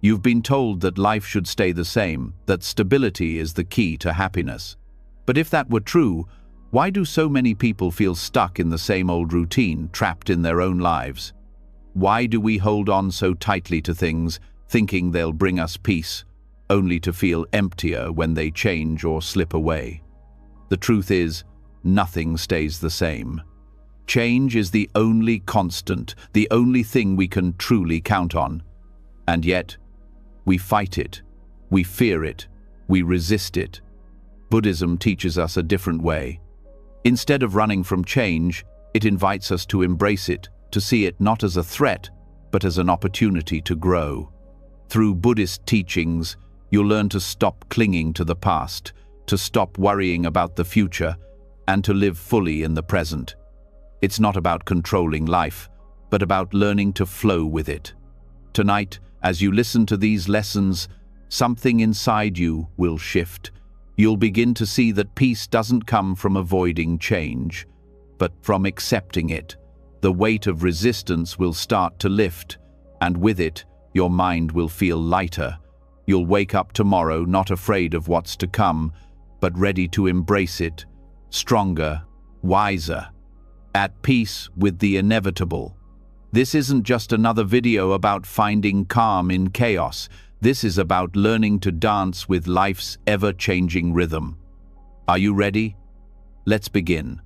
You've been told that life should stay the same, that stability is the key to happiness. But if that were true, why do so many people feel stuck in the same old routine, trapped in their own lives? Why do we hold on so tightly to things, thinking they'll bring us peace, only to feel emptier when they change or slip away? The truth is, nothing stays the same. Change is the only constant, the only thing we can truly count on. And yet, we fight it, we fear it, we resist it. Buddhism teaches us a different way. Instead of running from change, it invites us to embrace it, to see it not as a threat, but as an opportunity to grow. Through Buddhist teachings, you'll learn to stop clinging to the past, to stop worrying about the future, and to live fully in the present. It's not about controlling life, but about learning to flow with it. Tonight, as you listen to these lessons, something inside you will shift. You'll begin to see that peace doesn't come from avoiding change, but from accepting it. The weight of resistance will start to lift, and with it, your mind will feel lighter. You'll wake up tomorrow not afraid of what's to come, but ready to embrace it, stronger, wiser, at peace with the inevitable. This isn't just another video about finding calm in chaos. This is about learning to dance with life's ever-changing rhythm. Are you ready? Let's begin.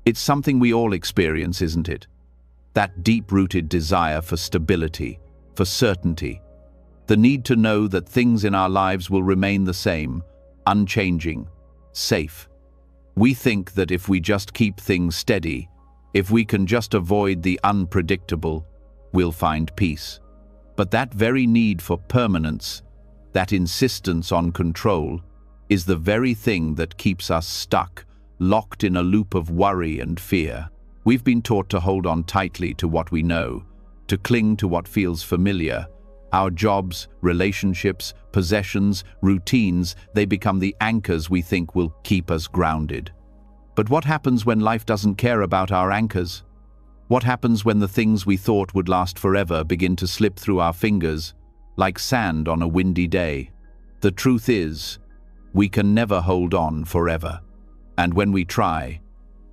It's something we all experience, isn't it? That deep-rooted desire for stability, for certainty. The need to know that things in our lives will remain the same, unchanging, safe. We think that if we just keep things steady, if we can just avoid the unpredictable, we'll find peace. But that very need for permanence, that insistence on control, is the very thing that keeps us stuck, locked in a loop of worry and fear. We've been taught to hold on tightly to what we know, to cling to what feels familiar. Our jobs, relationships, possessions, routines, they become the anchors we think will keep us grounded. But what happens when life doesn't care about our anchors? What happens when the things we thought would last forever begin to slip through our fingers, like sand on a windy day? The truth is, we can never hold on forever. And when we try,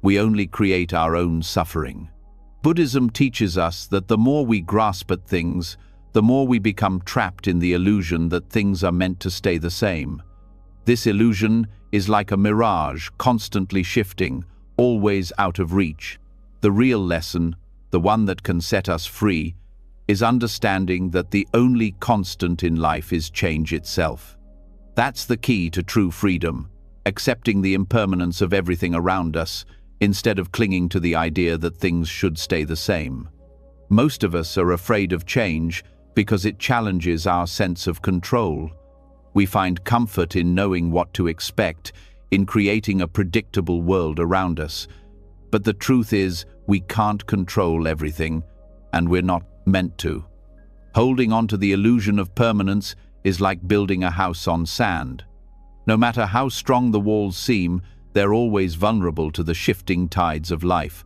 we only create our own suffering. Buddhism teaches us that the more we grasp at things, the more we become trapped in the illusion that things are meant to stay the same. This illusion is like a mirage, constantly shifting, always out of reach. The real lesson, the one that can set us free, is understanding that the only constant in life is change itself. That's the key to true freedom, accepting the impermanence of everything around us, instead of clinging to the idea that things should stay the same. Most of us are afraid of change because it challenges our sense of control. We find comfort in knowing what to expect, in creating a predictable world around us. But the truth is, we can't control everything, and we're not meant to. Holding on to the illusion of permanence is like building a house on sand. No matter how strong the walls seem, they're always vulnerable to the shifting tides of life.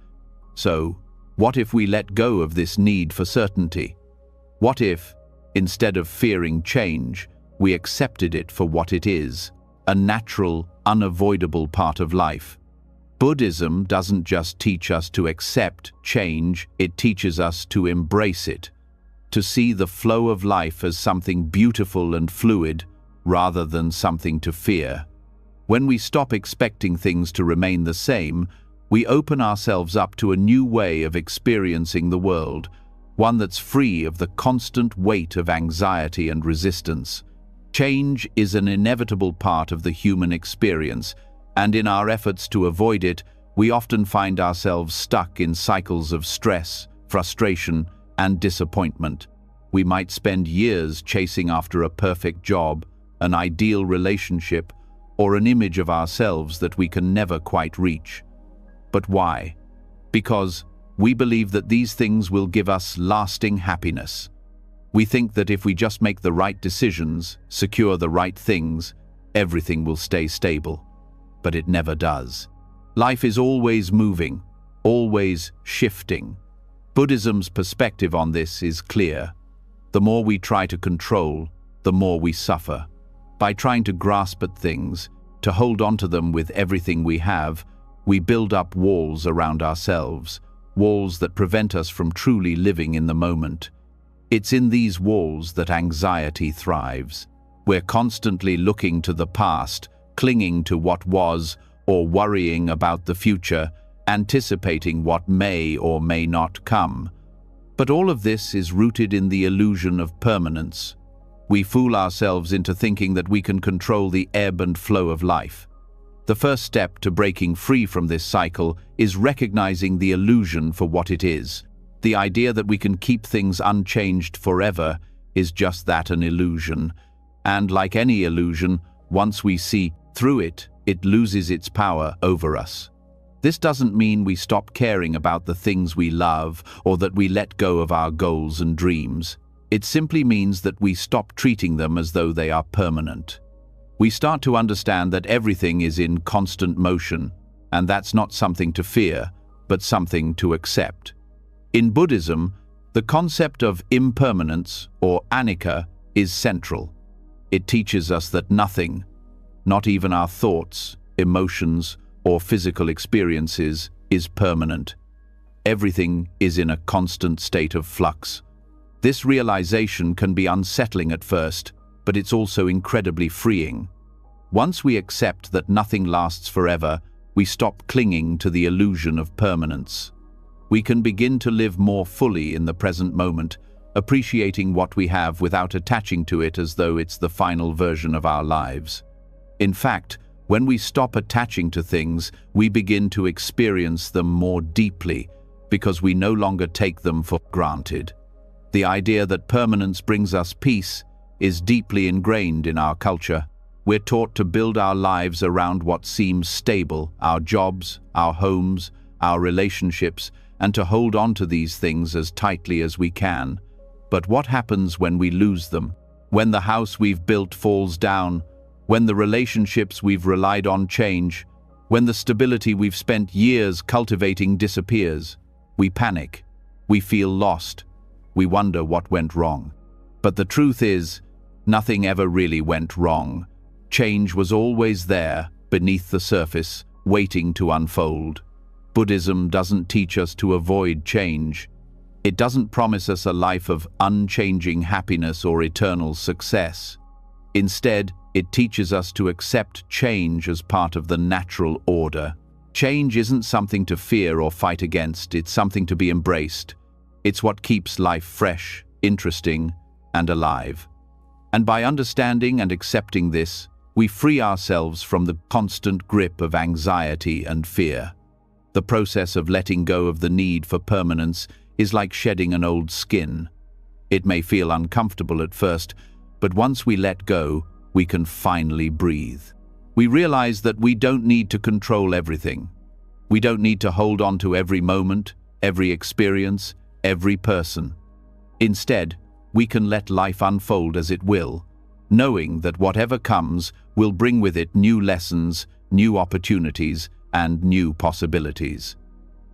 So, what if we let go of this need for certainty? What if, instead of fearing change, we accepted it for what it is, a natural, unavoidable part of life? Buddhism doesn't just teach us to accept change, it teaches us to embrace it, to see the flow of life as something beautiful and fluid, rather than something to fear. When we stop expecting things to remain the same, we open ourselves up to a new way of experiencing the world, one that's free of the constant weight of anxiety and resistance. Change is an inevitable part of the human experience, and in our efforts to avoid it, we often find ourselves stuck in cycles of stress, frustration, and disappointment. We might spend years chasing after a perfect job, an ideal relationship, or an image of ourselves that we can never quite reach. But why? Because we believe that these things will give us lasting happiness. We think that if we just make the right decisions, secure the right things, everything will stay stable. But it never does. Life is always moving, always shifting. Buddhism's perspective on this is clear. The more we try to control, the more we suffer. By trying to grasp at things, to hold on to them with everything we have, we build up walls around ourselves, walls that prevent us from truly living in the moment. It's in these walls that anxiety thrives. We're constantly looking to the past, clinging to what was, or worrying about the future, anticipating what may or may not come. But all of this is rooted in the illusion of permanence. We fool ourselves into thinking that we can control the ebb and flow of life. The first step to breaking free from this cycle is recognizing the illusion for what it is. The idea that we can keep things unchanged forever is just that, an illusion. And like any illusion, once we see through it, it loses its power over us. This doesn't mean we stop caring about the things we love or that we let go of our goals and dreams. It simply means that we stop treating them as though they are permanent. We start to understand that everything is in constant motion, and that's not something to fear, but something to accept. In Buddhism, the concept of impermanence, or anicca, is central. It teaches us that nothing, not even our thoughts, emotions, or physical experiences, is permanent. Everything is in a constant state of flux. This realization can be unsettling at first, but it's also incredibly freeing. Once we accept that nothing lasts forever, we stop clinging to the illusion of permanence. We can begin to live more fully in the present moment, appreciating what we have without attaching to it as though it's the final version of our lives. In fact, when we stop attaching to things, we begin to experience them more deeply because we no longer take them for granted. The idea that permanence brings us peace is deeply ingrained in our culture. We're taught to build our lives around what seems stable, our jobs, our homes, our relationships, and to hold on to these things as tightly as we can. But what happens when we lose them? When the house we've built falls down? When the relationships we've relied on change? When the stability we've spent years cultivating disappears? We panic. We feel lost. We wonder what went wrong. But the truth is, nothing ever really went wrong. Change was always there, beneath the surface, waiting to unfold. Buddhism doesn't teach us to avoid change. It doesn't promise us a life of unchanging happiness or eternal success. Instead, it teaches us to accept change as part of the natural order. Change isn't something to fear or fight against, it's something to be embraced. It's what keeps life fresh, interesting, and alive. And by understanding and accepting this, we free ourselves from the constant grip of anxiety and fear. The process of letting go of the need for permanence is like shedding an old skin. It may feel uncomfortable at first, but once we let go, we can finally breathe. We realize that we don't need to control everything. We don't need to hold on to every moment, every experience, every person. Instead, we can let life unfold as it will, knowing that whatever comes will bring with it new lessons, new opportunities, and new possibilities.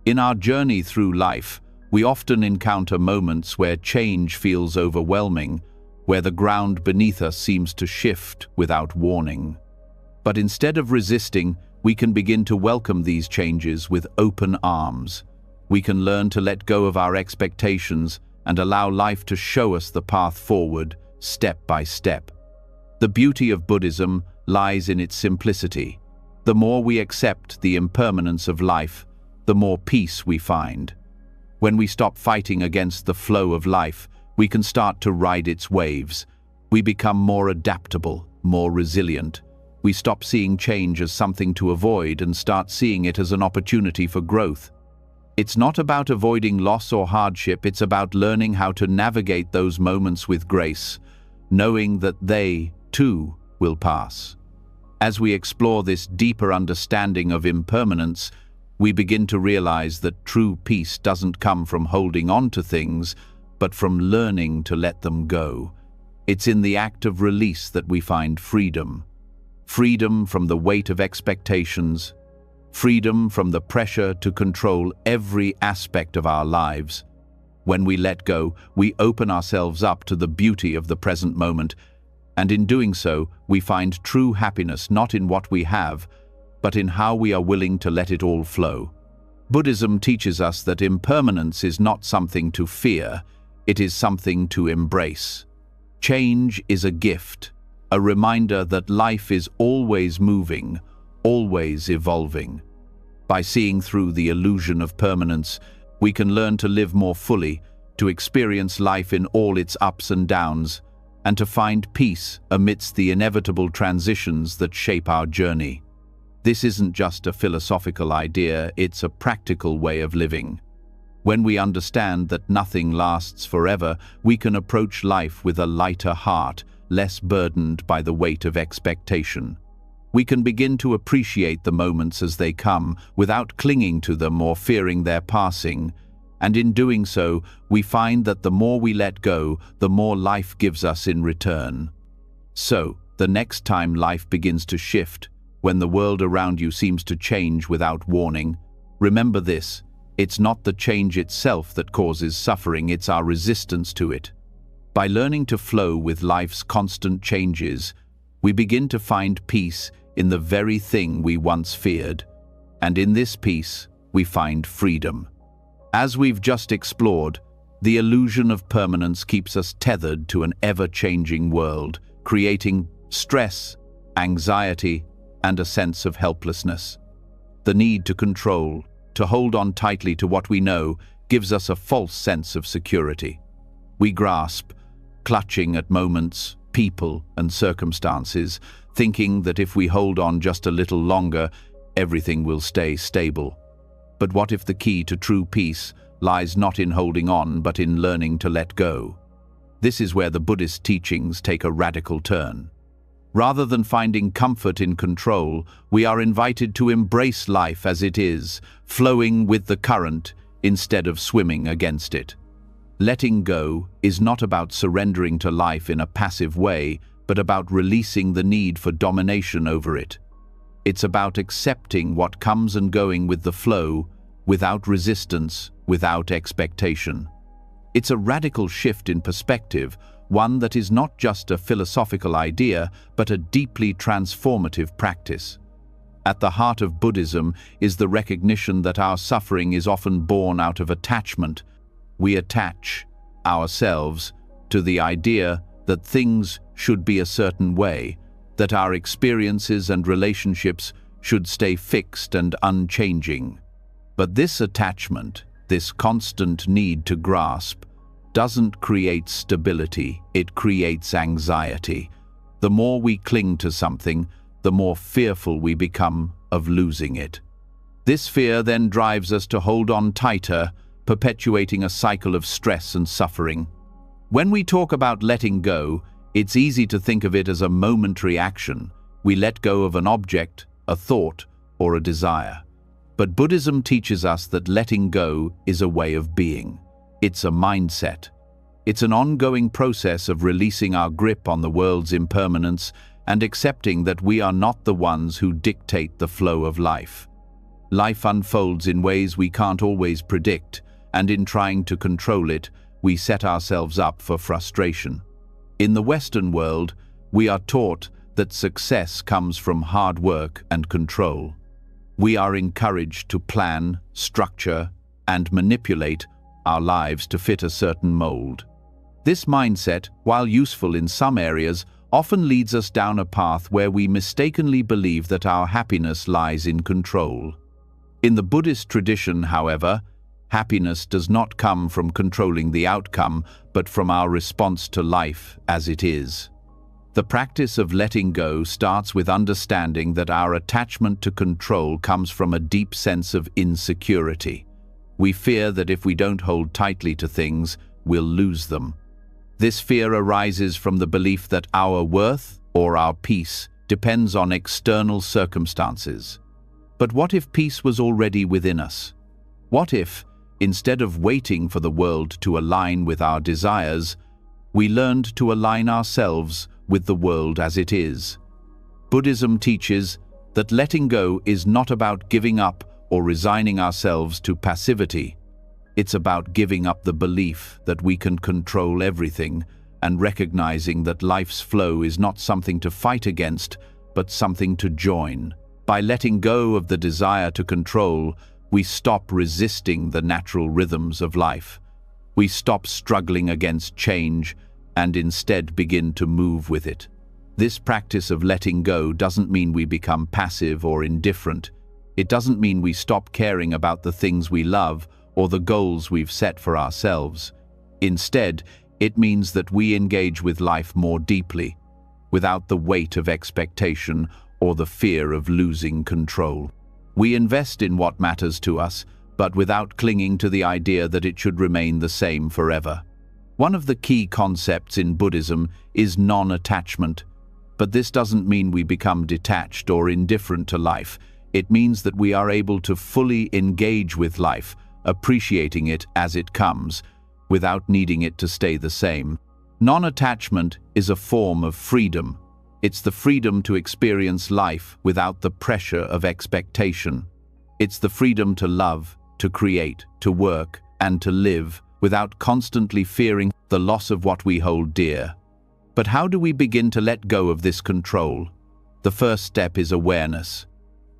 In our journey through life, we often encounter moments where change feels overwhelming, where the ground beneath us seems to shift without warning. But instead of resisting, we can begin to welcome these changes with open arms. We can learn to let go of our expectations and allow life to show us the path forward, step by step. The beauty of Buddhism lies in its simplicity. The more we accept the impermanence of life, the more peace we find. When we stop fighting against the flow of life, we can start to ride its waves. We become more adaptable, more resilient. We stop seeing change as something to avoid and start seeing it as an opportunity for growth. It's not about avoiding loss or hardship, it's about learning how to navigate those moments with grace, knowing that they, too, will pass. As we explore this deeper understanding of impermanence, we begin to realize that true peace doesn't come from holding on to things, but from learning to let them go. It's in the act of release that we find freedom. Freedom from the weight of expectations, freedom from the pressure to control every aspect of our lives. When we let go, we open ourselves up to the beauty of the present moment, and in doing so, we find true happiness not in what we have, but in how we are willing to let it all flow. Buddhism teaches us that impermanence is not something to fear, it is something to embrace. Change is a gift, a reminder that life is always moving, always evolving. By seeing through the illusion of permanence, we can learn to live more fully, to experience life in all its ups and downs, and to find peace amidst the inevitable transitions that shape our journey. This isn't just a philosophical idea, it's a practical way of living. When we understand that nothing lasts forever, we can approach life with a lighter heart, less burdened by the weight of expectation. We can begin to appreciate the moments as they come, without clinging to them or fearing their passing. And in doing so, we find that the more we let go, the more life gives us in return. So, the next time life begins to shift, when the world around you seems to change without warning, remember this: it's not the change itself that causes suffering, it's our resistance to it. By learning to flow with life's constant changes, we begin to find peace in the very thing we once feared. And in this peace, we find freedom. As we've just explored, the illusion of permanence keeps us tethered to an ever-changing world, creating stress, anxiety, and a sense of helplessness. The need to control, to hold on tightly to what we know, gives us a false sense of security. We grasp, clutching at moments, people, and circumstances, thinking that if we hold on just a little longer, everything will stay stable. But what if the key to true peace lies not in holding on, but in learning to let go? This is where the Buddhist teachings take a radical turn. Rather than finding comfort in control, we are invited to embrace life as it is, flowing with the current instead of swimming against it. Letting go is not about surrendering to life in a passive way, but about releasing the need for domination over it. It's about accepting what comes and going with the flow, without resistance, without expectation. It's a radical shift in perspective, one that is not just a philosophical idea, but a deeply transformative practice. At the heart of Buddhism is the recognition that our suffering is often born out of attachment. We attach ourselves to the idea that things should be a certain way, that our experiences and relationships should stay fixed and unchanging. But this attachment, this constant need to grasp, doesn't create stability, it creates anxiety. The more we cling to something, the more fearful we become of losing it. This fear then drives us to hold on tighter, perpetuating a cycle of stress and suffering. When we talk about letting go, it's easy to think of it as a momentary action. We let go of an object, a thought, or a desire. But Buddhism teaches us that letting go is a way of being. It's a mindset. It's an ongoing process of releasing our grip on the world's impermanence and accepting that we are not the ones who dictate the flow of life. Life unfolds in ways we can't always predict, and in trying to control it, we set ourselves up for frustration. In the Western world, we are taught that success comes from hard work and control. We are encouraged to plan, structure, and manipulate our lives to fit a certain mold. This mindset, while useful in some areas, often leads us down a path where we mistakenly believe that our happiness lies in control. In the Buddhist tradition, however, happiness does not come from controlling the outcome, but from our response to life as it is. The practice of letting go starts with understanding that our attachment to control comes from a deep sense of insecurity. We fear that if we don't hold tightly to things, we'll lose them. This fear arises from the belief that our worth or our peace depends on external circumstances. But what if peace was already within us? What if, instead of waiting for the world to align with our desires, we learned to align ourselves with the world as it is? Buddhism teaches that letting go is not about giving up or resigning ourselves to passivity. It's about giving up the belief that we can control everything and recognizing that life's flow is not something to fight against, but something to join. By letting go of the desire to control, we stop resisting the natural rhythms of life. We stop struggling against change and instead begin to move with it. This practice of letting go doesn't mean we become passive or indifferent. It doesn't mean we stop caring about the things we love or the goals we've set for ourselves. Instead, it means that we engage with life more deeply, without the weight of expectation or the fear of losing control. We invest in what matters to us, but without clinging to the idea that it should remain the same forever. One of the key concepts in Buddhism is non-attachment, but this doesn't mean we become detached or indifferent to life. It means that we are able to fully engage with life, appreciating it as it comes, without needing it to stay the same. Non-attachment is a form of freedom. It's the freedom to experience life without the pressure of expectation. It's the freedom to love, to create, to work, and to live without constantly fearing the loss of what we hold dear. But how do we begin to let go of this control? The first step is awareness.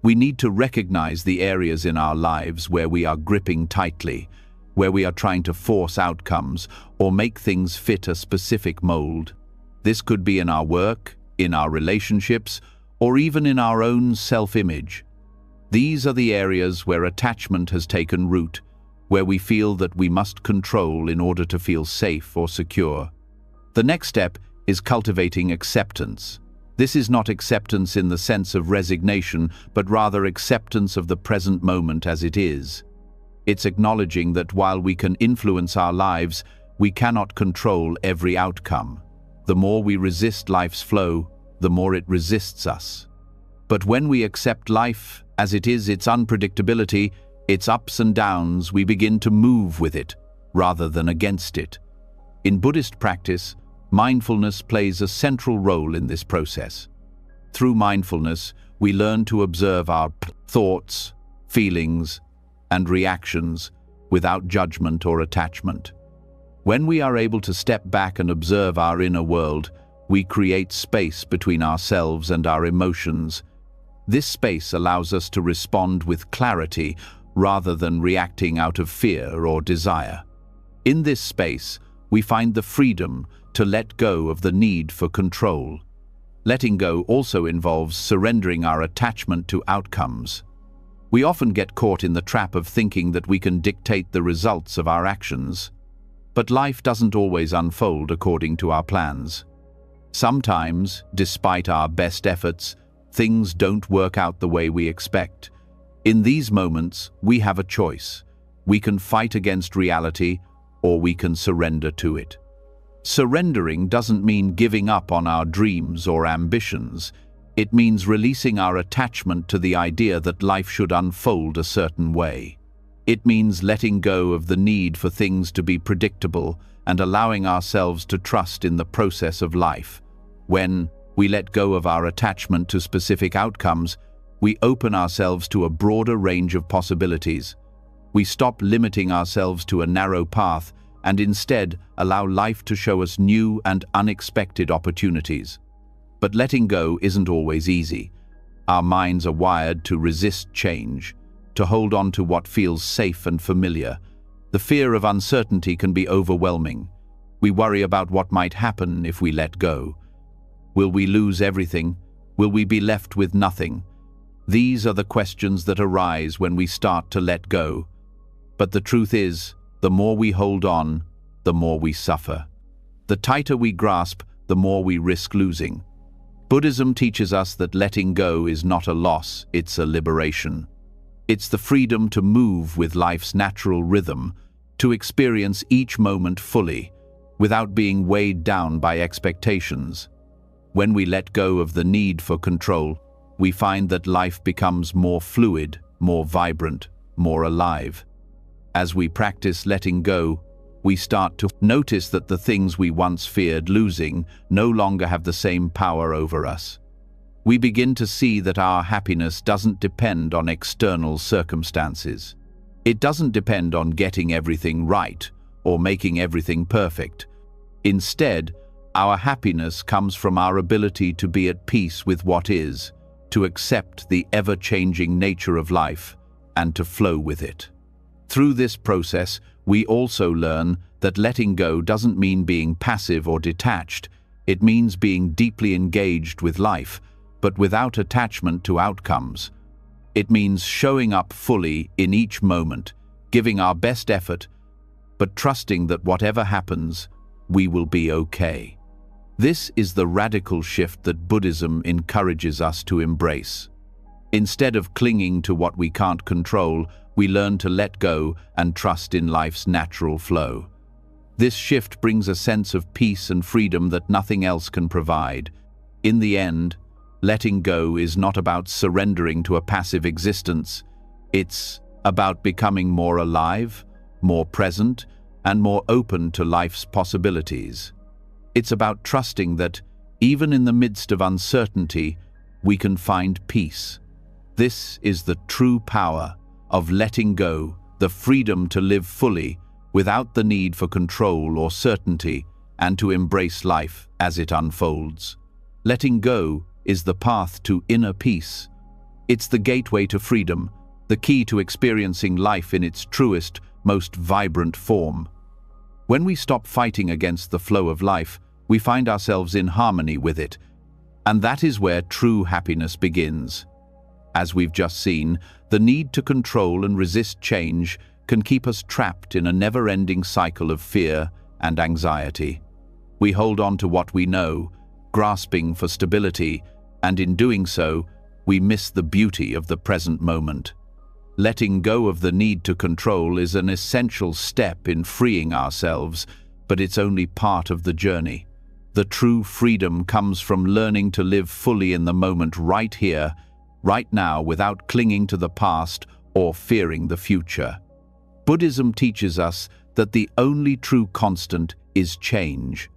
We need to recognize the areas in our lives where we are gripping tightly, where we are trying to force outcomes or make things fit a specific mold. This could be in our work, in our relationships, or even in our own self-image. These are the areas where attachment has taken root, where we feel that we must control in order to feel safe or secure. The next step is cultivating acceptance. This is not acceptance in the sense of resignation, but rather acceptance of the present moment as it is. It's acknowledging that while we can influence our lives, we cannot control every outcome. The more we resist life's flow, the more it resists us. But when we accept life as it is, its unpredictability, its ups and downs, we begin to move with it, rather than against it. In Buddhist practice, mindfulness plays a central role in this process. Through mindfulness, we learn to observe our thoughts, feelings, and reactions without judgment or attachment. When we are able to step back and observe our inner world, we create space between ourselves and our emotions. This space allows us to respond with clarity rather than reacting out of fear or desire. In this space, we find the freedom to let go of the need for control. Letting go also involves surrendering our attachment to outcomes. We often get caught in the trap of thinking that we can dictate the results of our actions. But life doesn't always unfold according to our plans. Sometimes, despite our best efforts, things don't work out the way we expect. In these moments, we have a choice. We can fight against reality, or we can surrender to it. Surrendering doesn't mean giving up on our dreams or ambitions. It means releasing our attachment to the idea that life should unfold a certain way. It means letting go of the need for things to be predictable and allowing ourselves to trust in the process of life. When we let go of our attachment to specific outcomes, we open ourselves to a broader range of possibilities. We stop limiting ourselves to a narrow path and instead allow life to show us new and unexpected opportunities. But letting go isn't always easy. Our minds are wired to resist change, to hold on to what feels safe and familiar. The fear of uncertainty can be overwhelming. We worry about what might happen if we let go. Will we lose everything? Will we be left with nothing? These are the questions that arise when we start to let go. But the truth is, the more we hold on, the more we suffer. The tighter we grasp, the more we risk losing. Buddhism teaches us that letting go is not a loss, it's a liberation. It's the freedom to move with life's natural rhythm, to experience each moment fully, without being weighed down by expectations. When we let go of the need for control, we find that life becomes more fluid, more vibrant, more alive. As we practice letting go, we start to notice that the things we once feared losing no longer have the same power over us. We begin to see that our happiness doesn't depend on external circumstances. It doesn't depend on getting everything right or making everything perfect. Instead, our happiness comes from our ability to be at peace with what is, to accept the ever-changing nature of life, and to flow with it. Through this process, we also learn that letting go doesn't mean being passive or detached. It means being deeply engaged with life, but without attachment to outcomes. It means showing up fully in each moment, giving our best effort, but trusting that whatever happens, we will be okay. This is the radical shift that Buddhism encourages us to embrace. Instead of clinging to what we can't control, we learn to let go and trust in life's natural flow. This shift brings a sense of peace and freedom that nothing else can provide. In the end, letting go is not about surrendering to a passive existence. It's about becoming more alive, more present, and more open to life's possibilities. It's about trusting that, even in the midst of uncertainty, we can find peace. This is the true power of letting go, the freedom to live fully without the need for control or certainty, and to embrace life as it unfolds. Letting go is the path to inner peace. It's the gateway to freedom, the key to experiencing life in its truest, most vibrant form. When we stop fighting against the flow of life, we find ourselves in harmony with it, and that is where true happiness begins. As we've just seen, the need to control and resist change can keep us trapped in a never-ending cycle of fear and anxiety. We hold on to what we know, grasping for stability, and in doing so, we miss the beauty of the present moment. Letting go of the need to control is an essential step in freeing ourselves, but it's only part of the journey. The true freedom comes from learning to live fully in the moment right here, right now, without clinging to the past or fearing the future. Buddhism teaches us that the only true constant is change.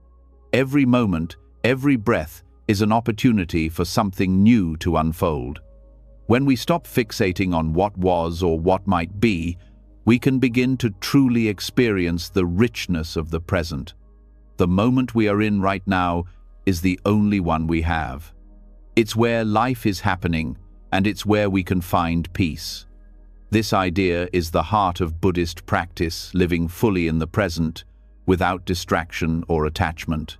Every moment, every breath is an opportunity for something new to unfold. When we stop fixating on what was or what might be, we can begin to truly experience the richness of the present. The moment we are in right now is the only one we have. It's where life is happening, and it's where we can find peace. This idea is the heart of Buddhist practice, living fully in the present, without distraction or attachment.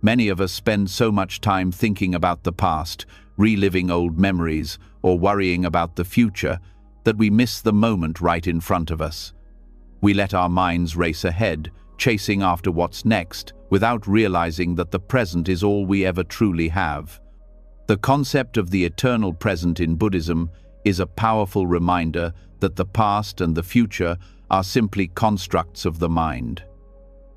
Many of us spend so much time thinking about the past, reliving old memories, or worrying about the future, that we miss the moment right in front of us. We let our minds race ahead, chasing after what's next, without realizing that the present is all we ever truly have. The concept of the eternal present in Buddhism is a powerful reminder that the past and the future are simply constructs of the mind.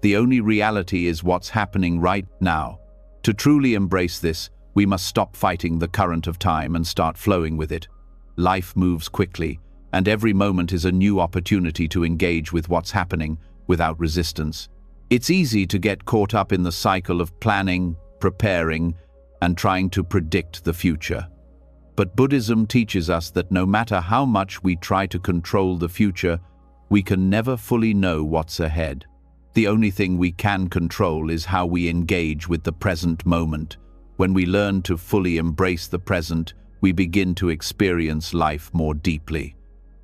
The only reality is what's happening right now. To truly embrace this, we must stop fighting the current of time and start flowing with it. Life moves quickly, and every moment is a new opportunity to engage with what's happening without resistance. It's easy to get caught up in the cycle of planning, preparing, and trying to predict the future. But Buddhism teaches us that no matter how much we try to control the future, we can never fully know what's ahead. The only thing we can control is how we engage with the present moment. When we learn to fully embrace the present, we begin to experience life more deeply.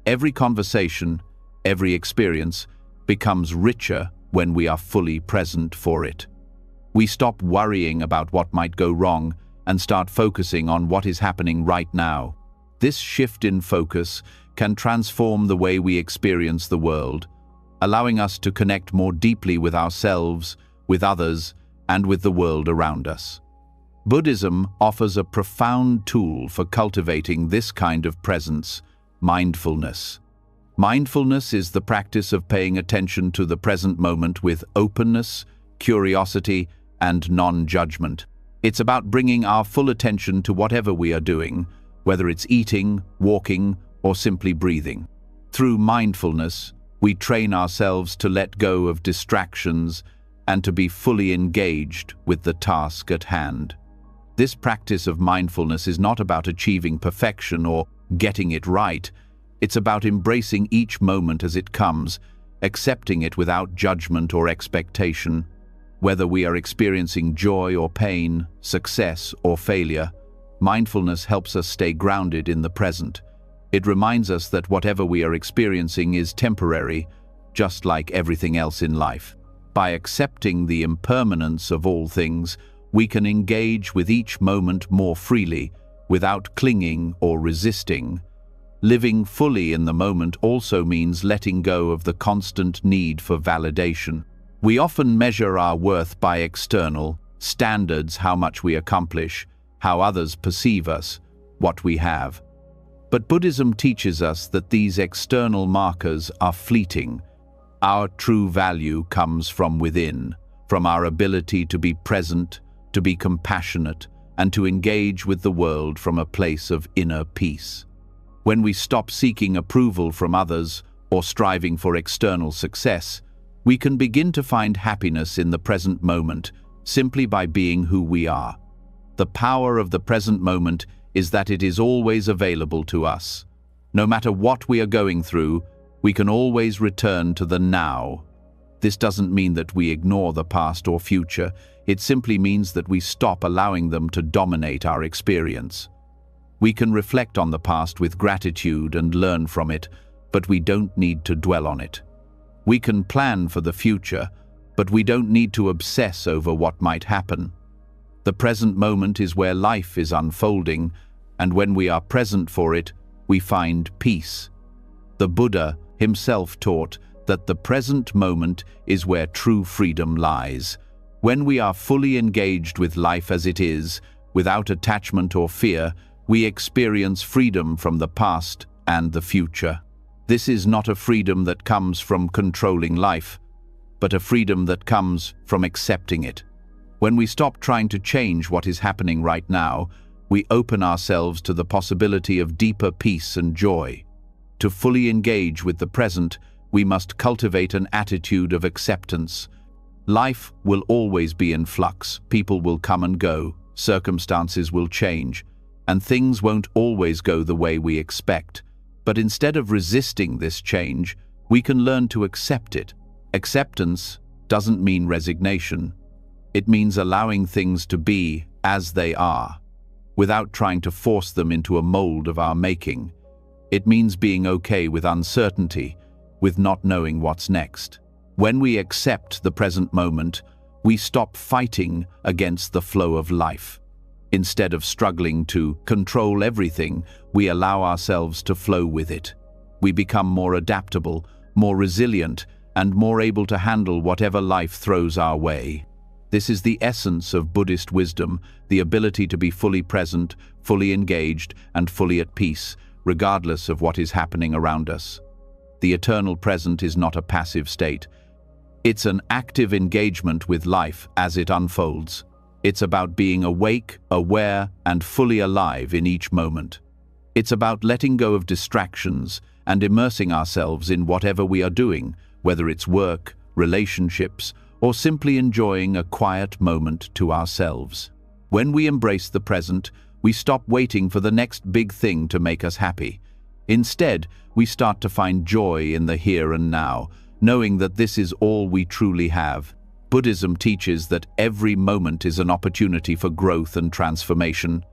Every conversation, every experience, becomes richer when we are fully present for it. We stop worrying about what might go wrong and start focusing on what is happening right now. This shift in focus can transform the way we experience the world, allowing us to connect more deeply with ourselves, with others, and with the world around us. Buddhism offers a profound tool for cultivating this kind of presence: mindfulness. Mindfulness is the practice of paying attention to the present moment with openness, curiosity, and non-judgment. It's about bringing our full attention to whatever we are doing, whether it's eating, walking, or simply breathing. Through mindfulness, we train ourselves to let go of distractions and to be fully engaged with the task at hand. This practice of mindfulness is not about achieving perfection or getting it right. It's about embracing each moment as it comes, accepting it without judgment or expectation. Whether we are experiencing joy or pain, success or failure, mindfulness helps us stay grounded in the present. It reminds us that whatever we are experiencing is temporary, just like everything else in life. By accepting the impermanence of all things, we can engage with each moment more freely, without clinging or resisting. Living fully in the moment also means letting go of the constant need for validation. We often measure our worth by external standards, how much we accomplish, how others perceive us, what we have. But Buddhism teaches us that these external markers are fleeting. Our true value comes from within, from our ability to be present, to be compassionate, and to engage with the world from a place of inner peace. When we stop seeking approval from others or striving for external success, we can begin to find happiness in the present moment simply by being who we are. The power of the present moment is that it is always available to us. No matter what we are going through, we can always return to the now. This doesn't mean that we ignore the past or future. It simply means that we stop allowing them to dominate our experience. We can reflect on the past with gratitude and learn from it, but we don't need to dwell on it. We can plan for the future, but we don't need to obsess over what might happen. The present moment is where life is unfolding, and when we are present for it, we find peace. The Buddha himself taught that the present moment is where true freedom lies. When we are fully engaged with life as it is, without attachment or fear, we experience freedom from the past and the future. This is not a freedom that comes from controlling life, but a freedom that comes from accepting it. When we stop trying to change what is happening right now, we open ourselves to the possibility of deeper peace and joy. To fully engage with the present, we must cultivate an attitude of acceptance. Life will always be in flux, people will come and go, circumstances will change, and things won't always go the way we expect. But instead of resisting this change, we can learn to accept it. Acceptance doesn't mean resignation. It means allowing things to be as they are, without trying to force them into a mold of our making. It means being okay with uncertainty, with not knowing what's next. When we accept the present moment, we stop fighting against the flow of life. Instead of struggling to control everything, we allow ourselves to flow with it. We become more adaptable, more resilient, and more able to handle whatever life throws our way. This is the essence of Buddhist wisdom, the ability to be fully present, fully engaged, and fully at peace, regardless of what is happening around us. The eternal present is not a passive state. It's an active engagement with life as it unfolds. It's about being awake, aware, and fully alive in each moment. It's about letting go of distractions and immersing ourselves in whatever we are doing, whether it's work, relationships, or simply enjoying a quiet moment to ourselves. When we embrace the present, we stop waiting for the next big thing to make us happy. Instead, we start to find joy in the here and now, knowing that this is all we truly have. Buddhism teaches that every moment is an opportunity for growth and transformation.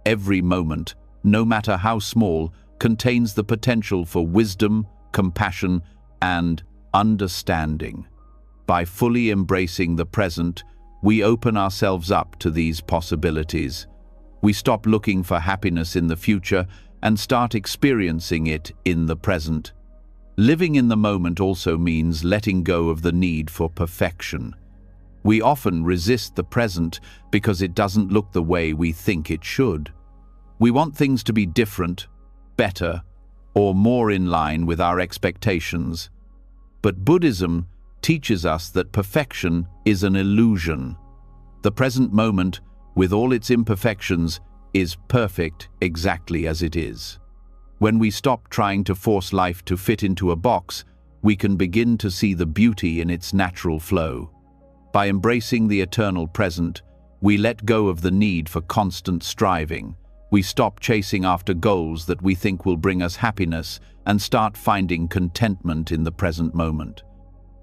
Every moment, no matter how small, contains the potential for wisdom, compassion, and understanding. By fully embracing the present, we open ourselves up to these possibilities. We stop looking for happiness in the future and start experiencing it in the present. Living in the moment also means letting go of the need for perfection. We often resist the present because it doesn't look the way we think it should. We want things to be different, better, or more in line with our expectations. But Buddhism teaches us that perfection is an illusion. The present moment, with all its imperfections, is perfect exactly as it is. When we stop trying to force life to fit into a box, we can begin to see the beauty in its natural flow. By embracing the eternal present, we let go of the need for constant striving, We stop chasing after goals that we think will bring us happiness and start finding contentment in the present moment.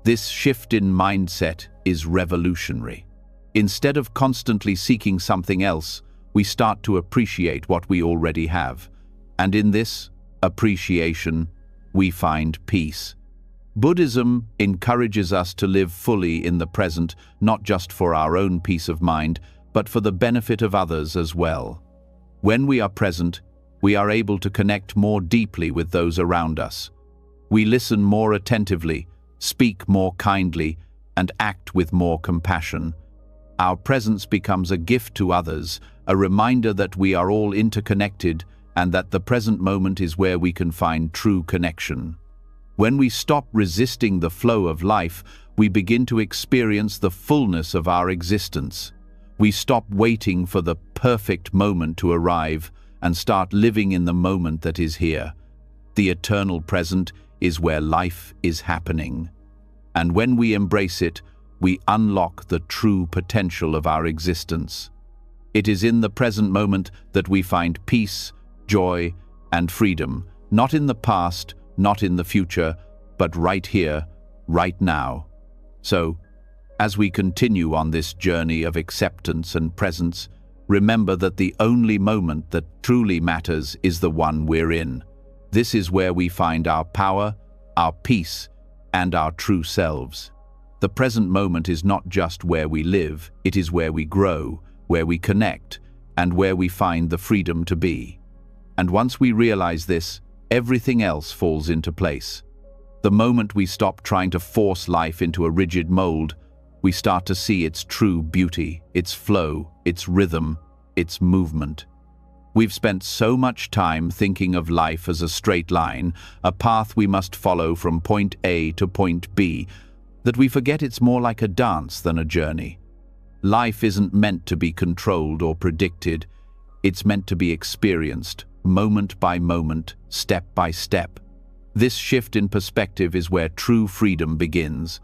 This shift in mindset is revolutionary. Instead of constantly seeking something else, we start to appreciate what we already have. And in this appreciation, we find peace. Buddhism encourages us to live fully in the present, not just for our own peace of mind, but for the benefit of others as well. When we are present, we are able to connect more deeply with those around us. We listen more attentively, speak more kindly, and act with more compassion. Our presence becomes a gift to others, a reminder that we are all interconnected and that the present moment is where we can find true connection. When we stop resisting the flow of life, we begin to experience the fullness of our existence. We stop waiting for the perfect moment to arrive and start living in the moment that is here. The eternal present is where life is happening. And when we embrace it, we unlock the true potential of our existence. It is in the present moment that we find peace, joy, and freedom, not in the past, not in the future, but right here, right now. So, as we continue on this journey of acceptance and presence, remember that the only moment that truly matters is the one we're in. This is where we find our power, our peace, and our true selves. The present moment is not just where we live, it is where we grow, where we connect, and where we find the freedom to be. And once we realize this, everything else falls into place. The moment we stop trying to force life into a rigid mold, we start to see its true beauty, its flow, its rhythm, its movement. We've spent so much time thinking of life as a straight line, a path we must follow from point A to point B, that we forget it's more like a dance than a journey. Life isn't meant to be controlled or predicted. It's meant to be experienced, moment by moment, step by step. This shift in perspective is where true freedom begins.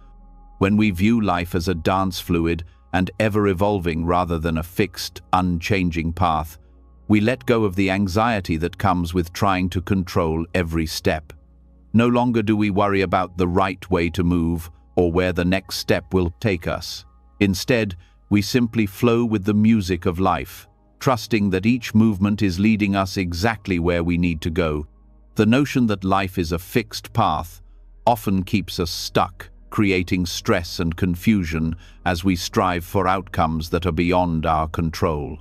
When we view life as a dance fluid and ever-evolving rather than a fixed, unchanging path, we let go of the anxiety that comes with trying to control every step. No longer do we worry about the right way to move or where the next step will take us. Instead, we simply flow with the music of life, trusting that each movement is leading us exactly where we need to go. The notion that life is a fixed path often keeps us stuck, creating stress and confusion as we strive for outcomes that are beyond our control.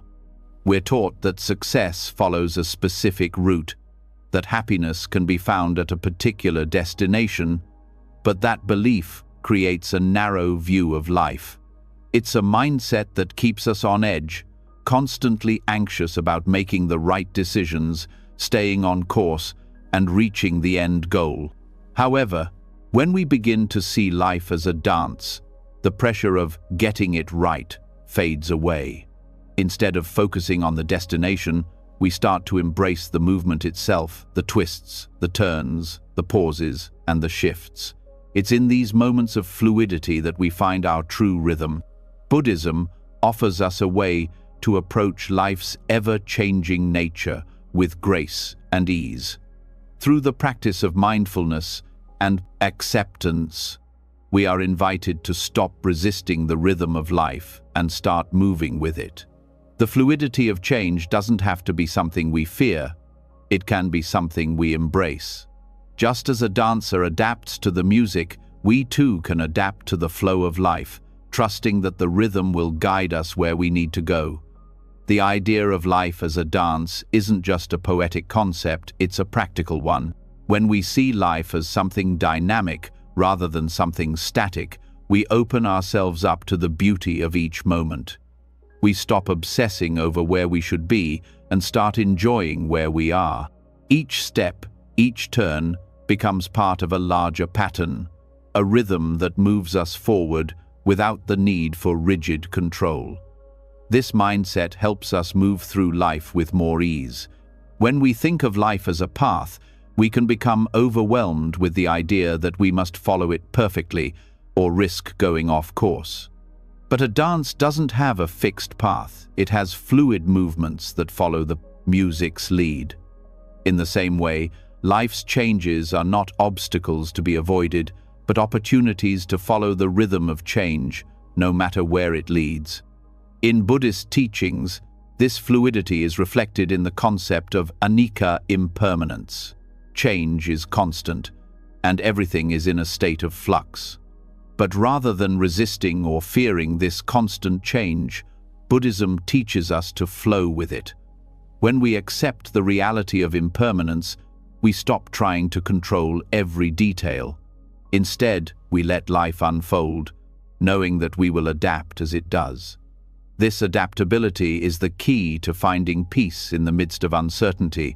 We're taught that success follows a specific route, that happiness can be found at a particular destination, but that belief creates a narrow view of life. It's a mindset that keeps us on edge, constantly anxious about making the right decisions, staying on course, and reaching the end goal. However, when we begin to see life as a dance, the pressure of getting it right fades away. Instead of focusing on the destination, we start to embrace the movement itself, the twists, the turns, the pauses, and the shifts. It's in these moments of fluidity that we find our true rhythm. Buddhism offers us a way to approach life's ever-changing nature with grace and ease. Through the practice of mindfulness and acceptance, we are invited to stop resisting the rhythm of life and start moving with it. The fluidity of change doesn't have to be something we fear. It can be something we embrace. Just as a dancer adapts to the music, we too can adapt to the flow of life, trusting that the rhythm will guide us where we need to go. The idea of life as a dance isn't just a poetic concept, it's a practical one. When we see life as something dynamic rather than something static, we open ourselves up to the beauty of each moment. We stop obsessing over where we should be and start enjoying where we are. Each step, each turn, becomes part of a larger pattern, a rhythm that moves us forward without the need for rigid control. This mindset helps us move through life with more ease. When we think of life as a path, we can become overwhelmed with the idea that we must follow it perfectly or risk going off course. But a dance doesn't have a fixed path. It has fluid movements that follow the music's lead. In the same way, life's changes are not obstacles to be avoided, but opportunities to follow the rhythm of change, no matter where it leads. In Buddhist teachings, this fluidity is reflected in the concept of anicca impermanence. Change is constant, and everything is in a state of flux. But rather than resisting or fearing this constant change, Buddhism teaches us to flow with it. When we accept the reality of impermanence, we stop trying to control every detail. Instead, we let life unfold, knowing that we will adapt as it does. This adaptability is the key to finding peace in the midst of uncertainty.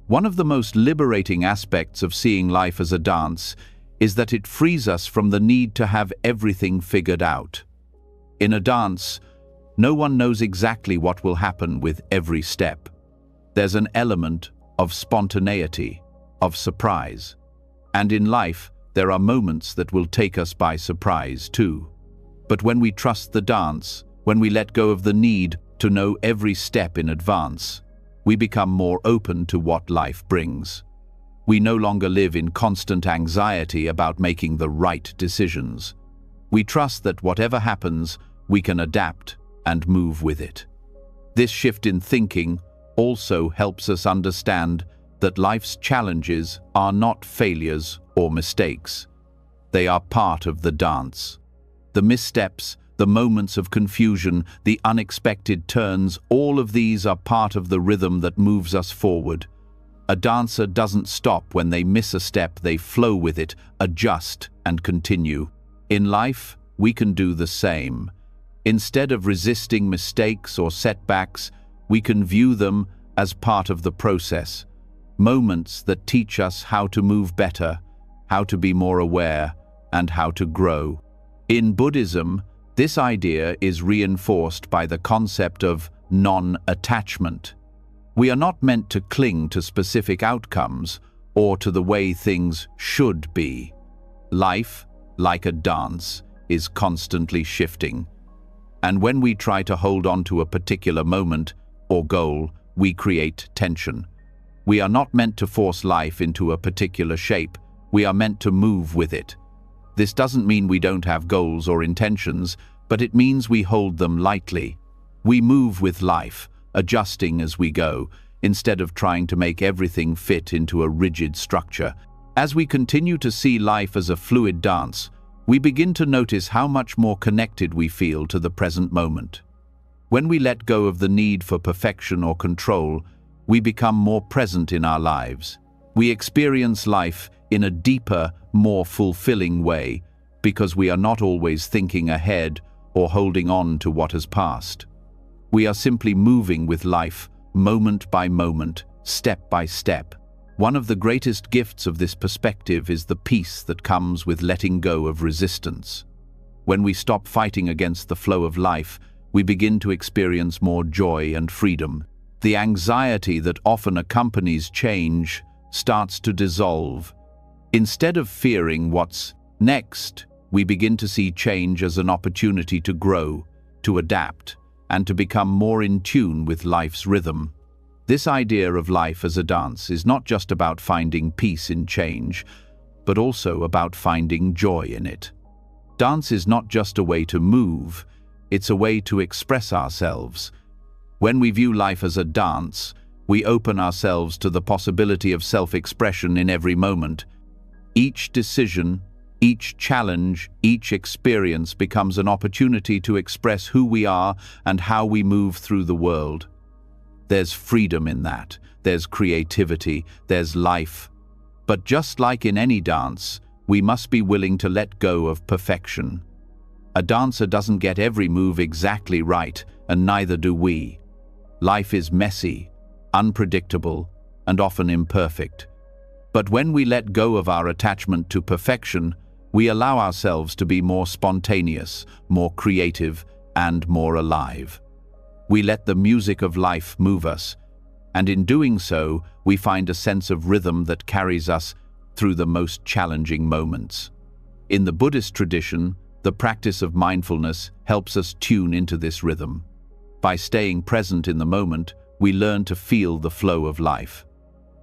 One of the most liberating aspects of seeing life as a dance is that it frees us from the need to have everything figured out. In a dance, no one knows exactly what will happen with every step. There's an element of spontaneity, of surprise. And in life, there are moments that will take us by surprise too. But when we trust the dance, when we let go of the need to know every step in advance, we become more open to what life brings. We no longer live in constant anxiety about making the right decisions. We trust that whatever happens, we can adapt and move with it. This shift in thinking also helps us understand that life's challenges are not failures or mistakes. They are part of the dance. The missteps, the moments of confusion, the unexpected turns, all of these are part of the rhythm that moves us forward. A dancer doesn't stop when they miss a step, they flow with it, adjust, and continue. In life, we can do the same. Instead of resisting mistakes or setbacks, we can view them as part of the process. Moments that teach us how to move better, how to be more aware, and how to grow. In Buddhism, this idea is reinforced by the concept of non-attachment. We are not meant to cling to specific outcomes or to the way things should be. Life, like a dance, is constantly shifting. And when we try to hold on to a particular moment or goal, we create tension. We are not meant to force life into a particular shape. We are meant to move with it. This doesn't mean we don't have goals or intentions, but it means we hold them lightly. We move with life, adjusting as we go, instead of trying to make everything fit into a rigid structure. As we continue to see life as a fluid dance, we begin to notice how much more connected we feel to the present moment. When we let go of the need for perfection or control, we become more present in our lives. We experience life in a deeper, more fulfilling way, because we are not always thinking ahead or holding on to what has passed. We are simply moving with life, moment by moment, step by step. One of the greatest gifts of this perspective is the peace that comes with letting go of resistance. When we stop fighting against the flow of life, we begin to experience more joy and freedom. The anxiety that often accompanies change starts to dissolve. Instead of fearing what's next, we begin to see change as an opportunity to grow, to adapt, and to become more in tune with life's rhythm. This idea of life as a dance is not just about finding peace in change, but also about finding joy in it. Dance is not just a way to move, it's a way to express ourselves. When we view life as a dance, we open ourselves to the possibility of self-expression in every moment. Each decision, each challenge, each experience becomes an opportunity to express who we are and how we move through the world. There's freedom in that, there's creativity, there's life. But just like in any dance, we must be willing to let go of perfection. A dancer doesn't get every move exactly right, and neither do we. Life is messy, unpredictable, and often imperfect. But when we let go of our attachment to perfection, we allow ourselves to be more spontaneous, more creative, and more alive. We let the music of life move us, and in doing so, we find a sense of rhythm that carries us through the most challenging moments. In the Buddhist tradition, the practice of mindfulness helps us tune into this rhythm. By staying present in the moment, we learn to feel the flow of life.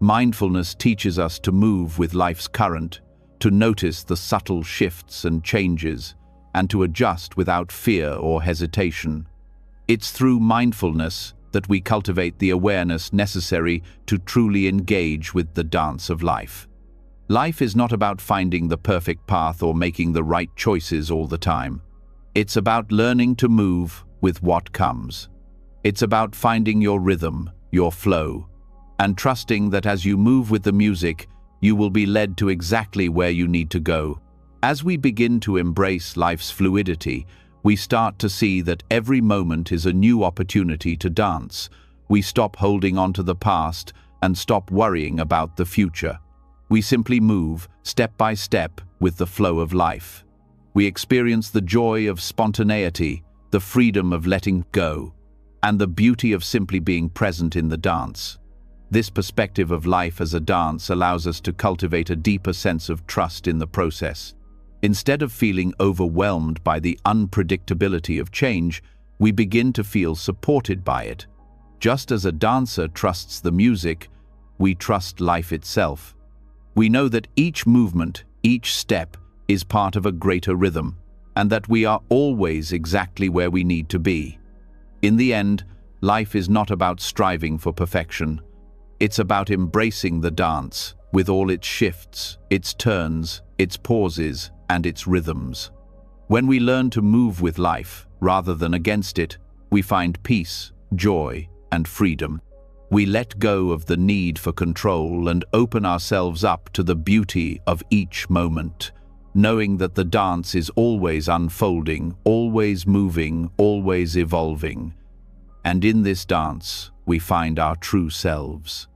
Mindfulness teaches us to move with life's current, to notice the subtle shifts and changes, and to adjust without fear or hesitation. It's through mindfulness that we cultivate the awareness necessary to truly engage with the dance of life. Life is not about finding the perfect path or making the right choices all the time. It's about learning to move with what comes. It's about finding your rhythm, your flow, and trusting that as you move with the music, you will be led to exactly where you need to go. As we begin to embrace life's fluidity, we start to see that every moment is a new opportunity to dance. We stop holding on to the past and stop worrying about the future. We simply move, step by step, with the flow of life. We experience the joy of spontaneity, the freedom of letting go, and the beauty of simply being present in the dance. This perspective of life as a dance allows us to cultivate a deeper sense of trust in the process. Instead of feeling overwhelmed by the unpredictability of change, we begin to feel supported by it. Just as a dancer trusts the music, we trust life itself. We know that each movement, each step, is part of a greater rhythm, and that we are always exactly where we need to be. In the end, life is not about striving for perfection. It's about embracing the dance, with all its shifts, its turns, its pauses, and its rhythms. When we learn to move with life, rather than against it, we find peace, joy, and freedom. We let go of the need for control and open ourselves up to the beauty of each moment, knowing that the dance is always unfolding, always moving, always evolving. And in this dance, we find our true selves.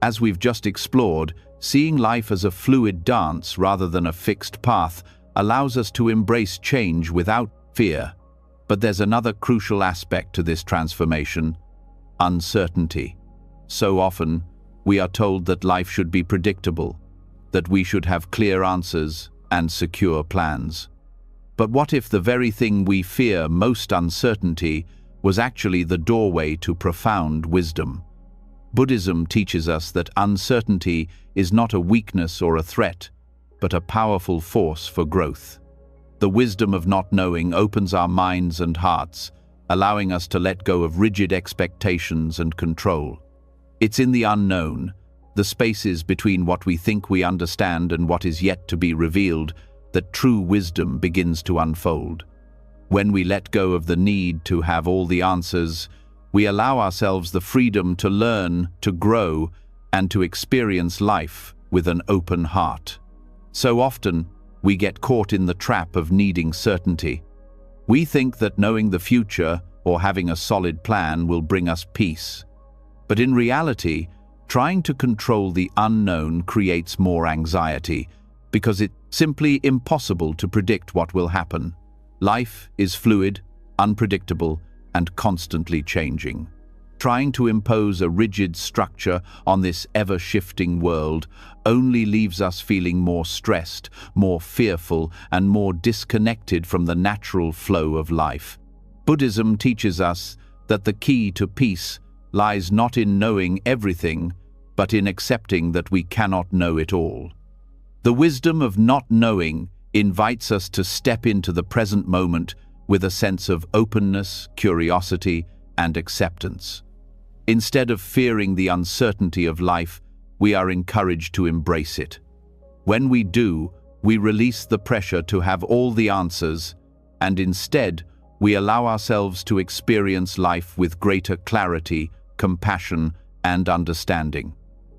As we've just explored, seeing life as a fluid dance rather than a fixed path allows us to embrace change without fear. But there's another crucial aspect to this transformation: uncertainty. So often, we are told that life should be predictable, that we should have clear answers and secure plans. But what if the very thing we fear most, uncertainty, was actually the doorway to profound wisdom? Buddhism teaches us that uncertainty is not a weakness or a threat, but a powerful force for growth. The wisdom of not knowing opens our minds and hearts, allowing us to let go of rigid expectations and control. It's in the unknown, the spaces between what we think we understand and what is yet to be revealed, that true wisdom begins to unfold. When we let go of the need to have all the answers, we allow ourselves the freedom to learn, to grow, and to experience life with an open heart. So often, we get caught in the trap of needing certainty. We think that knowing the future or having a solid plan will bring us peace. But in reality, trying to control the unknown creates more anxiety, because it's simply impossible to predict what will happen. Life is fluid, unpredictable, and constantly changing. Trying to impose a rigid structure on this ever-shifting world only leaves us feeling more stressed, more fearful, and more disconnected from the natural flow of life. Buddhism teaches us that the key to peace lies not in knowing everything, but in accepting that we cannot know it all. The wisdom of not knowing invites us to step into the present moment with a sense of openness, curiosity, and acceptance. Instead of fearing the uncertainty of life, we are encouraged to embrace it. When we do, we release the pressure to have all the answers, and instead, we allow ourselves to experience life with greater clarity, compassion, and understanding.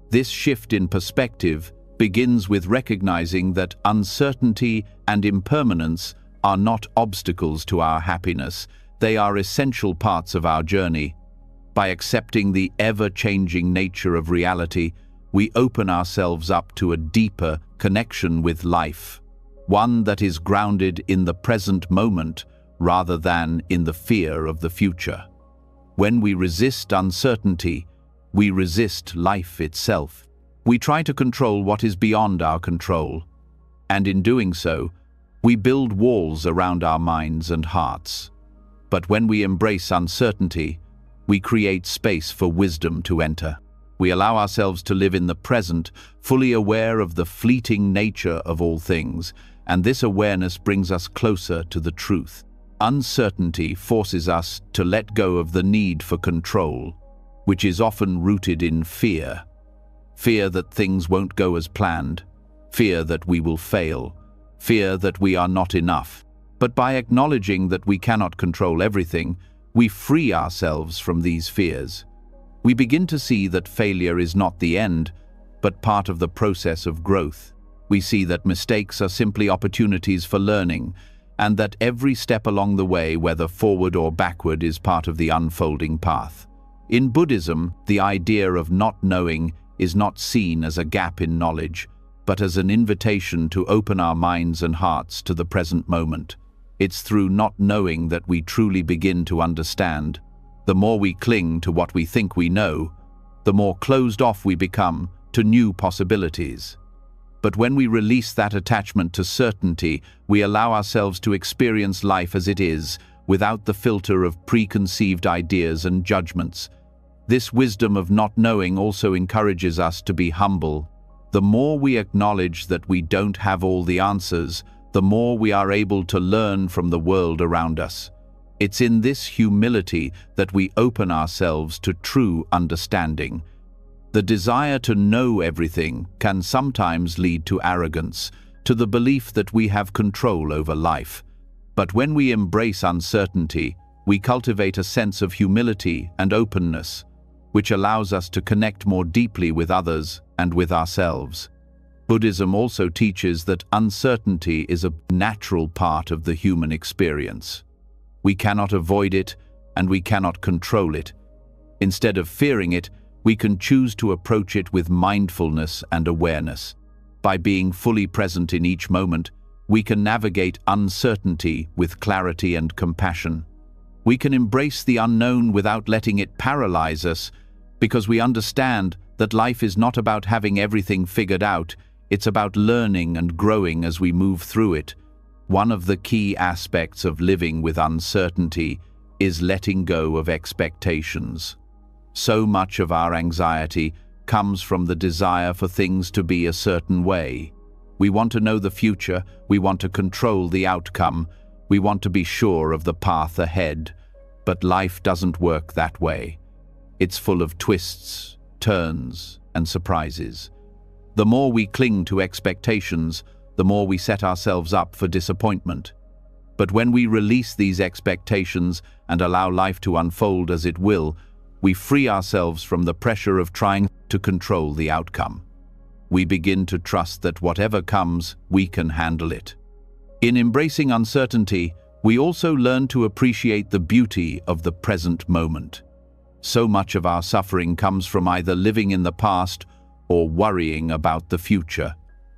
This shift in perspective begins with recognizing that uncertainty and impermanence are not obstacles to our happiness. They are essential parts of our journey. By accepting the ever-changing nature of reality, we open ourselves up to a deeper connection with life, one that is grounded in the present moment rather than in the fear of the future. When we resist uncertainty, we resist life itself. We try to control what is beyond our control, and in doing so, we build walls around our minds and hearts. But when we embrace uncertainty, we create space for wisdom to enter. We allow ourselves to live in the present, fully aware of the fleeting nature of all things, and this awareness brings us closer to the truth. Uncertainty forces us to let go of the need for control, which is often rooted in fear. Fear that things won't go as planned, fear that we will fail, fear that we are not enough. But by acknowledging that we cannot control everything, we free ourselves from these fears. We begin to see that failure is not the end, but part of the process of growth. We see that mistakes are simply opportunities for learning, and that every step along the way, whether forward or backward, is part of the unfolding path. In Buddhism, the idea of not knowing is not seen as a gap in knowledge, but as an invitation to open our minds and hearts to the present moment. It's through not knowing that we truly begin to understand. The more we cling to what we think we know, the more closed off we become to new possibilities. But when we release that attachment to certainty, we allow ourselves to experience life as it is, without the filter of preconceived ideas and judgments. This wisdom of not knowing also encourages us to be humble. The more we acknowledge that we don't have all the answers, the more we are able to learn from the world around us. It's in this humility that we open ourselves to true understanding. The desire to know everything can sometimes lead to arrogance, to the belief that we have control over life. But when we embrace uncertainty, we cultivate a sense of humility and openness, which allows us to connect more deeply with others and with ourselves. Buddhism also teaches that uncertainty is a natural part of the human experience. We cannot avoid it, and we cannot control it. Instead of fearing it, we can choose to approach it with mindfulness and awareness. By being fully present in each moment, we can navigate uncertainty with clarity and compassion. We can embrace the unknown without letting it paralyze us, because we understand that life is not about having everything figured out, it's about learning and growing as we move through it. One of the key aspects of living with uncertainty is letting go of expectations. So much of our anxiety comes from the desire for things to be a certain way. We want to know the future, we want to control the outcome, we want to be sure of the path ahead. But life doesn't work that way. It's full of twists, turns, and surprises. The more we cling to expectations, the more we set ourselves up for disappointment. But when we release these expectations and allow life to unfold as it will, we free ourselves from the pressure of trying to control the outcome. We begin to trust that whatever comes, we can handle it. In embracing uncertainty, we also learn to appreciate the beauty of the present moment. So much of our suffering comes from either living in the past or worrying about the future.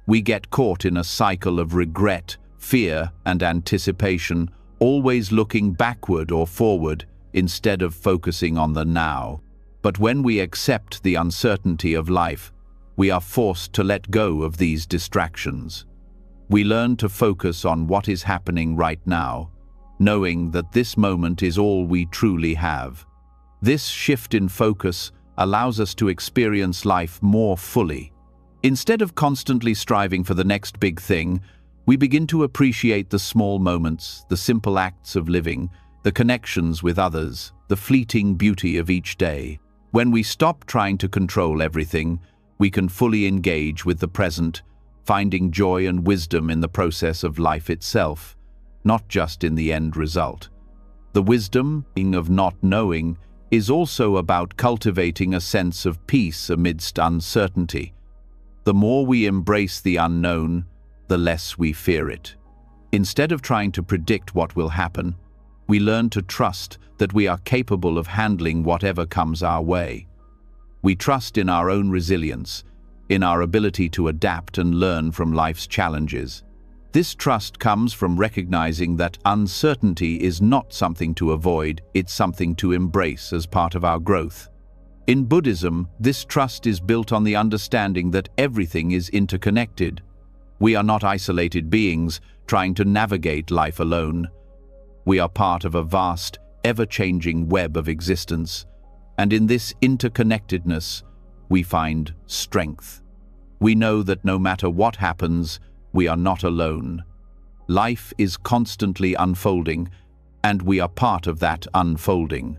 We get caught in a cycle of regret, fear, and anticipation, always looking backward or forward instead of focusing on the now. But when we accept the uncertainty of life, we are forced to let go of these distractions. We learn to focus on what is happening right now, knowing that this moment is all we truly have. This shift in focus allows us to experience life more fully. Instead of constantly striving for the next big thing, we begin to appreciate the small moments, the simple acts of living, the connections with others, the fleeting beauty of each day. When we stop trying to control everything, we can fully engage with the present, finding joy and wisdom in the process of life itself, not just in the end result. The wisdom of not knowing is also about cultivating a sense of peace amidst uncertainty. The more we embrace the unknown, the less we fear it. Instead of trying to predict what will happen, we learn to trust that we are capable of handling whatever comes our way. We trust in our own resilience, in our ability to adapt and learn from life's challenges. This trust comes from recognizing that uncertainty is not something to avoid, it's something to embrace as part of our growth. In Buddhism, this trust is built on the understanding that everything is interconnected. We are not isolated beings trying to navigate life alone. We are part of a vast, ever-changing web of existence, And in this interconnectedness, we find strength. We know that no matter what happens, we are not alone. Life is constantly unfolding, and we are part of that unfolding.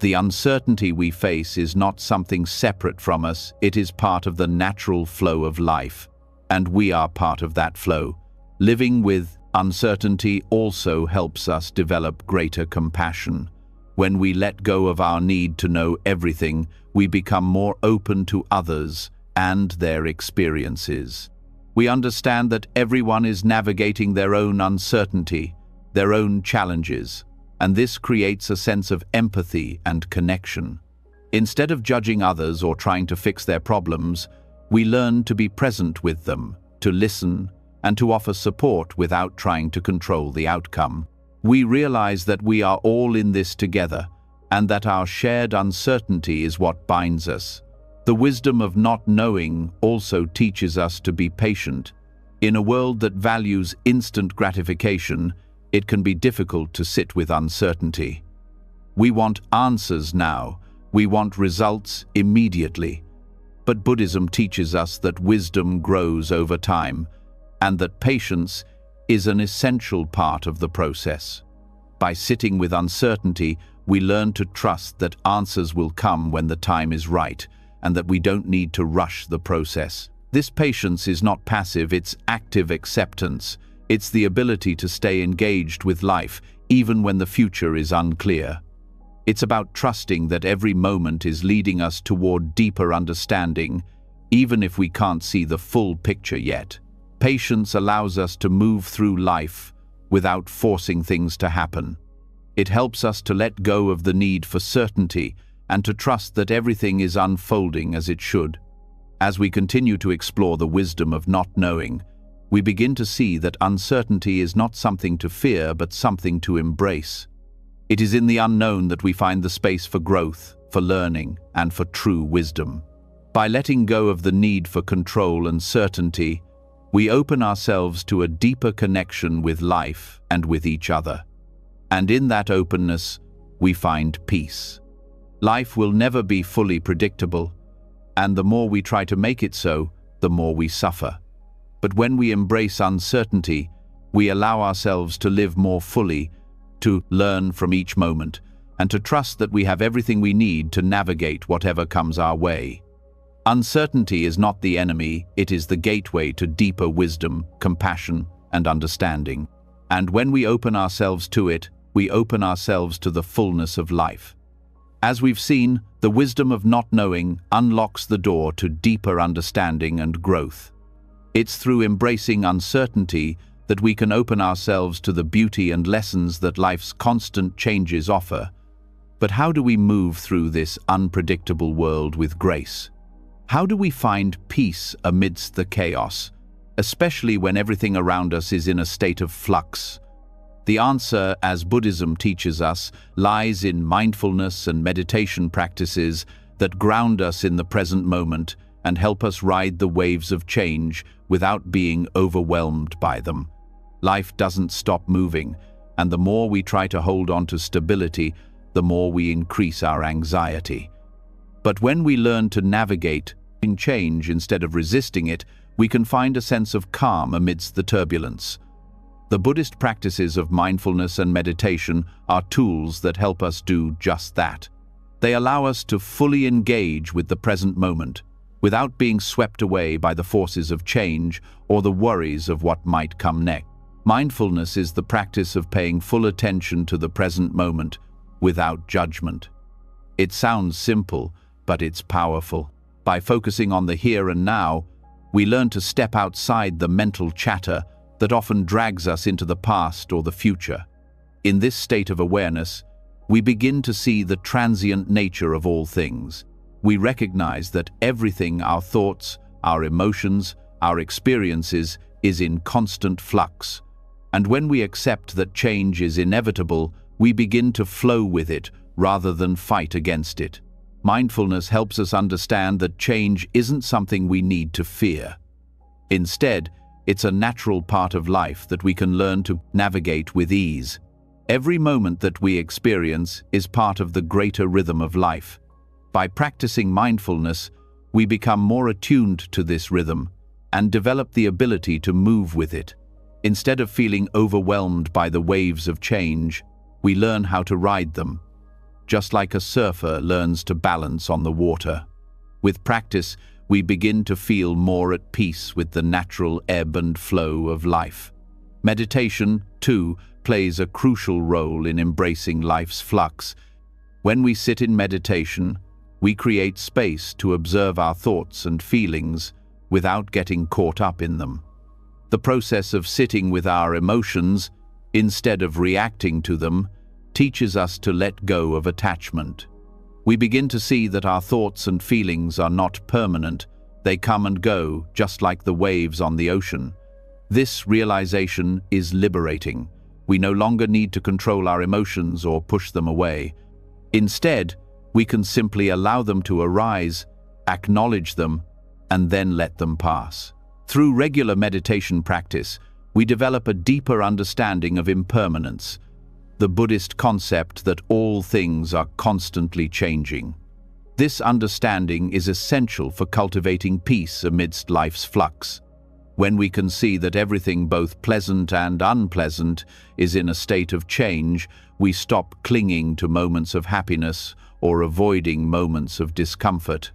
The uncertainty we face is not something separate from us, it is part of the natural flow of life, and we are part of that flow. Living with uncertainty also helps us develop greater compassion. When we let go of our need to know everything, we become more open to others and their experiences. We understand that everyone is navigating their own uncertainty, their own challenges, and this creates a sense of empathy and connection. Instead of judging others or trying to fix their problems, we learn to be present with them, to listen, and to offer support without trying to control the outcome. We realize that we are all in this together, and that our shared uncertainty is what binds us. The wisdom of not knowing also teaches us to be patient. In a world that values instant gratification, it can be difficult to sit with uncertainty. We want answers now. We want results immediately. But Buddhism teaches us that wisdom grows over time, and that patience is an essential part of the process. By sitting with uncertainty, we learn to trust that answers will come when the time is right, and that we don't need to rush the process. This patience is not passive, it's active acceptance. It's the ability to stay engaged with life, even when the future is unclear. It's about trusting that every moment is leading us toward deeper understanding, even if we can't see the full picture yet. Patience allows us to move through life without forcing things to happen. It helps us to let go of the need for certainty and to trust that everything is unfolding as it should. As we continue to explore the wisdom of not knowing, we begin to see that uncertainty is not something to fear, but something to embrace. It is in the unknown that we find the space for growth, for learning, and for true wisdom. By letting go of the need for control and certainty, we open ourselves to a deeper connection with life and with each other. And in that openness, we find peace. Life will never be fully predictable, and the more we try to make it so, the more we suffer. But when we embrace uncertainty, we allow ourselves to live more fully, to learn from each moment, and to trust that we have everything we need to navigate whatever comes our way. Uncertainty is not the enemy, it is the gateway to deeper wisdom, compassion, and understanding. And when we open ourselves to it, we open ourselves to the fullness of life. As we've seen, the wisdom of not knowing unlocks the door to deeper understanding and growth. It's through embracing uncertainty that we can open ourselves to the beauty and lessons that life's constant changes offer. But how do we move through this unpredictable world with grace? How do we find peace amidst the chaos, especially when everything around us is in a state of flux? The answer, as Buddhism teaches us, lies in mindfulness and meditation practices that ground us in the present moment and help us ride the waves of change without being overwhelmed by them. Life doesn't stop moving, and the more we try to hold on to stability, the more we increase our anxiety. But when we learn to navigate change instead of resisting it, we can find a sense of calm amidst the turbulence. The Buddhist practices of mindfulness and meditation are tools that help us do just that. They allow us to fully engage with the present moment, without being swept away by the forces of change or the worries of what might come next. Mindfulness is the practice of paying full attention to the present moment without judgment. It sounds simple, but it's powerful. By focusing on the here and now, we learn to step outside the mental chatter that often drags us into the past or the future. In this state of awareness, we begin to see the transient nature of all things. We recognize that everything, our thoughts, our emotions, our experiences, is in constant flux. And when we accept that change is inevitable, we begin to flow with it rather than fight against it. Mindfulness helps us understand that change isn't something we need to fear. Instead, it's a natural part of life that we can learn to navigate with ease. Every moment that we experience is part of the greater rhythm of life, By practicing mindfulness, we become more attuned to this rhythm and develop the ability to move with it. Instead of feeling overwhelmed by the waves of change, we learn how to ride them, just like a surfer learns to balance on the water. With practice, we begin to feel more at peace with the natural ebb and flow of life. Meditation, too, plays a crucial role in embracing life's flux. When we sit in meditation, we create space to observe our thoughts and feelings without getting caught up in them. The process of sitting with our emotions, instead of reacting to them, teaches us to let go of attachment. We begin to see that our thoughts and feelings are not permanent. They come and go, just like the waves on the ocean. This realization is liberating. We no longer need to control our emotions or push them away. Instead, we can simply allow them to arise, acknowledge them, and then let them pass. Through regular meditation practice, we develop a deeper understanding of impermanence, the Buddhist concept that all things are constantly changing. This understanding is essential for cultivating peace amidst life's flux. When we can see that everything, both pleasant and unpleasant, is in a state of change, we stop clinging to moments of happiness or avoiding moments of discomfort.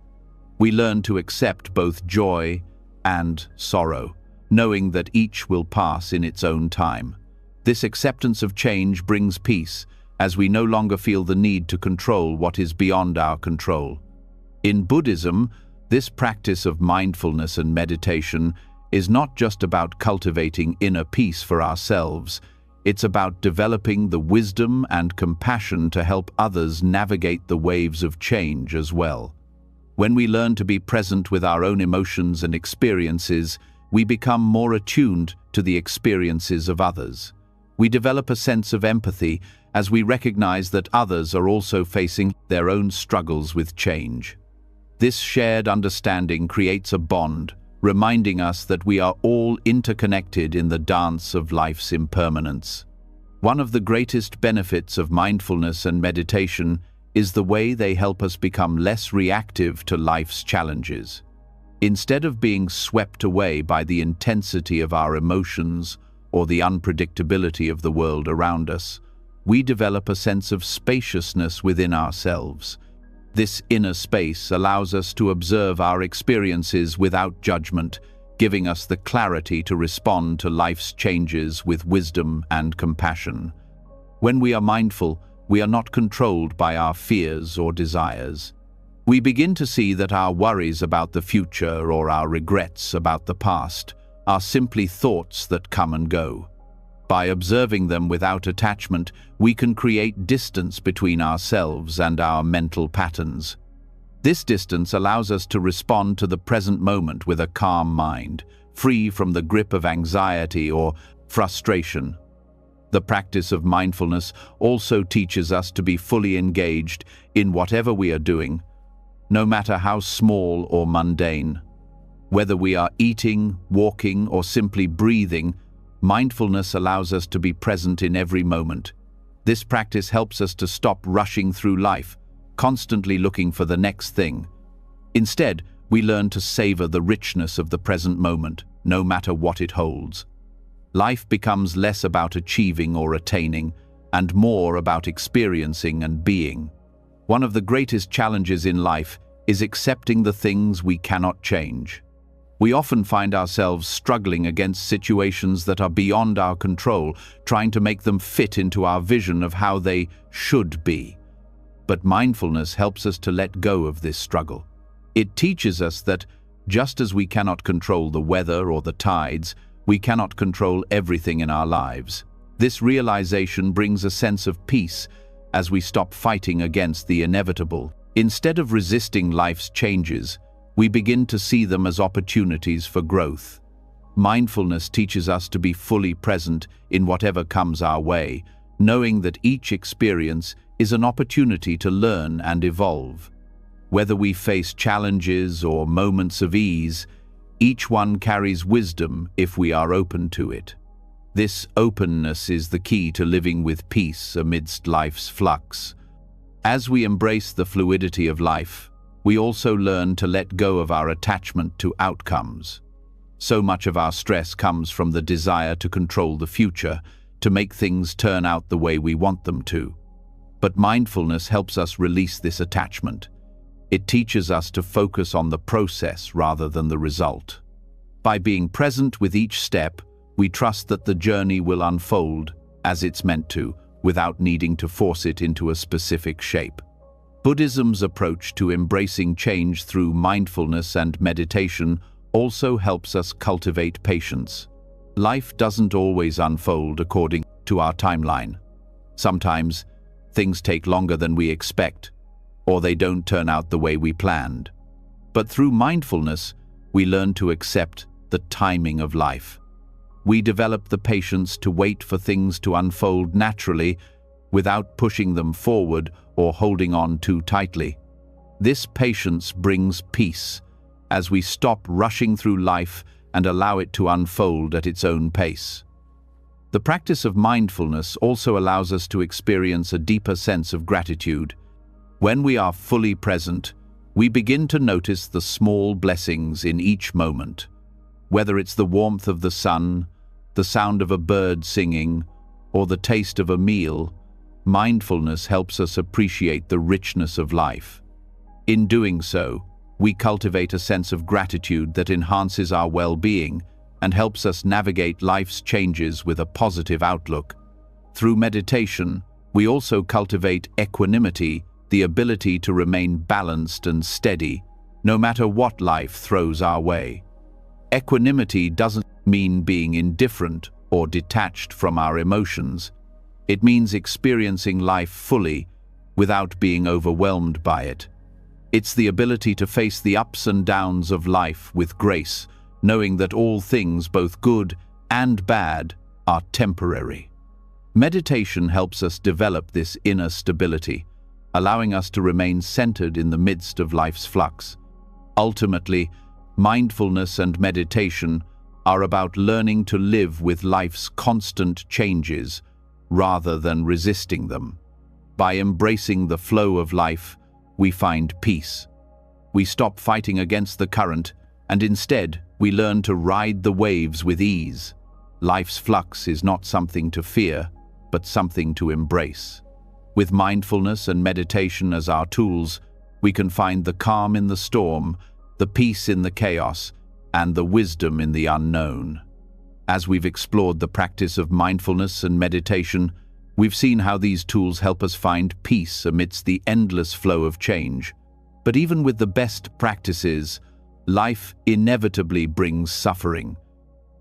We learn to accept both joy and sorrow, knowing that each will pass in its own time. This acceptance of change brings peace, as we no longer feel the need to control what is beyond our control. In Buddhism, this practice of mindfulness and meditation is not just about cultivating inner peace for ourselves. It's about developing the wisdom and compassion to help others navigate the waves of change as well. When we learn to be present with our own emotions and experiences, we become more attuned to the experiences of others. We develop a sense of empathy as we recognize that others are also facing their own struggles with change. This shared understanding creates a bond, reminding us that we are all interconnected in the dance of life's impermanence. One of the greatest benefits of mindfulness and meditation is the way they help us become less reactive to life's challenges. Instead of being swept away by the intensity of our emotions or the unpredictability of the world around us, we develop a sense of spaciousness within ourselves. This inner space allows us to observe our experiences without judgment, giving us the clarity to respond to life's changes with wisdom and compassion. When we are mindful, we are not controlled by our fears or desires. We begin to see that our worries about the future or our regrets about the past are simply thoughts that come and go. By observing them without attachment, we can create distance between ourselves and our mental patterns. This distance allows us to respond to the present moment with a calm mind, free from the grip of anxiety or frustration. The practice of mindfulness also teaches us to be fully engaged in whatever we are doing, no matter how small or mundane. Whether we are eating, walking, or simply breathing, mindfulness allows us to be present in every moment. This practice helps us to stop rushing through life, constantly looking for the next thing. Instead, we learn to savor the richness of the present moment, no matter what it holds. Life becomes less about achieving or attaining, and more about experiencing and being. One of the greatest challenges in life is accepting the things we cannot change. We often find ourselves struggling against situations that are beyond our control, trying to make them fit into our vision of how they should be. But mindfulness helps us to let go of this struggle. It teaches us that, just as we cannot control the weather or the tides, we cannot control everything in our lives. This realization brings a sense of peace as we stop fighting against the inevitable. Instead of resisting life's changes, we begin to see them as opportunities for growth. Mindfulness teaches us to be fully present in whatever comes our way, knowing that each experience is an opportunity to learn and evolve. Whether we face challenges or moments of ease, each one carries wisdom if we are open to it. This openness is the key to living with peace amidst life's flux. As we embrace the fluidity of life, we also learn to let go of our attachment to outcomes. So much of our stress comes from the desire to control the future, to make things turn out the way we want them to. But mindfulness helps us release this attachment. It teaches us to focus on the process rather than the result. By being present with each step, we trust that the journey will unfold as it's meant to, without needing to force it into a specific shape. Buddhism's approach to embracing change through mindfulness and meditation also helps us cultivate patience. Life doesn't always unfold according to our timeline. Sometimes, things take longer than we expect, or they don't turn out the way we planned. But through mindfulness, we learn to accept the timing of life. We develop the patience to wait for things to unfold naturally without pushing them forward or holding on too tightly. This patience brings peace as we stop rushing through life and allow it to unfold at its own pace. The practice of mindfulness also allows us to experience a deeper sense of gratitude. When we are fully present, we begin to notice the small blessings in each moment. Whether it's the warmth of the sun, the sound of a bird singing, or the taste of a meal, mindfulness helps us appreciate the richness of life. In doing so, we cultivate a sense of gratitude that enhances our well-being and helps us navigate life's changes with a positive outlook. Through meditation, we also cultivate equanimity, the ability to remain balanced and steady, no matter what life throws our way. Equanimity doesn't mean being indifferent or detached from our emotions. It means experiencing life fully without being overwhelmed by it. It's the ability to face the ups and downs of life with grace, knowing that all things, both good and bad, are temporary. Meditation helps us develop this inner stability, allowing us to remain centered in the midst of life's flux. Ultimately, mindfulness and meditation are about learning to live with life's constant changes rather than resisting them. By embracing the flow of life, we find peace. We stop fighting against the current, and instead, we learn to ride the waves with ease. Life's flux is not something to fear, but something to embrace. With mindfulness and meditation as our tools, we can find the calm in the storm, the peace in the chaos, and the wisdom in the unknown. As we've explored the practice of mindfulness and meditation, we've seen how these tools help us find peace amidst the endless flow of change. But even with the best practices, life inevitably brings suffering.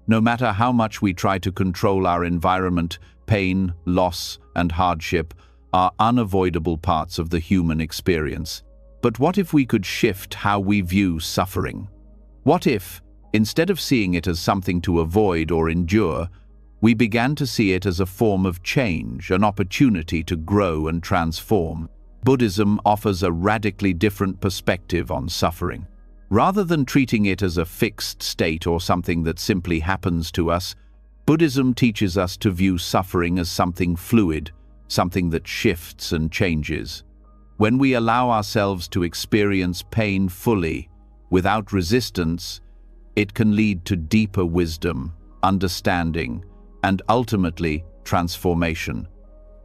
No matter how much we try to control our environment, pain, loss, and hardship are unavoidable parts of the human experience. But what if we could shift how we view suffering? What if, instead of seeing it as something to avoid or endure, we began to see it as a form of change, an opportunity to grow and transform? Buddhism offers a radically different perspective on suffering. Rather than treating it as a fixed state or something that simply happens to us, Buddhism teaches us to view suffering as something fluid, something that shifts and changes. When we allow ourselves to experience pain fully, without resistance, it can lead to deeper wisdom, understanding, and ultimately transformation.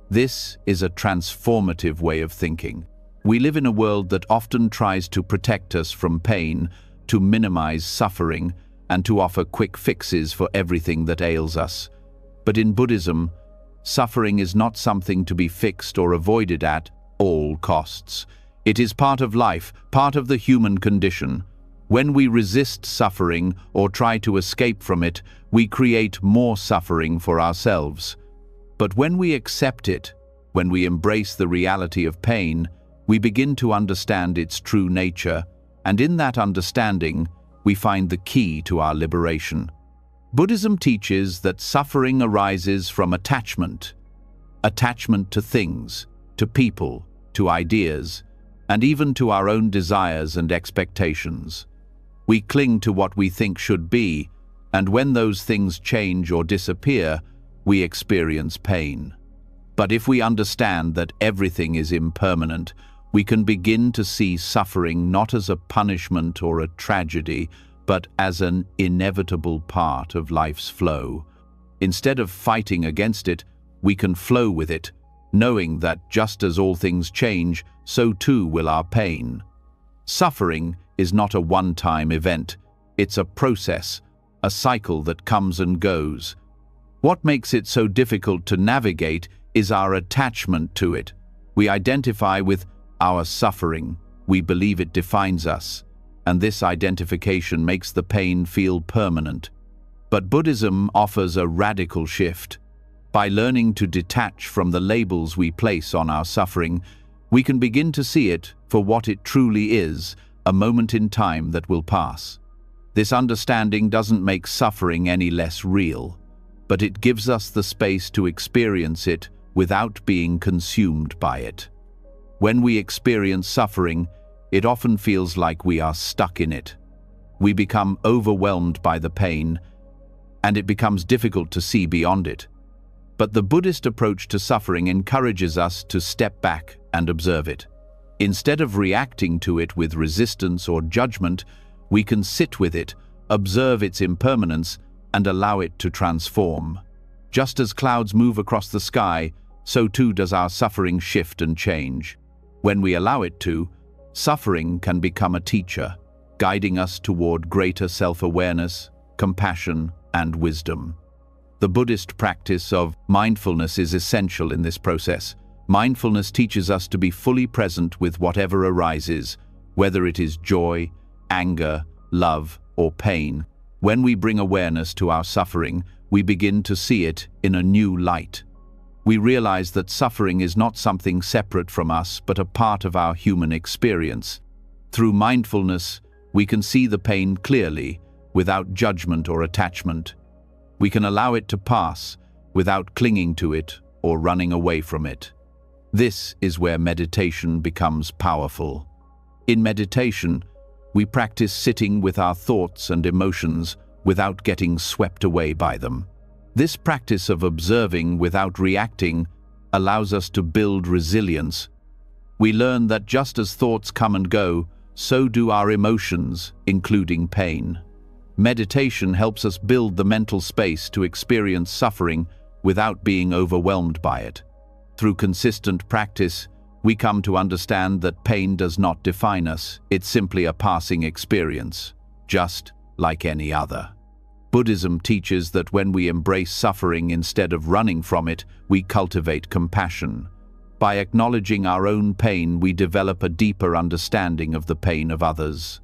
This is a transformative way of thinking. We live in a world that often tries to protect us from pain, to minimize suffering, and to offer quick fixes for everything that ails us. But in Buddhism, suffering is not something to be fixed or avoided at all costs. It is part of life, part of the human condition. When we resist suffering or try to escape from it, we create more suffering for ourselves. But when we accept it, when we embrace the reality of pain, we begin to understand its true nature, and in that understanding, we find the key to our liberation. Buddhism teaches that suffering arises from attachment to things, to people, to ideas, and even to our own desires and expectations. We cling to what we think should be, and when those things change or disappear, we experience pain. But if we understand that everything is impermanent, we can begin to see suffering not as a punishment or a tragedy, but as an inevitable part of life's flow. Instead of fighting against it, we can flow with it, knowing that just as all things change, so too will our pain. Suffering is not a one-time event. It's a process, a cycle that comes and goes. What makes it so difficult to navigate is our attachment to it. We identify with our suffering. We believe it defines us, and this identification makes the pain feel permanent. But Buddhism offers a radical shift. By learning to detach from the labels we place on our suffering, we can begin to see it for what it truly is, a moment in time that will pass. This understanding doesn't make suffering any less real, but it gives us the space to experience it without being consumed by it. When we experience suffering, it often feels like we are stuck in it. We become overwhelmed by the pain, and it becomes difficult to see beyond it. But the Buddhist approach to suffering encourages us to step back and observe it. Instead of reacting to it with resistance or judgment, we can sit with it, observe its impermanence, and allow it to transform. Just as clouds move across the sky, so too does our suffering shift and change. When we allow it to, suffering can become a teacher, guiding us toward greater self-awareness, compassion, and wisdom. The Buddhist practice of mindfulness is essential in this process. Mindfulness teaches us to be fully present with whatever arises, whether it is joy, anger, love, or pain. When we bring awareness to our suffering, we begin to see it in a new light. We realize that suffering is not something separate from us, but a part of our human experience. Through mindfulness, we can see the pain clearly, without judgment or attachment. We can allow it to pass, without clinging to it or running away from it. This is where meditation becomes powerful. In meditation, we practice sitting with our thoughts and emotions without getting swept away by them. This practice of observing without reacting allows us to build resilience. We learn that just as thoughts come and go, so do our emotions, including pain. Meditation helps us build the mental space to experience suffering without being overwhelmed by it. Through consistent practice, we come to understand that pain does not define us. It's simply a passing experience, just like any other. Buddhism teaches that when we embrace suffering instead of running from it, we cultivate compassion. By acknowledging our own pain, we develop a deeper understanding of the pain of others.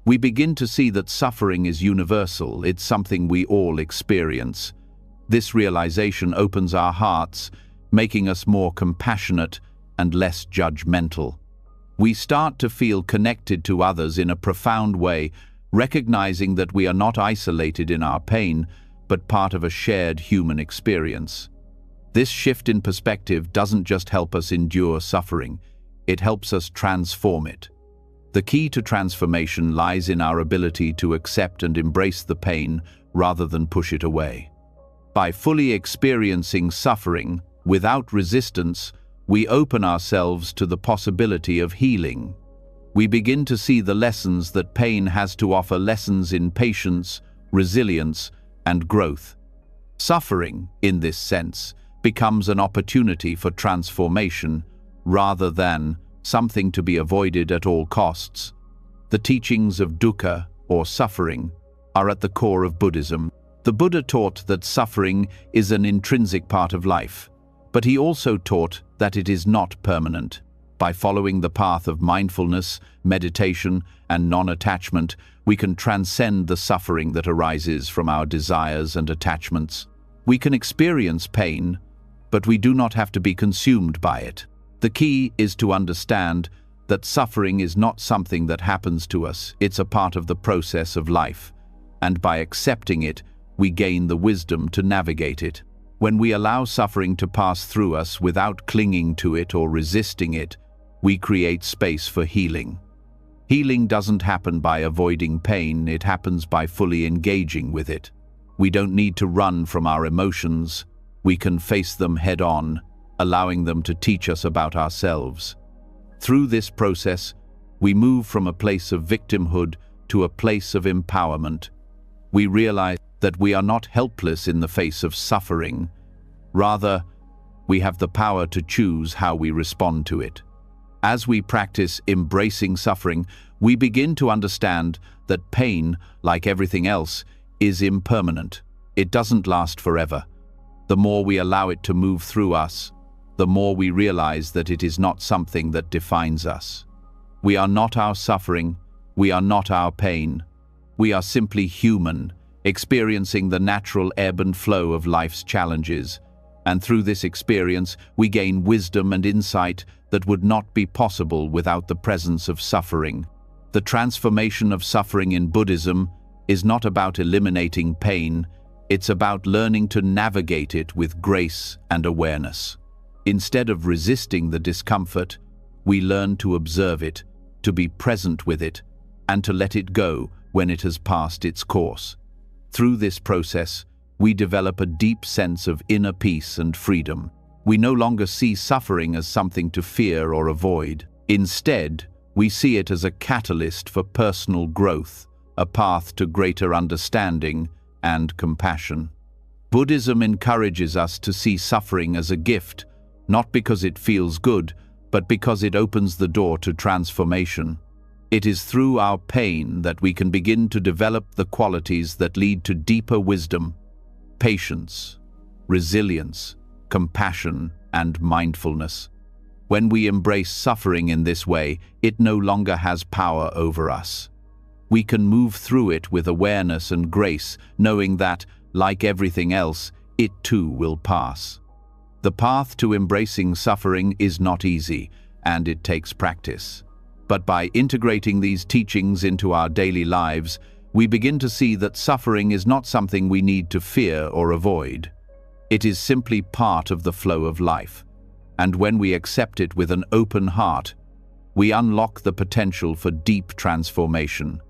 We begin to see that suffering is universal. It's something we all experience. This realization opens our hearts, making us more compassionate and less judgmental. We start to feel connected to others in a profound way, recognizing that we are not isolated in our pain, but part of a shared human experience. This shift in perspective doesn't just help us endure suffering, it helps us transform it. The key to transformation lies in our ability to accept and embrace the pain rather than push it away. By fully experiencing suffering without resistance, we open ourselves to the possibility of healing. We begin to see the lessons that pain has to offer, lessons in patience, resilience, and growth. Suffering, in this sense, becomes an opportunity for transformation rather than something to be avoided at all costs. The teachings of dukkha, or suffering, are at the core of Buddhism. The Buddha taught that suffering is an intrinsic part of life, but he also taught that it is not permanent. By following the path of mindfulness, meditation, and non-attachment, we can transcend the suffering that arises from our desires and attachments. We can experience pain, but we do not have to be consumed by it. The key is to understand that suffering is not something that happens to us, it's a part of the process of life, and by accepting it, we gain the wisdom to navigate it. When we allow suffering to pass through us without clinging to it or resisting it, we create space for healing. Healing doesn't happen by avoiding pain, it happens by fully engaging with it. We don't need to run from our emotions, we can face them head-on, allowing them to teach us about ourselves. Through this process, we move from a place of victimhood to a place of empowerment. We realize that we are not helpless in the face of suffering. Rather, we have the power to choose how we respond to it. As we practice embracing suffering, we begin to understand that pain, like everything else, is impermanent. It doesn't last forever. The more we allow it to move through us, the more we realize that it is not something that defines us. We are not our suffering. We are not our pain. We are simply human, experiencing the natural ebb and flow of life's challenges. And through this experience, we gain wisdom and insight that would not be possible without the presence of suffering. The transformation of suffering in Buddhism is not about eliminating pain. It's about learning to navigate it with grace and awareness. Instead of resisting the discomfort, we learn to observe it, to be present with it, and to let it go when it has passed its course. Through this process, we develop a deep sense of inner peace and freedom. We no longer see suffering as something to fear or avoid. Instead, we see it as a catalyst for personal growth, a path to greater understanding and compassion. Buddhism encourages us to see suffering as a gift, not because it feels good, but because it opens the door to transformation. It is through our pain that we can begin to develop the qualities that lead to deeper wisdom, patience, resilience, compassion, and mindfulness. When we embrace suffering in this way, it no longer has power over us. We can move through it with awareness and grace, knowing that, like everything else, it too will pass. The path to embracing suffering is not easy, and it takes practice. But by integrating these teachings into our daily lives, we begin to see that suffering is not something we need to fear or avoid. It is simply part of the flow of life. And when we accept it with an open heart, we unlock the potential for deep transformation.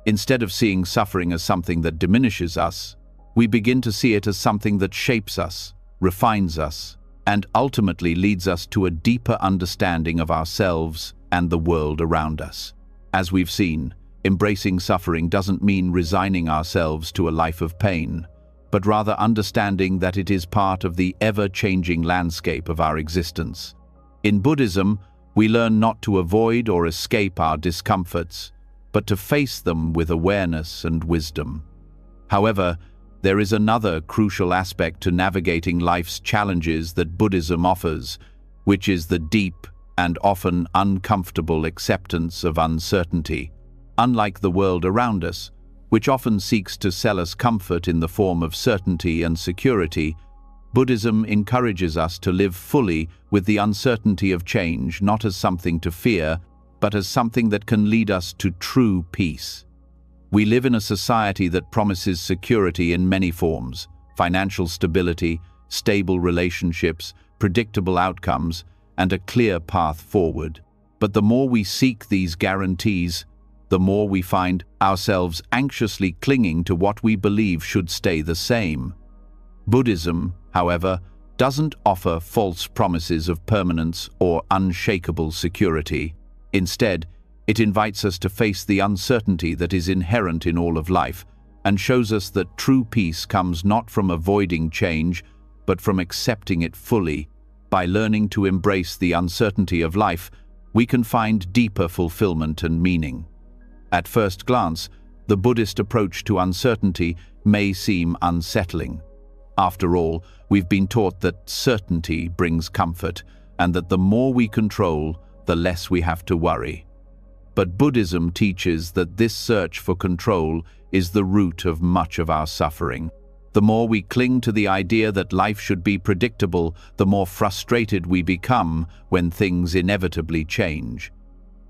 Instead of seeing suffering as something that diminishes us, we begin to see it as something that shapes us, refines us, and ultimately leads us to a deeper understanding of ourselves and the world around us. As we've seen, embracing suffering doesn't mean resigning ourselves to a life of pain, but rather understanding that it is part of the ever-changing landscape of our existence. In Buddhism, we learn not to avoid or escape our discomforts, but to face them with awareness and wisdom. However, there is another crucial aspect to navigating life's challenges that Buddhism offers, which is the deep and often uncomfortable acceptance of uncertainty. Unlike the world around us, which often seeks to sell us comfort in the form of certainty and security, Buddhism encourages us to live fully with the uncertainty of change, not as something to fear, but as something that can lead us to true peace. We live in a society that promises security in many forms: financial stability, stable relationships, predictable outcomes, and a clear path forward. But the more we seek these guarantees, the more we find ourselves anxiously clinging to what we believe should stay the same. Buddhism, however, doesn't offer false promises of permanence or unshakable security. Instead, it invites us to face the uncertainty that is inherent in all of life and shows us that true peace comes not from avoiding change, but from accepting it fully. By learning to embrace the uncertainty of life, we can find deeper fulfillment and meaning. At first glance, the Buddhist approach to uncertainty may seem unsettling. After all, we've been taught that certainty brings comfort, and that the more we control, the less we have to worry. But Buddhism teaches that this search for control is the root of much of our suffering. The more we cling to the idea that life should be predictable, the more frustrated we become when things inevitably change.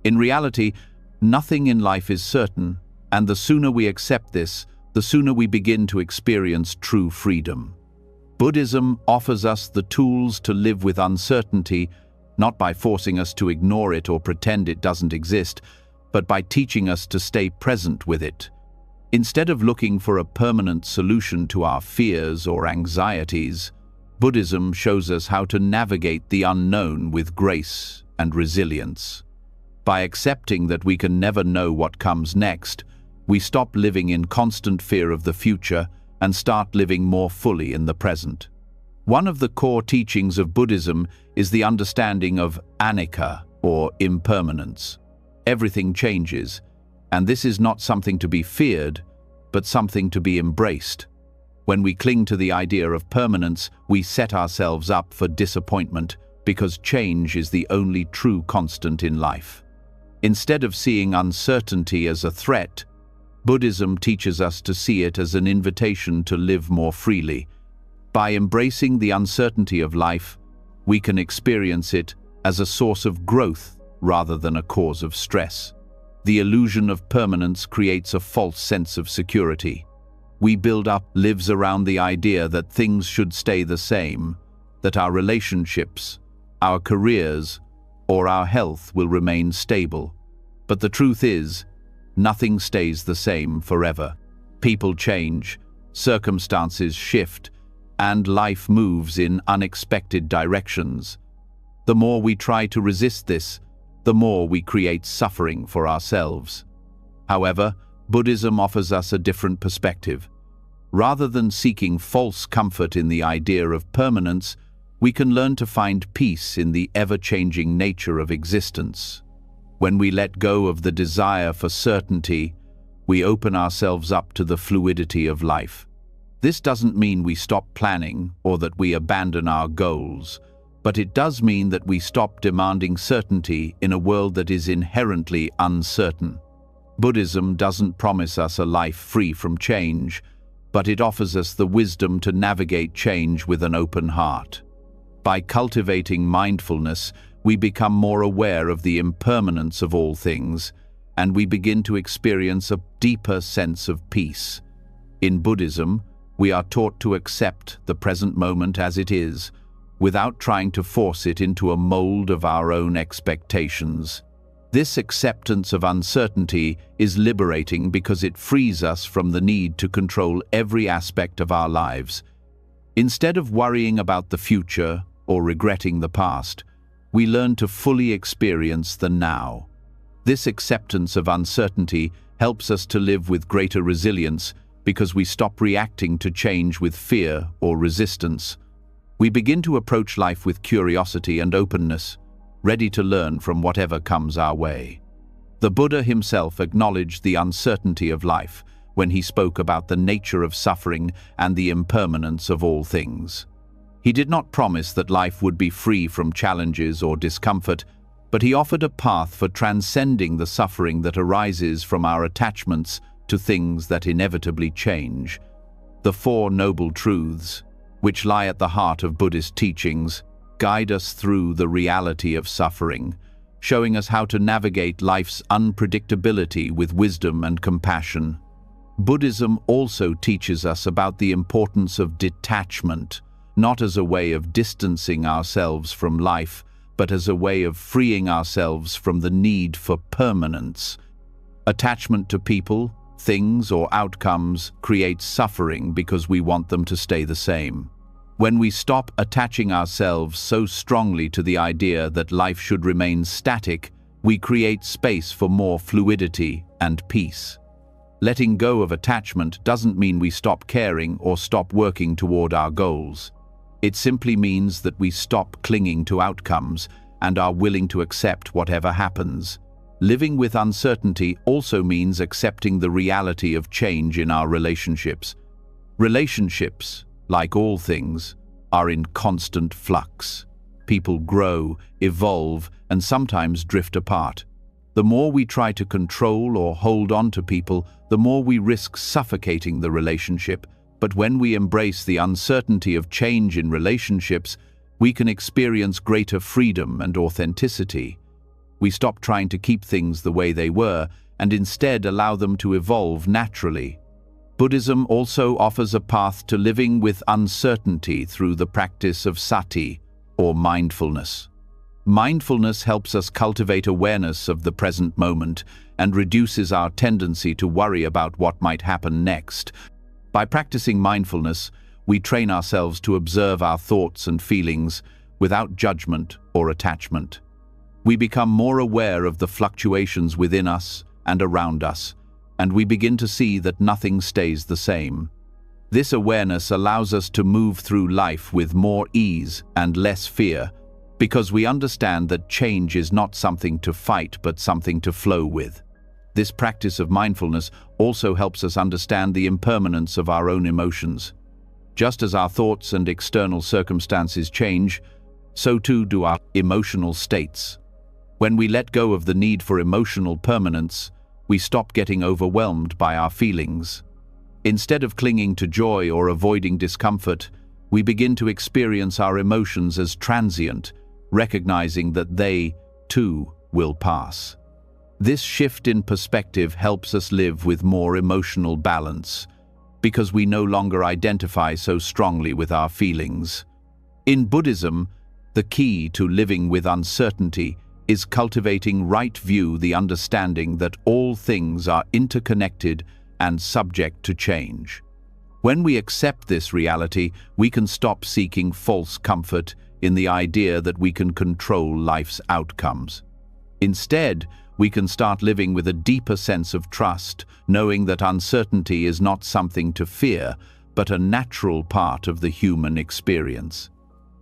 In reality, nothing in life is certain, and the sooner we accept this, the sooner we begin to experience true freedom. Buddhism offers us the tools to live with uncertainty, not by forcing us to ignore it or pretend it doesn't exist, but by teaching us to stay present with it. Instead of looking for a permanent solution to our fears or anxieties, Buddhism shows us how to navigate the unknown with grace and resilience. By accepting that we can never know what comes next, we stop living in constant fear of the future and start living more fully in the present. One of the core teachings of Buddhism is the understanding of anicca, or impermanence. Everything changes, and this is not something to be feared, but something to be embraced. When we cling to the idea of permanence, we set ourselves up for disappointment because change is the only true constant in life. Instead of seeing uncertainty as a threat, Buddhism teaches us to see it as an invitation to live more freely. By embracing the uncertainty of life, we can experience it as a source of growth rather than a cause of stress. The illusion of permanence creates a false sense of security. We build up lives around the idea that things should stay the same, that our relationships, our careers, or our health will remain stable. But the truth is, nothing stays the same forever. People change, circumstances shift, and life moves in unexpected directions. The more we try to resist this, the more we create suffering for ourselves. However, Buddhism offers us a different perspective. Rather than seeking false comfort in the idea of permanence, we can learn to find peace in the ever-changing nature of existence. When we let go of the desire for certainty, we open ourselves up to the fluidity of life. This doesn't mean we stop planning or that we abandon our goals, but it does mean that we stop demanding certainty in a world that is inherently uncertain. Buddhism doesn't promise us a life free from change, but it offers us the wisdom to navigate change with an open heart. By cultivating mindfulness, we become more aware of the impermanence of all things, and we begin to experience a deeper sense of peace. In Buddhism, we are taught to accept the present moment as it is, without trying to force it into a mold of our own expectations. This acceptance of uncertainty is liberating because it frees us from the need to control every aspect of our lives. Instead of worrying about the future or regretting the past, we learn to fully experience the now. This acceptance of uncertainty helps us to live with greater resilience because we stop reacting to change with fear or resistance. We begin to approach life with curiosity and openness, ready to learn from whatever comes our way. The Buddha himself acknowledged the uncertainty of life when he spoke about the nature of suffering and the impermanence of all things. He did not promise that life would be free from challenges or discomfort, but he offered a path for transcending the suffering that arises from our attachments to things that inevitably change. The Four Noble Truths, which lie at the heart of Buddhist teachings, guide us through the reality of suffering, showing us how to navigate life's unpredictability with wisdom and compassion. Buddhism also teaches us about the importance of detachment, not as a way of distancing ourselves from life, but as a way of freeing ourselves from the need for permanence. Attachment to people, things, or outcomes creates suffering because we want them to stay the same. When we stop attaching ourselves so strongly to the idea that life should remain static, we create space for more fluidity and peace. Letting go of attachment doesn't mean we stop caring or stop working toward our goals. It simply means that we stop clinging to outcomes and are willing to accept whatever happens. Living with uncertainty also means accepting the reality of change in our relationships. Relationships, like all things, are in constant flux. People grow, evolve, and sometimes drift apart. The more we try to control or hold on to people, the more we risk suffocating the relationship. But when we embrace the uncertainty of change in relationships, we can experience greater freedom and authenticity. We stop trying to keep things the way they were and instead allow them to evolve naturally. Buddhism also offers a path to living with uncertainty through the practice of sati, or mindfulness. Mindfulness helps us cultivate awareness of the present moment and reduces our tendency to worry about what might happen next. By practicing mindfulness, we train ourselves to observe our thoughts and feelings without judgment or attachment. We become more aware of the fluctuations within us and around us, and we begin to see that nothing stays the same. This awareness allows us to move through life with more ease and less fear, because we understand that change is not something to fight but something to flow with. This practice of mindfulness also helps us understand the impermanence of our own emotions. Just as our thoughts and external circumstances change, so too do our emotional states. When we let go of the need for emotional permanence, we stop getting overwhelmed by our feelings. Instead of clinging to joy or avoiding discomfort, we begin to experience our emotions as transient, recognizing that they, too, will pass. This shift in perspective helps us live with more emotional balance, because we no longer identify so strongly with our feelings. In Buddhism, the key to living with uncertainty is cultivating right view, the understanding that all things are interconnected and subject to change. When we accept this reality, we can stop seeking false comfort in the idea that we can control life's outcomes. Instead, we can start living with a deeper sense of trust, knowing that uncertainty is not something to fear, but a natural part of the human experience.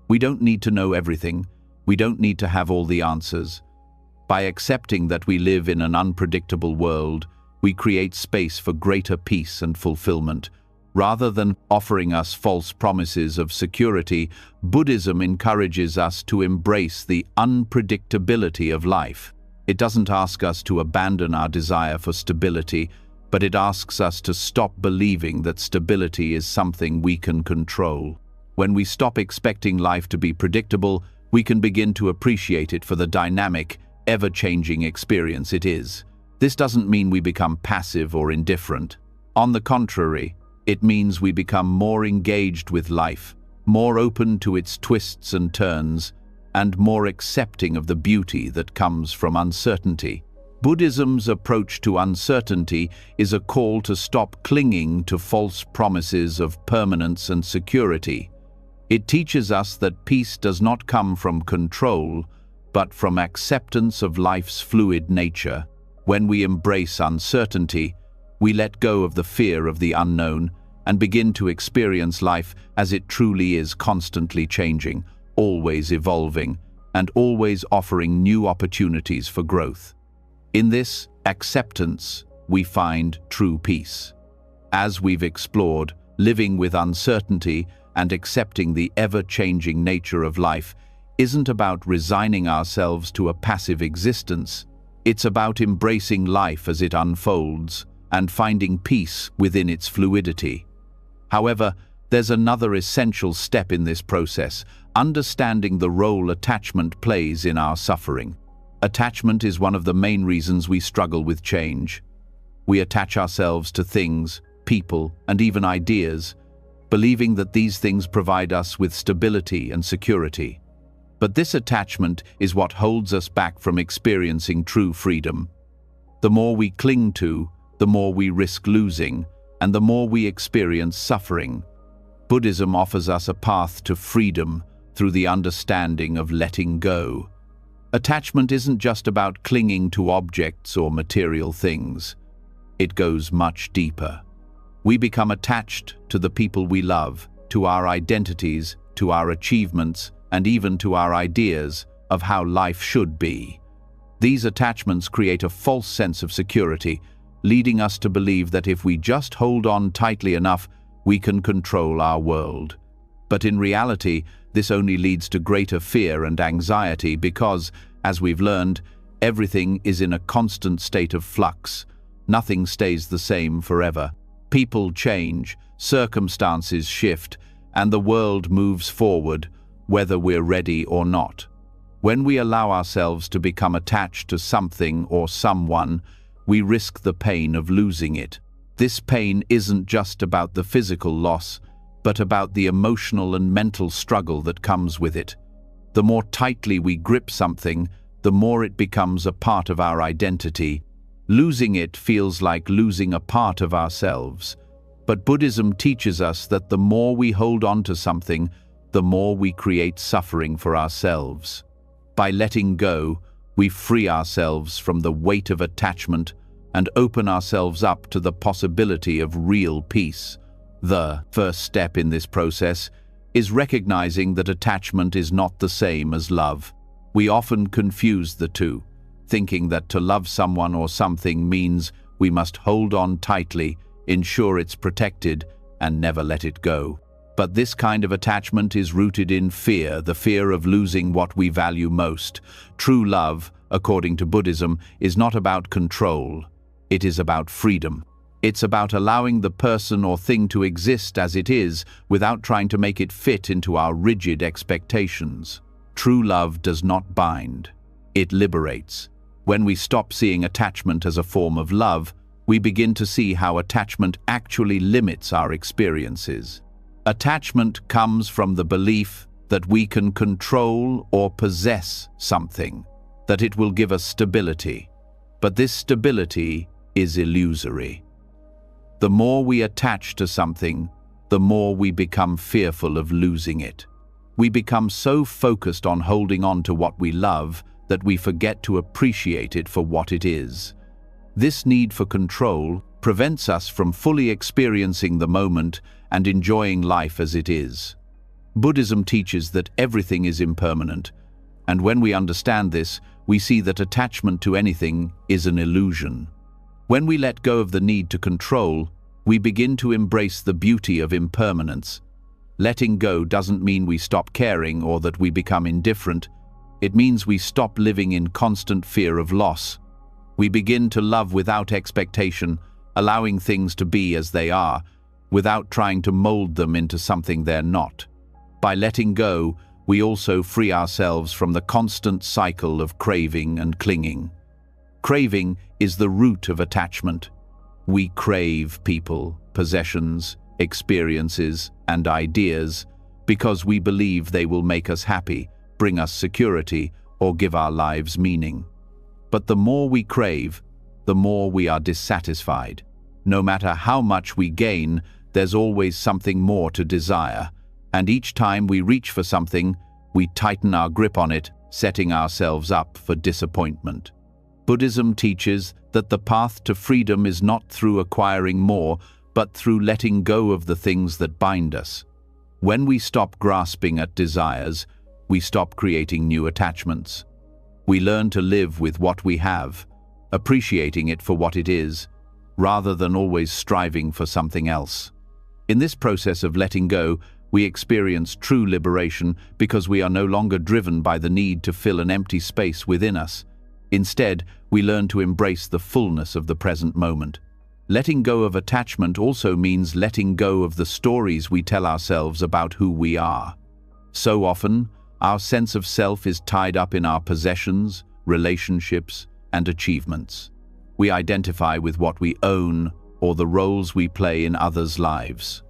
We don't need to know everything. We don't need to have all the answers. By accepting that we live in an unpredictable world, we create space for greater peace and fulfillment. Rather than offering us false promises of security, Buddhism encourages us to embrace the unpredictability of life. It doesn't ask us to abandon our desire for stability, but it asks us to stop believing that stability is something we can control. When we stop expecting life to be predictable, we can begin to appreciate it for the dynamic, ever-changing experience it is. This doesn't mean we become passive or indifferent. On the contrary, it means we become more engaged with life, more open to its twists and turns, and more accepting of the beauty that comes from uncertainty. Buddhism's approach to uncertainty is a call to stop clinging to false promises of permanence and security. It teaches us that peace does not come from control, but from acceptance of life's fluid nature. When we embrace uncertainty, we let go of the fear of the unknown and begin to experience life as it truly is, constantly changing, always evolving, and always offering new opportunities for growth. In this acceptance, we find true peace. As we've explored, living with uncertainty and accepting the ever-changing nature of life isn't about resigning ourselves to a passive existence. It's about embracing life as it unfolds and finding peace within its fluidity. However, there's another essential step in this process: understanding the role attachment plays in our suffering. Attachment is one of the main reasons we struggle with change. We attach ourselves to things, people, and even ideas, believing that these things provide us with stability and security. But this attachment is what holds us back from experiencing true freedom. The more we cling to, the more we risk losing, and the more we experience suffering. Buddhism offers us a path to freedom through the understanding of letting go. Attachment isn't just about clinging to objects or material things. It goes much deeper. We become attached to the people we love, to our identities, to our achievements, and even to our ideas of how life should be. These attachments create a false sense of security, leading us to believe that if we just hold on tightly enough, we can control our world. But in reality, this only leads to greater fear and anxiety because, as we've learned, everything is in a constant state of flux. Nothing stays the same forever. People change, circumstances shift, and the world moves forward, whether we're ready or not. When we allow ourselves to become attached to something or someone, we risk the pain of losing it. This pain isn't just about the physical loss, but about the emotional and mental struggle that comes with it. The more tightly we grip something, the more it becomes a part of our identity. Losing it feels like losing a part of ourselves. But Buddhism teaches us that the more we hold on to something, the more we create suffering for ourselves. By letting go, we free ourselves from the weight of attachment and open ourselves up to the possibility of real peace. The first step in this process is recognizing that attachment is not the same as love. We often confuse the two, thinking that to love someone or something means we must hold on tightly, ensure it's protected, and never let it go. But this kind of attachment is rooted in fear, the fear of losing what we value most. True love, according to Buddhism, is not about control. It is about freedom. It's about allowing the person or thing to exist as it is without trying to make it fit into our rigid expectations. True love does not bind. It liberates. When we stop seeing attachment as a form of love, we begin to see how attachment actually limits our experiences. Attachment comes from the belief that we can control or possess something, that it will give us stability. But this stability is illusory. The more we attach to something, the more we become fearful of losing it. We become so focused on holding on to what we love that we forget to appreciate it for what it is. This need for control prevents us from fully experiencing the moment and enjoying life as it is. Buddhism teaches that everything is impermanent, and when we understand this, we see that attachment to anything is an illusion. When we let go of the need to control, we begin to embrace the beauty of impermanence. Letting go doesn't mean we stop caring or that we become indifferent. It means we stop living in constant fear of loss. We begin to love without expectation, allowing things to be as they are, without trying to mold them into something they're not. By letting go, we also free ourselves from the constant cycle of craving and clinging. Craving is the root of attachment. We crave people, possessions, experiences, and ideas because we believe they will make us happy, bring us security, or give our lives meaning. But the more we crave, the more we are dissatisfied. No matter how much we gain, there's always something more to desire, and each time we reach for something, we tighten our grip on it, setting ourselves up for disappointment. Buddhism teaches that the path to freedom is not through acquiring more, but through letting go of the things that bind us. When we stop grasping at desires, we stop creating new attachments. We learn to live with what we have, appreciating it for what it is, rather than always striving for something else. In this process of letting go, we experience true liberation because we are no longer driven by the need to fill an empty space within us. Instead, we learn to embrace the fullness of the present moment. Letting go of attachment also means letting go of the stories we tell ourselves about who we are. So often, our sense of self is tied up in our possessions, relationships, and achievements. We identify with what we own or the roles we play in others' lives.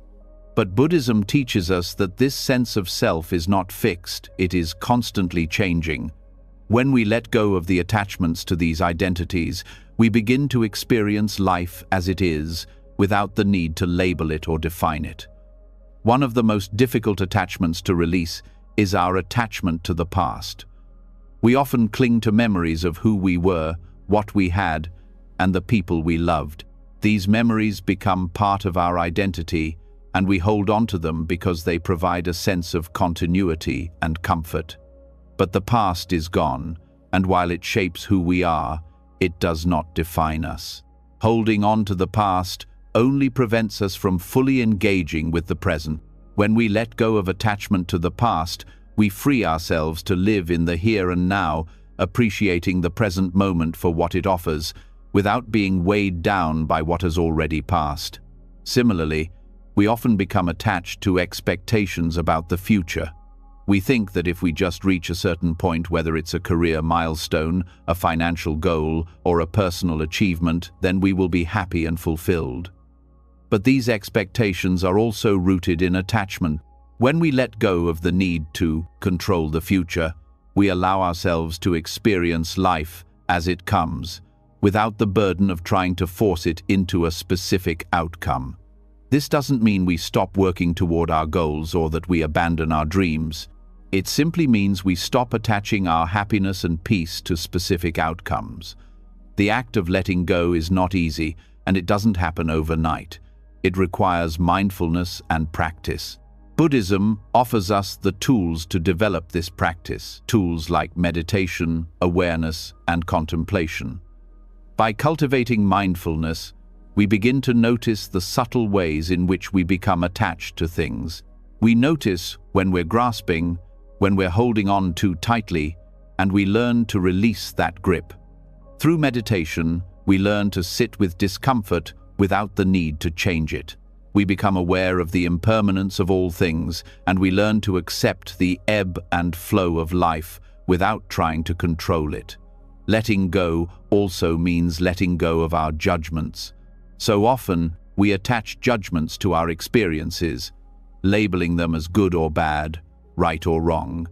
But Buddhism teaches us that this sense of self is not fixed, it is constantly changing. When we let go of the attachments to these identities, we begin to experience life as it is, without the need to label it or define it. One of the most difficult attachments to release is our attachment to the past. We often cling to memories of who we were, what we had, and the people we loved. These memories become part of our identity, and we hold on to them because they provide a sense of continuity and comfort. But the past is gone, and while it shapes who we are, it does not define us. Holding on to the past only prevents us from fully engaging with the present. When we let go of attachment to the past, we free ourselves to live in the here and now, appreciating the present moment for what it offers, without being weighed down by what has already passed. Similarly, we often become attached to expectations about the future. We think that if we just reach a certain point, whether it's a career milestone, a financial goal, or a personal achievement, then we will be happy and fulfilled. But these expectations are also rooted in attachment. When we let go of the need to control the future, we allow ourselves to experience life as it comes, without the burden of trying to force it into a specific outcome. This doesn't mean we stop working toward our goals or that we abandon our dreams. It simply means we stop attaching our happiness and peace to specific outcomes. The act of letting go is not easy, and it doesn't happen overnight. It requires mindfulness and practice. Buddhism offers us the tools to develop this practice, tools like meditation, awareness, and contemplation. By cultivating mindfulness, we begin to notice the subtle ways in which we become attached to things. We notice when we're grasping, when we're holding on too tightly, and we learn to release that grip. Through meditation, we learn to sit with discomfort without the need to change it. We become aware of the impermanence of all things, and we learn to accept the ebb and flow of life without trying to control it. Letting go also means letting go of our judgments. So often, we attach judgments to our experiences, labeling them as good or bad, right or wrong.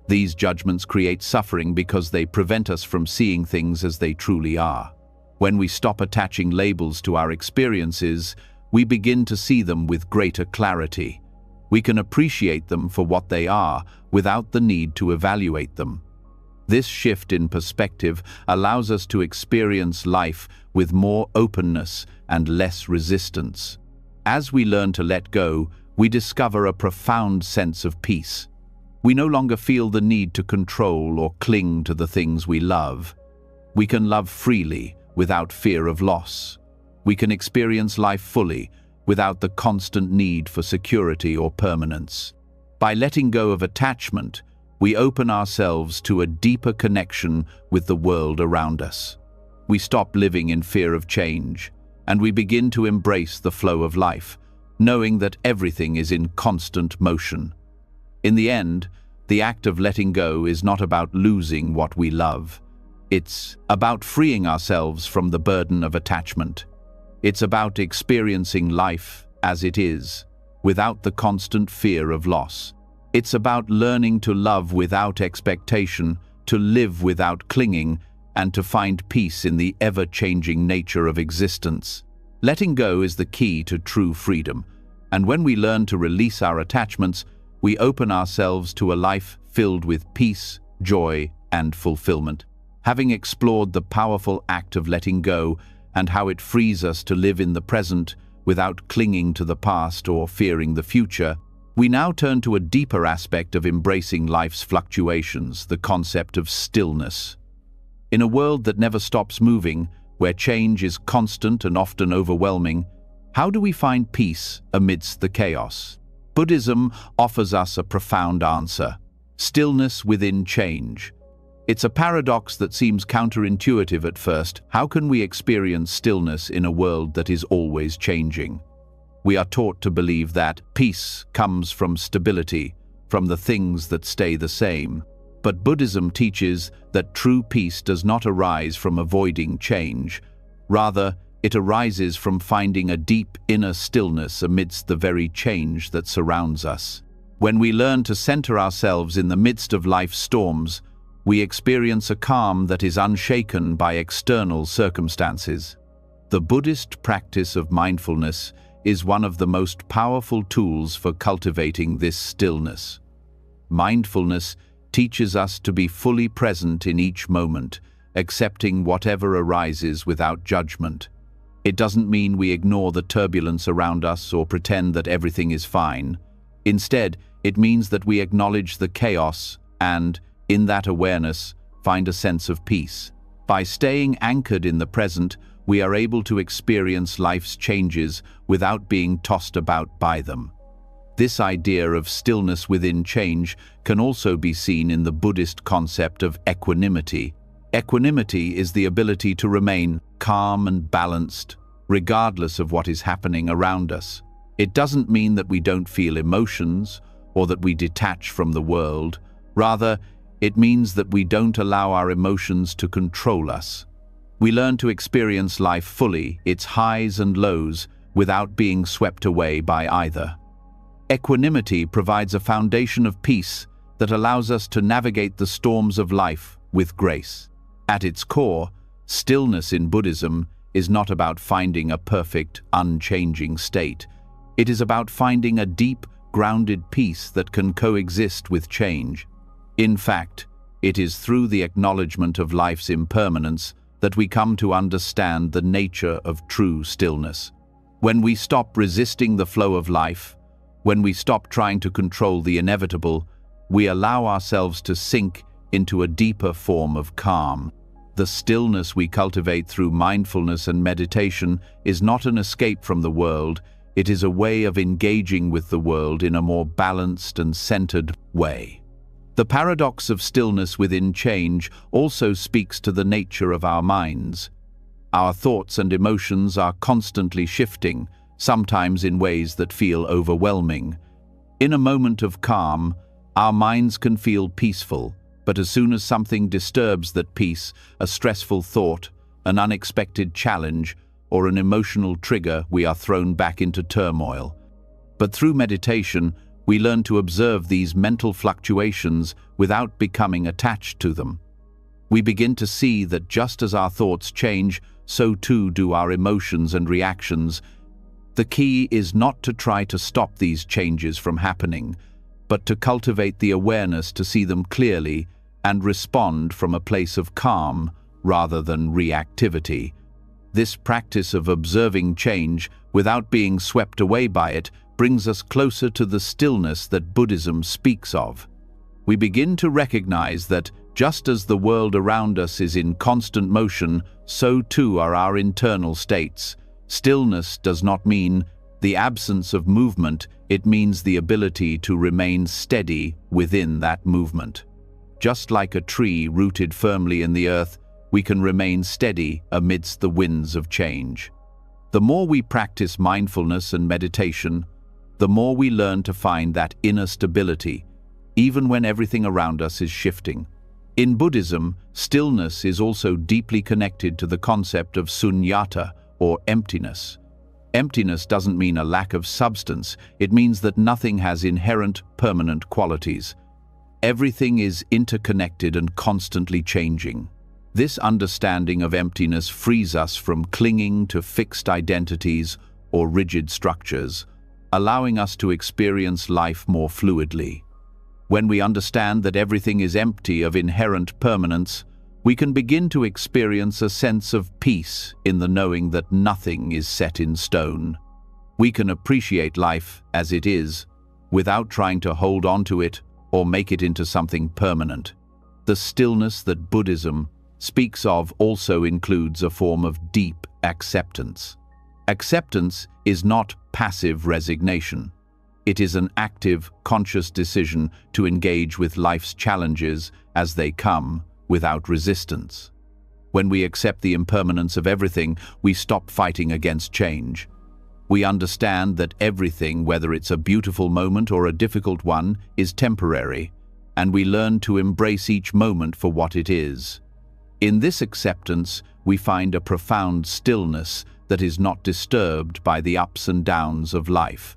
These judgments create suffering because they prevent us from seeing things as they truly are. When we stop attaching labels to our experiences, we begin to see them with greater clarity. We can appreciate them for what they are without the need to evaluate them. This shift in perspective allows us to experience life with more openness and less resistance. As we learn to let go, we discover a profound sense of peace. We no longer feel the need to control or cling to the things we love. We can love freely without fear of loss. We can experience life fully without the constant need for security or permanence. By letting go of attachment, we open ourselves to a deeper connection with the world around us. We stop living in fear of change, and we begin to embrace the flow of life, knowing that everything is in constant motion. In the end, the act of letting go is not about losing what we love. It's about freeing ourselves from the burden of attachment. It's about experiencing life as it is, without the constant fear of loss. It's about learning to love without expectation, to live without clinging, and to find peace in the ever-changing nature of existence. Letting go is the key to true freedom, and when we learn to release our attachments, we open ourselves to a life filled with peace, joy, and fulfillment. Having explored the powerful act of letting go and how it frees us to live in the present without clinging to the past or fearing the future, we now turn to a deeper aspect of embracing life's fluctuations, the concept of stillness. In a world that never stops moving, where change is constant and often overwhelming, how do we find peace amidst the chaos? Buddhism offers us a profound answer: stillness within change. It's a paradox that seems counterintuitive at first. How can we experience stillness in a world that is always changing? We are taught to believe that peace comes from stability, from the things that stay the same. But Buddhism teaches that true peace does not arise from avoiding change. Rather, it arises from finding a deep inner stillness amidst the very change that surrounds us. When we learn to center ourselves in the midst of life's storms, we experience a calm that is unshaken by external circumstances. The Buddhist practice of mindfulness is one of the most powerful tools for cultivating this stillness. Mindfulness teaches us to be fully present in each moment, accepting whatever arises without judgment. It doesn't mean we ignore the turbulence around us or pretend that everything is fine. Instead, it means that we acknowledge the chaos and, in that awareness, find a sense of peace. By staying anchored in the present, we are able to experience life's changes without being tossed about by them. This idea of stillness within change can also be seen in the Buddhist concept of equanimity. Equanimity is the ability to remain calm and balanced, regardless of what is happening around us. It doesn't mean that we don't feel emotions or that we detach from the world. Rather, it means that we don't allow our emotions to control us. We learn to experience life fully, its highs and lows, without being swept away by either. Equanimity provides a foundation of peace that allows us to navigate the storms of life with grace. At its core, stillness in Buddhism is not about finding a perfect, unchanging state. It is about finding a deep, grounded peace that can coexist with change. In fact, it is through the acknowledgement of life's impermanence that we come to understand the nature of true stillness. When we stop resisting the flow of life, when we stop trying to control the inevitable, we allow ourselves to sink into a deeper form of calm. The stillness we cultivate through mindfulness and meditation is not an escape from the world, it is a way of engaging with the world in a more balanced and centered way. The paradox of stillness within change also speaks to the nature of our minds. Our thoughts and emotions are constantly shifting, sometimes in ways that feel overwhelming. In a moment of calm, our minds can feel peaceful, but as soon as something disturbs that peace, a stressful thought, an unexpected challenge, or an emotional trigger, we are thrown back into turmoil. But through meditation, we learn to observe these mental fluctuations without becoming attached to them. We begin to see that just as our thoughts change, so too do our emotions and reactions. The key is not to try to stop these changes from happening, but to cultivate the awareness to see them clearly and respond from a place of calm rather than reactivity. This practice of observing change without being swept away by it brings us closer to the stillness that Buddhism speaks of. We begin to recognize that just as the world around us is in constant motion, so too are our internal states. Stillness does not mean the absence of movement, it means the ability to remain steady within that movement. Just like a tree rooted firmly in the earth, we can remain steady amidst the winds of change. The more we practice mindfulness and meditation, the more we learn to find that inner stability, even when everything around us is shifting. In Buddhism, stillness is also deeply connected to the concept of sunyata, or emptiness. Emptiness doesn't mean a lack of substance, it means that nothing has inherent, permanent qualities. Everything is interconnected and constantly changing. This understanding of emptiness frees us from clinging to fixed identities or rigid structures, allowing us to experience life more fluidly. When we understand that everything is empty of inherent permanence, we can begin to experience a sense of peace in the knowing that nothing is set in stone. We can appreciate life as it is, without trying to hold on to it or make it into something permanent. The stillness that Buddhism speaks of also includes a form of deep acceptance. Acceptance is not passive resignation. It is an active, conscious decision to engage with life's challenges as they come, without resistance. When we accept the impermanence of everything, we stop fighting against change. We understand that everything, whether it's a beautiful moment or a difficult one, is temporary, and we learn to embrace each moment for what it is. In this acceptance, we find a profound stillness that is not disturbed by the ups and downs of life.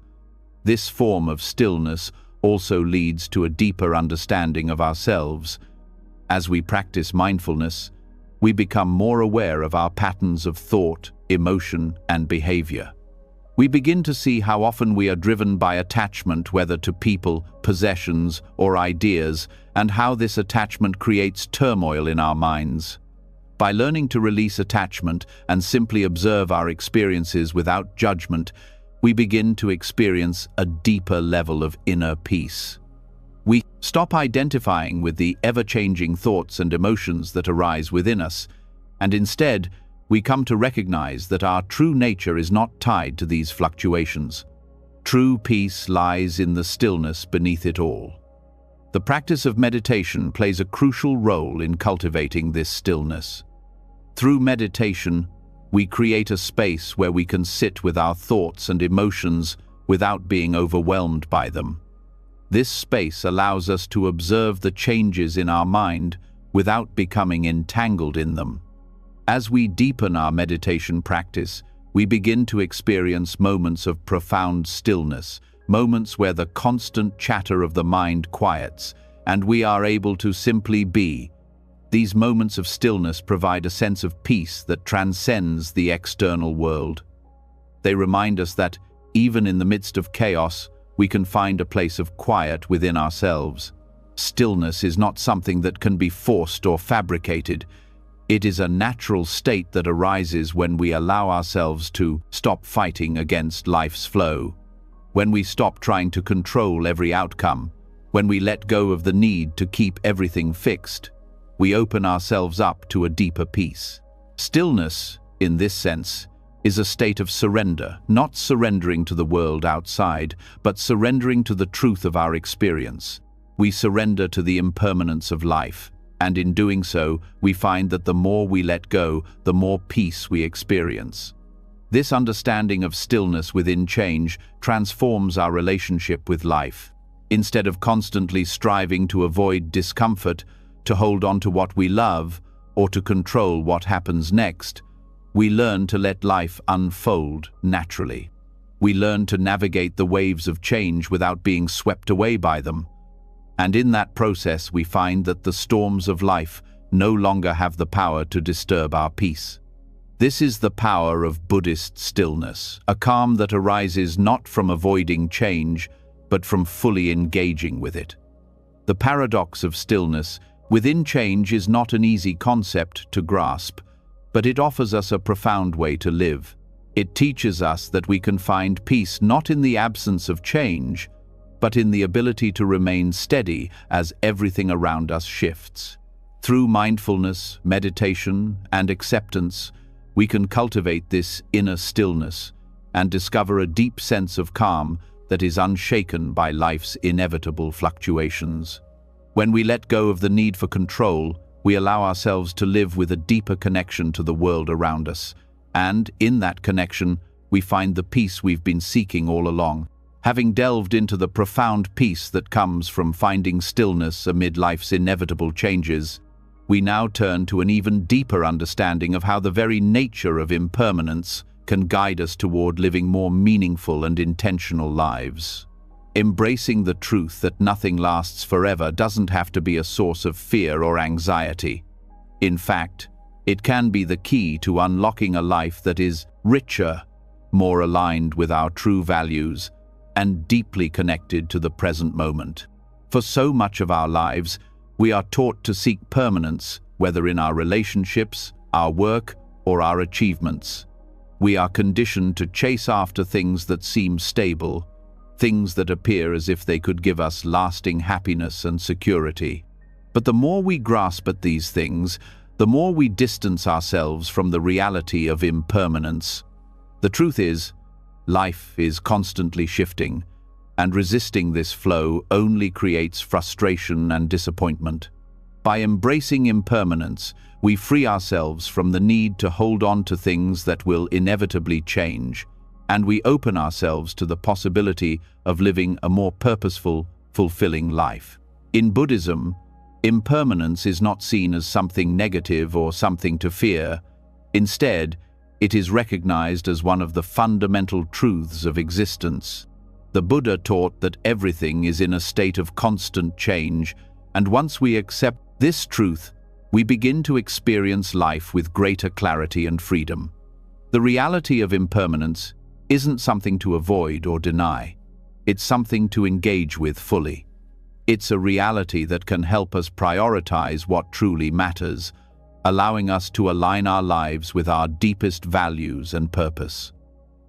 This form of stillness also leads to a deeper understanding of ourselves. As we practice mindfulness, we become more aware of our patterns of thought, emotion, and behavior. We begin to see how often we are driven by attachment, whether to people, possessions, or ideas, and how this attachment creates turmoil in our minds. By learning to release attachment and simply observe our experiences without judgment, we begin to experience a deeper level of inner peace. We stop identifying with the ever-changing thoughts and emotions that arise within us, and instead, we come to recognize that our true nature is not tied to these fluctuations. True peace lies in the stillness beneath it all. The practice of meditation plays a crucial role in cultivating this stillness. Through meditation, we create a space where we can sit with our thoughts and emotions without being overwhelmed by them. This space allows us to observe the changes in our mind without becoming entangled in them. As we deepen our meditation practice, we begin to experience moments of profound stillness, moments where the constant chatter of the mind quiets, and we are able to simply be. These moments of stillness provide a sense of peace that transcends the external world. They remind us that, even in the midst of chaos, we can find a place of quiet within ourselves. Stillness is not something that can be forced or fabricated. It is a natural state that arises when we allow ourselves to stop fighting against life's flow, when we stop trying to control every outcome, when we let go of the need to keep everything fixed. We open ourselves up to a deeper peace. Stillness, in this sense, is a state of surrender, not surrendering to the world outside, but surrendering to the truth of our experience. We surrender to the impermanence of life, and in doing so, we find that the more we let go, the more peace we experience. This understanding of stillness within change transforms our relationship with life. Instead of constantly striving to avoid discomfort, to hold on to what we love, or to control what happens next, we learn to let life unfold naturally. We learn to navigate the waves of change without being swept away by them. And in that process, we find that the storms of life no longer have the power to disturb our peace. This is the power of Buddhist stillness, a calm that arises not from avoiding change, but from fully engaging with it. The paradox of stillness within change is not an easy concept to grasp, but it offers us a profound way to live. It teaches us that we can find peace not in the absence of change, but in the ability to remain steady as everything around us shifts. Through mindfulness, meditation, and acceptance, we can cultivate this inner stillness and discover a deep sense of calm that is unshaken by life's inevitable fluctuations. When we let go of the need for control, we allow ourselves to live with a deeper connection to the world around us, and in that connection, we find the peace we've been seeking all along. Having delved into the profound peace that comes from finding stillness amid life's inevitable changes, we now turn to an even deeper understanding of how the very nature of impermanence can guide us toward living more meaningful and intentional lives. Embracing the truth that nothing lasts forever doesn't have to be a source of fear or anxiety. In fact, it can be the key to unlocking a life that is richer, more aligned with our true values, and deeply connected to the present moment. For so much of our lives, we are taught to seek permanence, whether in our relationships, our work, or our achievements. We are conditioned to chase after things that seem stable, things that appear as if they could give us lasting happiness and security. But the more we grasp at these things, the more we distance ourselves from the reality of impermanence. The truth is, life is constantly shifting, and resisting this flow only creates frustration and disappointment. By embracing impermanence, we free ourselves from the need to hold on to things that will inevitably change, and we open ourselves to the possibility of living a more purposeful, fulfilling life. In Buddhism, impermanence is not seen as something negative or something to fear. Instead, it is recognized as one of the fundamental truths of existence. The Buddha taught that everything is in a state of constant change, and once we accept this truth, we begin to experience life with greater clarity and freedom. The reality of impermanence isn't something to avoid or deny. It's something to engage with fully. It's a reality that can help us prioritize what truly matters, allowing us to align our lives with our deepest values and purpose.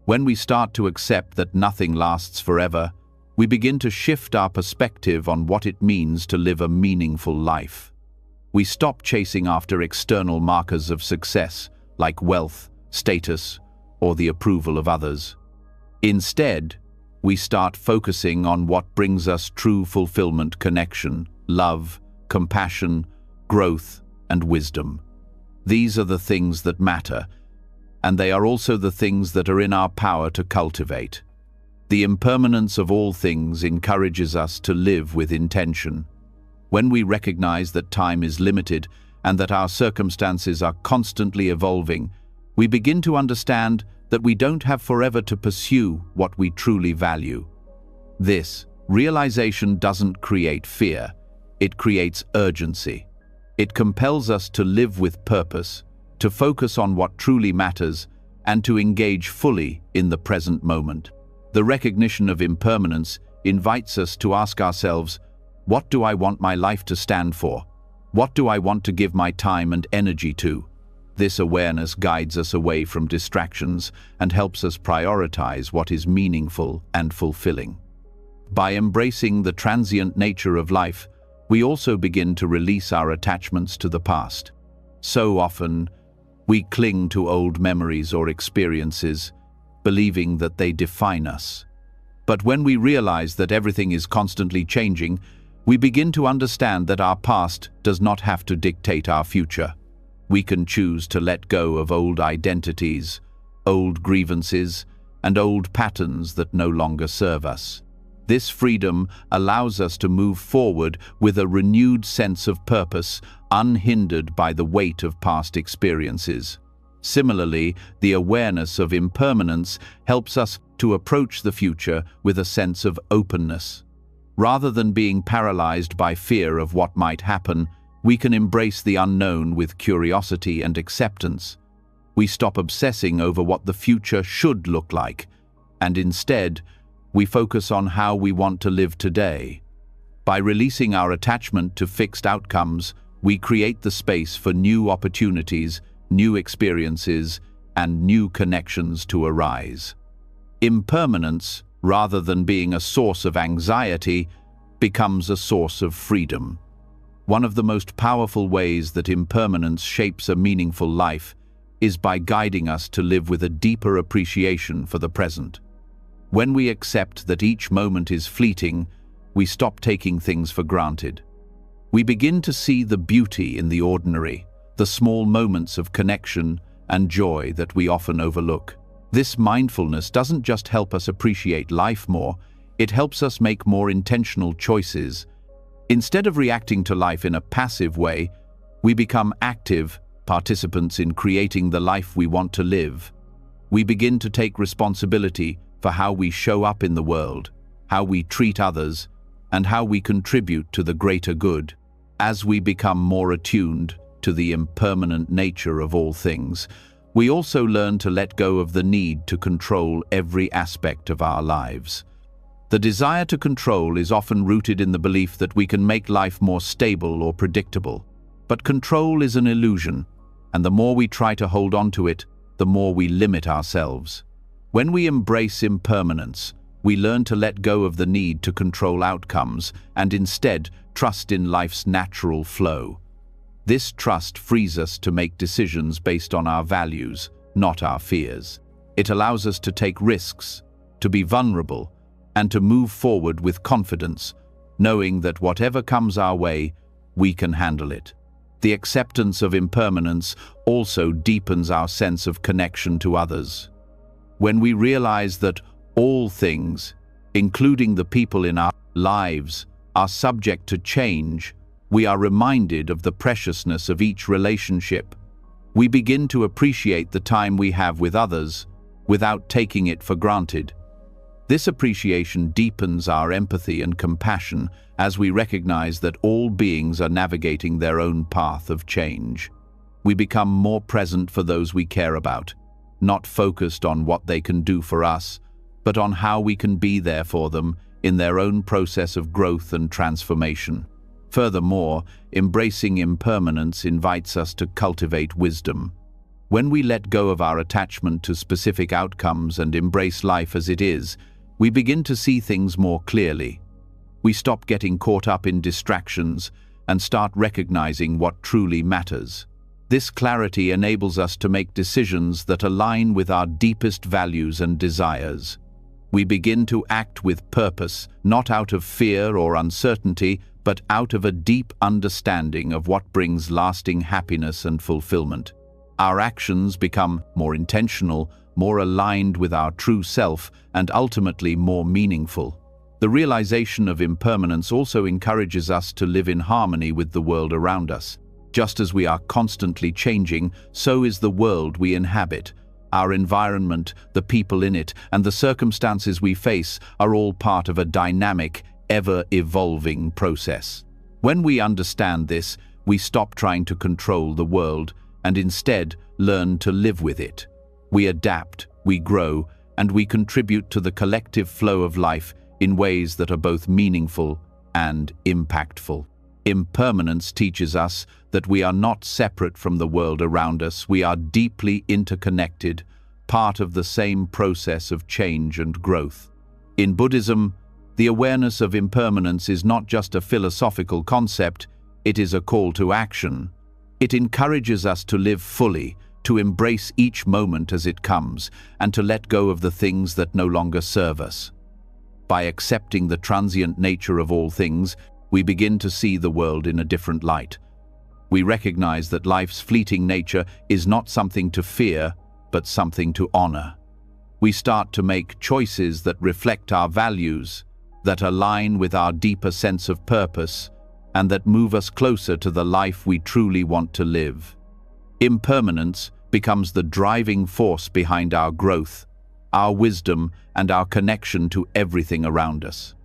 When we start to accept that nothing lasts forever, we begin to shift our perspective on what it means to live a meaningful life. We stop chasing after external markers of success, like wealth, status, or the approval of others. Instead, we start focusing on what brings us true fulfillment, connection, love, compassion, growth, and wisdom. These are the things that matter, and they are also the things that are in our power to cultivate. The impermanence of all things encourages us to live with intention. When we recognize that time is limited and that our circumstances are constantly evolving, we begin to understand that we don't have forever to pursue what we truly value. This realization doesn't create fear, it creates urgency. It compels us to live with purpose, to focus on what truly matters, and to engage fully in the present moment. The recognition of impermanence invites us to ask ourselves, what do I want my life to stand for? What do I want to give my time and energy to? This awareness guides us away from distractions and helps us prioritize what is meaningful and fulfilling. By embracing the transient nature of life, we also begin to release our attachments to the past. So often, we cling to old memories or experiences, believing that they define us. But when we realize that everything is constantly changing, we begin to understand that our past does not have to dictate our future. We can choose to let go of old identities, old grievances, and old patterns that no longer serve us. This freedom allows us to move forward with a renewed sense of purpose, unhindered by the weight of past experiences. Similarly, the awareness of impermanence helps us to approach the future with a sense of openness. Rather than being paralyzed by fear of what might happen, we can embrace the unknown with curiosity and acceptance. We stop obsessing over what the future should look like, and instead, we focus on how we want to live today. By releasing our attachment to fixed outcomes, we create the space for new opportunities, new experiences, and new connections to arise. Impermanence, rather than being a source of anxiety, becomes a source of freedom. One of the most powerful ways that impermanence shapes a meaningful life is by guiding us to live with a deeper appreciation for the present. When we accept that each moment is fleeting, we stop taking things for granted. We begin to see the beauty in the ordinary, the small moments of connection and joy that we often overlook. This mindfulness doesn't just help us appreciate life more, it helps us make more intentional choices. Instead of reacting to life in a passive way, we become active participants in creating the life we want to live. We begin to take responsibility for how we show up in the world, how we treat others, and how we contribute to the greater good. As we become more attuned to the impermanent nature of all things, we also learn to let go of the need to control every aspect of our lives. The desire to control is often rooted in the belief that we can make life more stable or predictable. But control is an illusion, and the more we try to hold on to it, the more we limit ourselves. When we embrace impermanence, we learn to let go of the need to control outcomes and instead trust in life's natural flow. This trust frees us to make decisions based on our values, not our fears. It allows us to take risks, to be vulnerable, and to move forward with confidence, knowing that whatever comes our way, we can handle it. The acceptance of impermanence also deepens our sense of connection to others. When we realize that all things, including the people in our lives, are subject to change, we are reminded of the preciousness of each relationship. We begin to appreciate the time we have with others without taking it for granted. This appreciation deepens our empathy and compassion as we recognize that all beings are navigating their own path of change. We become more present for those we care about, not focused on what they can do for us, but on how we can be there for them in their own process of growth and transformation. Furthermore, embracing impermanence invites us to cultivate wisdom. When we let go of our attachment to specific outcomes and embrace life as it is, we begin to see things more clearly. We stop getting caught up in distractions and start recognizing what truly matters. This clarity enables us to make decisions that align with our deepest values and desires. We begin to act with purpose, not out of fear or uncertainty, but out of a deep understanding of what brings lasting happiness and fulfillment. Our actions become more intentional, more aligned with our true self, and ultimately more meaningful. The realization of impermanence also encourages us to live in harmony with the world around us. Just as we are constantly changing, so is the world we inhabit. Our environment, the people in it, and the circumstances we face are all part of a dynamic, ever-evolving process. When we understand this, we stop trying to control the world and instead learn to live with it. We adapt, we grow, and we contribute to the collective flow of life in ways that are both meaningful and impactful. Impermanence teaches us that we are not separate from the world around us. We are deeply interconnected, part of the same process of change and growth. In Buddhism, the awareness of impermanence is not just a philosophical concept, it is a call to action. It encourages us to live fully, to embrace each moment as it comes, and to let go of the things that no longer serve us. By accepting the transient nature of all things, we begin to see the world in a different light. We recognize that life's fleeting nature is not something to fear, but something to honor. We start to make choices that reflect our values, that align with our deeper sense of purpose, and that move us closer to the life we truly want to live. Impermanence becomes the driving force behind our growth, our wisdom, and our connection to everything around us.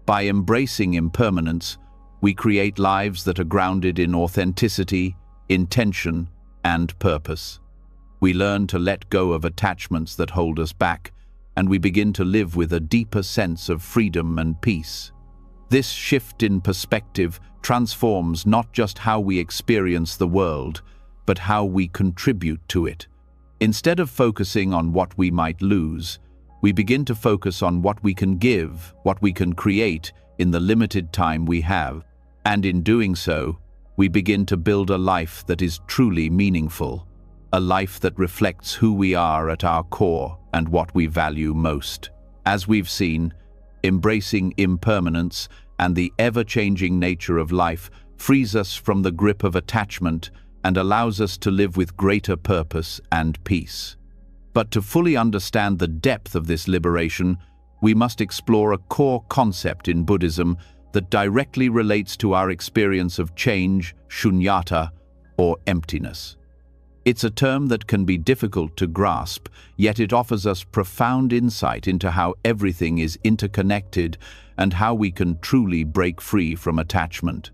By embracing impermanence, we create lives that are grounded in authenticity, intention, and purpose. We learn to let go of attachments that hold us back, and we begin to live with a deeper sense of freedom and peace. This shift in perspective transforms not just how we experience the world, but how we contribute to it. Instead of focusing on what we might lose, we begin to focus on what we can give, what we can create in the limited time we have. And in doing so, we begin to build a life that is truly meaningful, a life that reflects who we are at our core and what we value most. As we've seen, embracing impermanence and the ever-changing nature of life frees us from the grip of attachment and allows us to live with greater purpose and peace. But to fully understand the depth of this liberation, we must explore a core concept in Buddhism that directly relates to our experience of change, shunyata, or emptiness. It's a term that can be difficult to grasp, yet it offers us profound insight into how everything is interconnected and how we can truly break free from attachment.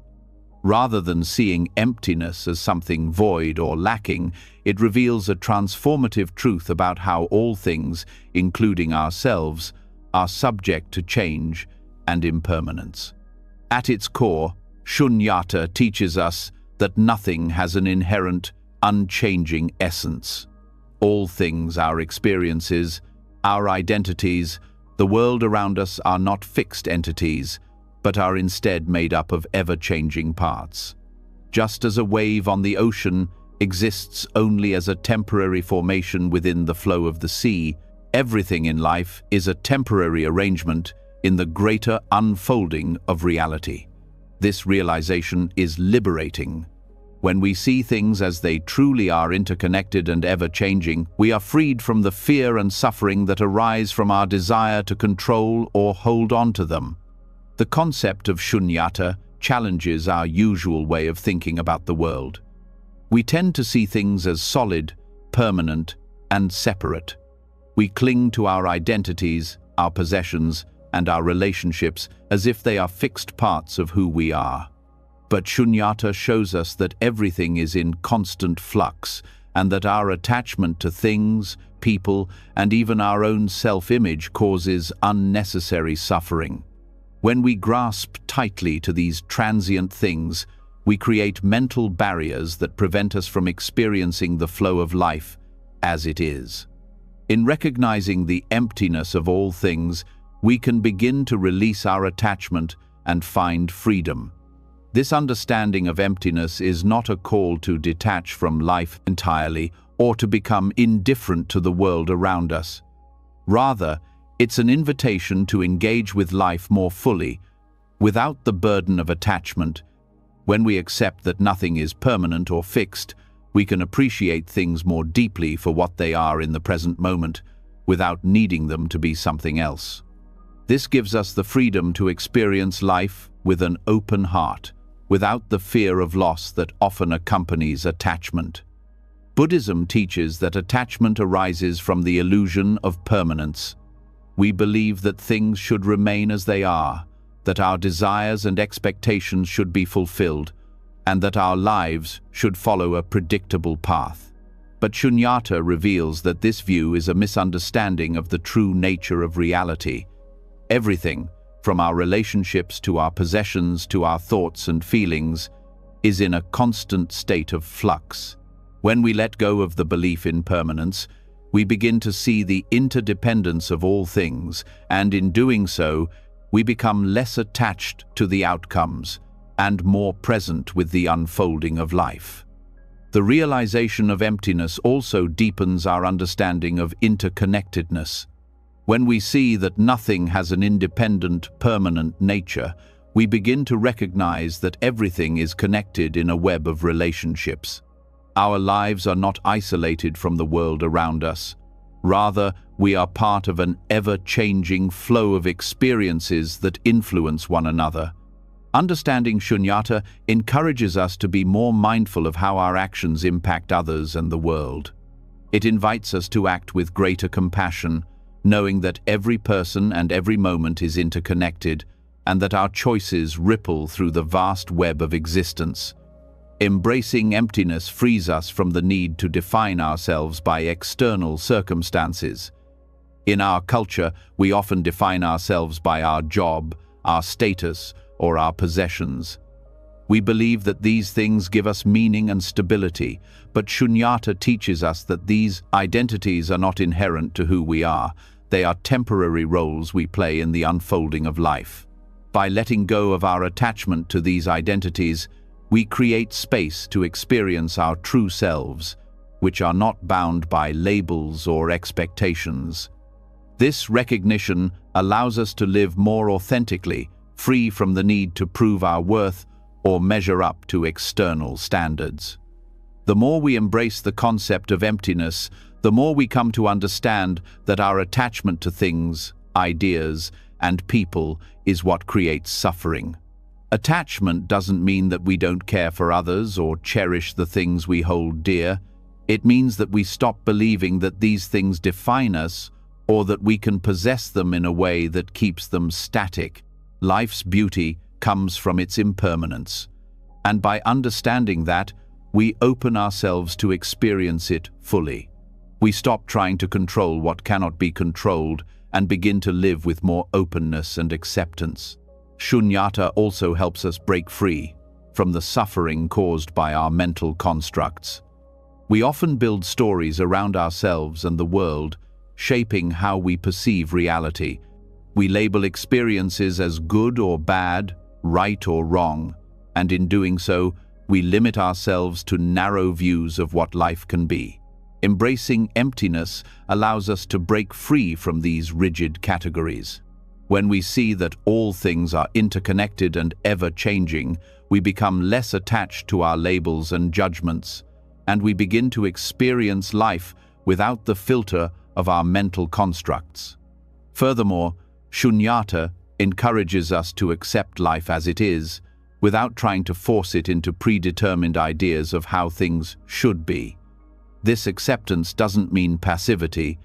Rather than seeing emptiness as something void or lacking, it reveals a transformative truth about how all things, including ourselves, are subject to change and impermanence. At its core, shunyata teaches us that nothing has an inherent, unchanging essence. All things, our experiences, our identities, the world around us are not fixed entities, but are instead made up of ever-changing parts. Just as a wave on the ocean exists only as a temporary formation within the flow of the sea, everything in life is a temporary arrangement in the greater unfolding of reality. This realization is liberating. When we see things as they truly are, interconnected and ever-changing, we are freed from the fear and suffering that arise from our desire to control or hold on to them. The concept of shunyata challenges our usual way of thinking about the world. We tend to see things as solid, permanent, and separate. We cling to our identities, our possessions, and our relationships as if they are fixed parts of who we are. But shunyata shows us that everything is in constant flux, and that our attachment to things, people, and even our own self-image causes unnecessary suffering. When we grasp tightly to these transient things, we create mental barriers that prevent us from experiencing the flow of life as it is. In recognizing the emptiness of all things, we can begin to release our attachment and find freedom. This understanding of emptiness is not a call to detach from life entirely or to become indifferent to the world around us. Rather, it's an invitation to engage with life more fully, without the burden of attachment. When we accept that nothing is permanent or fixed, we can appreciate things more deeply for what they are in the present moment, without needing them to be something else. This gives us the freedom to experience life with an open heart, without the fear of loss that often accompanies attachment. Buddhism teaches that attachment arises from the illusion of permanence. We believe that things should remain as they are, that our desires and expectations should be fulfilled, and that our lives should follow a predictable path. But Shunyata reveals that this view is a misunderstanding of the true nature of reality. Everything, from our relationships to our possessions to our thoughts and feelings, is in a constant state of flux. When we let go of the belief in permanence, we begin to see the interdependence of all things, and in doing so, we become less attached to the outcomes and more present with the unfolding of life. The realization of emptiness also deepens our understanding of interconnectedness. When we see that nothing has an independent, permanent nature, we begin to recognize that everything is connected in a web of relationships. Our lives are not isolated from the world around us. Rather, we are part of an ever-changing flow of experiences that influence one another. Understanding Shunyata encourages us to be more mindful of how our actions impact others and the world. It invites us to act with greater compassion, knowing that every person and every moment is interconnected, and that our choices ripple through the vast web of existence. Embracing emptiness frees us from the need to define ourselves by external circumstances. In our culture, we often define ourselves by our job, our status, or our possessions. We believe that these things give us meaning and stability, but Shunyata teaches us that these identities are not inherent to who we are. They are temporary roles we play in the unfolding of life. By letting go of our attachment to these identities, we create space to experience our true selves, which are not bound by labels or expectations. This recognition allows us to live more authentically, free from the need to prove our worth or measure up to external standards. The more we embrace the concept of emptiness, the more we come to understand that our attachment to things, ideas, and people is what creates suffering. Attachment doesn't mean that we don't care for others or cherish the things we hold dear. It means that we stop believing that these things define us or that we can possess them in a way that keeps them static. Life's beauty comes from its impermanence, and by understanding that, we open ourselves to experience it fully. We stop trying to control what cannot be controlled and begin to live with more openness and acceptance. Shunyata also helps us break free from the suffering caused by our mental constructs. We often build stories around ourselves and the world, shaping how we perceive reality. We label experiences as good or bad, right or wrong, and in doing so, we limit ourselves to narrow views of what life can be. Embracing emptiness allows us to break free from these rigid categories. When we see that all things are interconnected and ever-changing, we become less attached to our labels and judgments, and we begin to experience life without the filter of our mental constructs. Furthermore, Shunyata encourages us to accept life as it is, without trying to force it into predetermined ideas of how things should be. This acceptance doesn't mean passivity.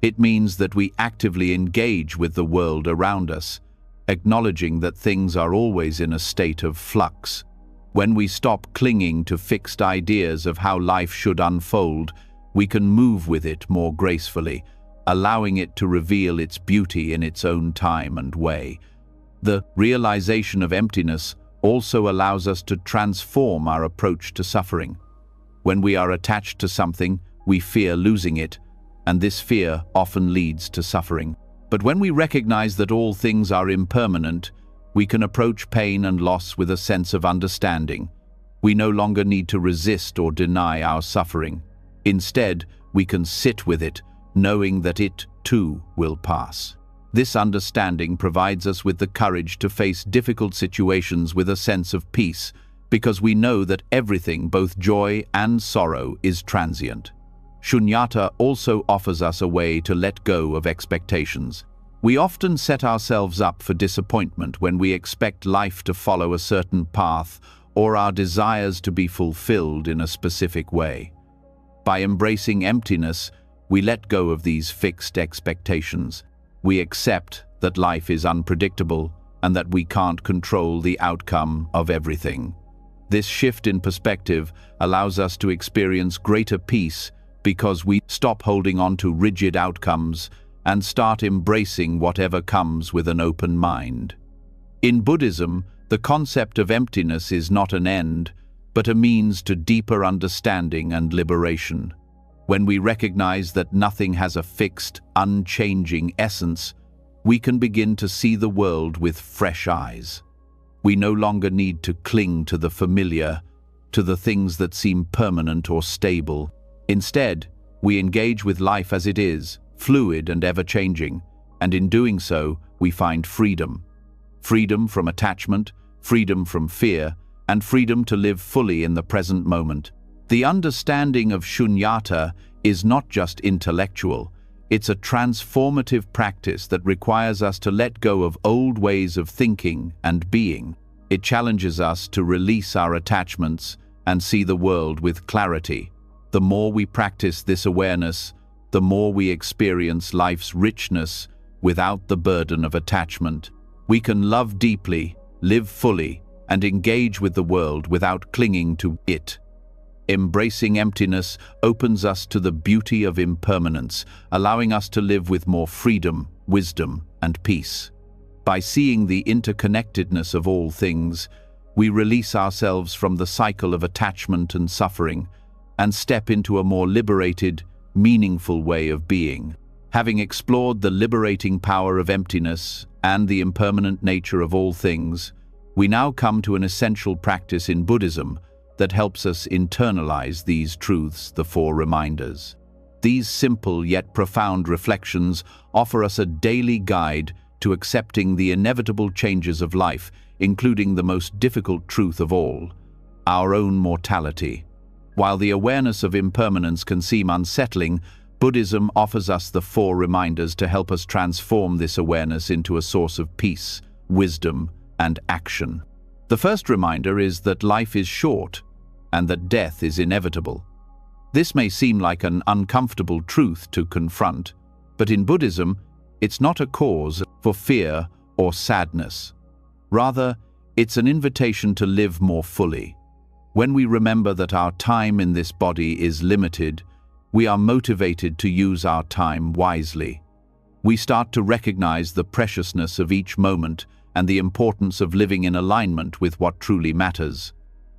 It means that we actively engage with the world around us, acknowledging that things are always in a state of flux. When we stop clinging to fixed ideas of how life should unfold, we can move with it more gracefully, allowing it to reveal its beauty in its own time and way. The realization of emptiness also allows us to transform our approach to suffering. When we are attached to something, we fear losing it, and this fear often leads to suffering. But when we recognize that all things are impermanent, we can approach pain and loss with a sense of understanding. We no longer need to resist or deny our suffering. Instead, we can sit with it, knowing that it, too, will pass. This understanding provides us with the courage to face difficult situations with a sense of peace, because we know that everything, both joy and sorrow, is transient. Shunyata also offers us a way to let go of expectations. We often set ourselves up for disappointment when we expect life to follow a certain path or our desires to be fulfilled in a specific way. By embracing emptiness, we let go of these fixed expectations. We accept that life is unpredictable and that we can't control the outcome of everything. This shift in perspective allows us to experience greater peace because we stop holding on to rigid outcomes and start embracing whatever comes with an open mind. In Buddhism, the concept of emptiness is not an end, but a means to deeper understanding and liberation. When we recognize that nothing has a fixed, unchanging essence, we can begin to see the world with fresh eyes. We no longer need to cling to the familiar, to the things that seem permanent or stable. Instead, we engage with life as it is, fluid and ever-changing, and in doing so, we find freedom. Freedom from attachment, freedom from fear, and freedom to live fully in the present moment. The understanding of shunyata is not just intellectual, it's a transformative practice that requires us to let go of old ways of thinking and being. It challenges us to release our attachments and see the world with clarity. The more we practice this awareness, the more we experience life's richness without the burden of attachment. We can love deeply, live fully, and engage with the world without clinging to it. Embracing emptiness opens us to the beauty of impermanence, allowing us to live with more freedom, wisdom, and peace. By seeing the interconnectedness of all things, we release ourselves from the cycle of attachment and suffering and step into a more liberated, meaningful way of being. Having explored the liberating power of emptiness and the impermanent nature of all things, we now come to an essential practice in Buddhism that helps us internalize these truths, the four reminders. These simple yet profound reflections offer us a daily guide to accepting the inevitable changes of life, including the most difficult truth of all, our own mortality. While the awareness of impermanence can seem unsettling, Buddhism offers us the four reminders to help us transform this awareness into a source of peace, wisdom, and action. The first reminder is that life is short and that death is inevitable. This may seem like an uncomfortable truth to confront, but in Buddhism, it's not a cause for fear or sadness. Rather, it's an invitation to live more fully. When we remember that our time in this body is limited, we are motivated to use our time wisely. We start to recognize the preciousness of each moment and the importance of living in alignment with what truly matters.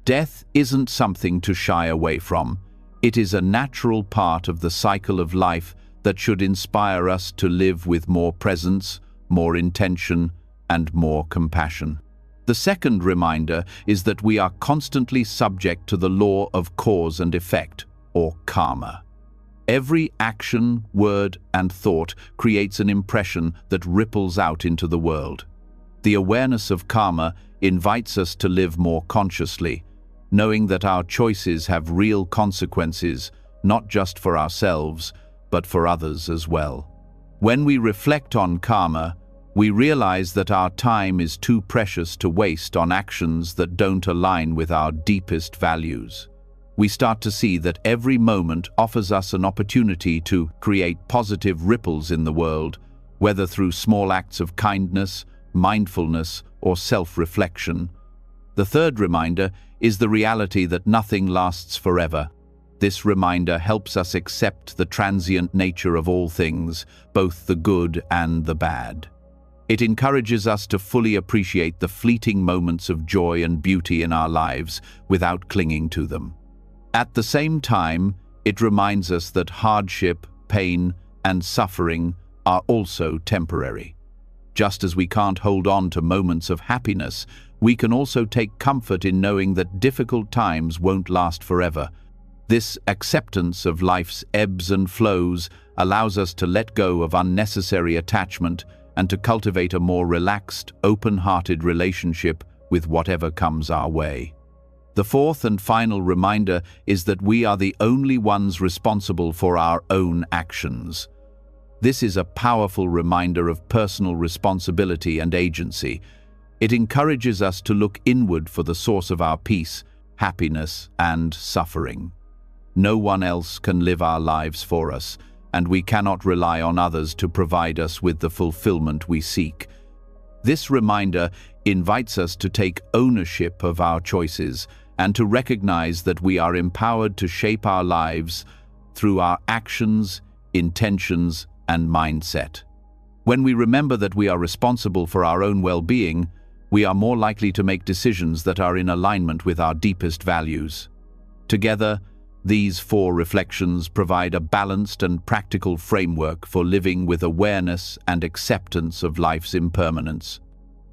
Death isn't something to shy away from. It is a natural part of the cycle of life that should inspire us to live with more presence, more intention, and more compassion. The second reminder is that we are constantly subject to the law of cause and effect, or karma. Every action, word, and thought creates an impression that ripples out into the world. The awareness of karma invites us to live more consciously, knowing that our choices have real consequences, not just for ourselves, but for others as well. When we reflect on karma, we realize that our time is too precious to waste on actions that don't align with our deepest values. We start to see that every moment offers us an opportunity to create positive ripples in the world, whether through small acts of kindness, mindfulness, or self-reflection. The third reminder is the reality that nothing lasts forever. This reminder helps us accept the transient nature of all things, both the good and the bad. It encourages us to fully appreciate the fleeting moments of joy and beauty in our lives without clinging to them. At the same time, it reminds us that hardship, pain, and suffering are also temporary. Just as we can't hold on to moments of happiness, we can also take comfort in knowing that difficult times won't last forever. This acceptance of life's ebbs and flows allows us to let go of unnecessary attachment and to cultivate a more relaxed, open-hearted relationship with whatever comes our way. The fourth and final reminder is that we are the only ones responsible for our own actions. This is a powerful reminder of personal responsibility and agency. It encourages us to look inward for the source of our peace, happiness, and suffering. No one else can live our lives for us, and we cannot rely on others to provide us with the fulfillment we seek. This reminder invites us to take ownership of our choices and to recognize that we are empowered to shape our lives through our actions, intentions, and mindset. When we remember that we are responsible for our own well-being, we are more likely to make decisions that are in alignment with our deepest values. Together, these 4 reflections provide a balanced and practical framework for living with awareness and acceptance of life's impermanence.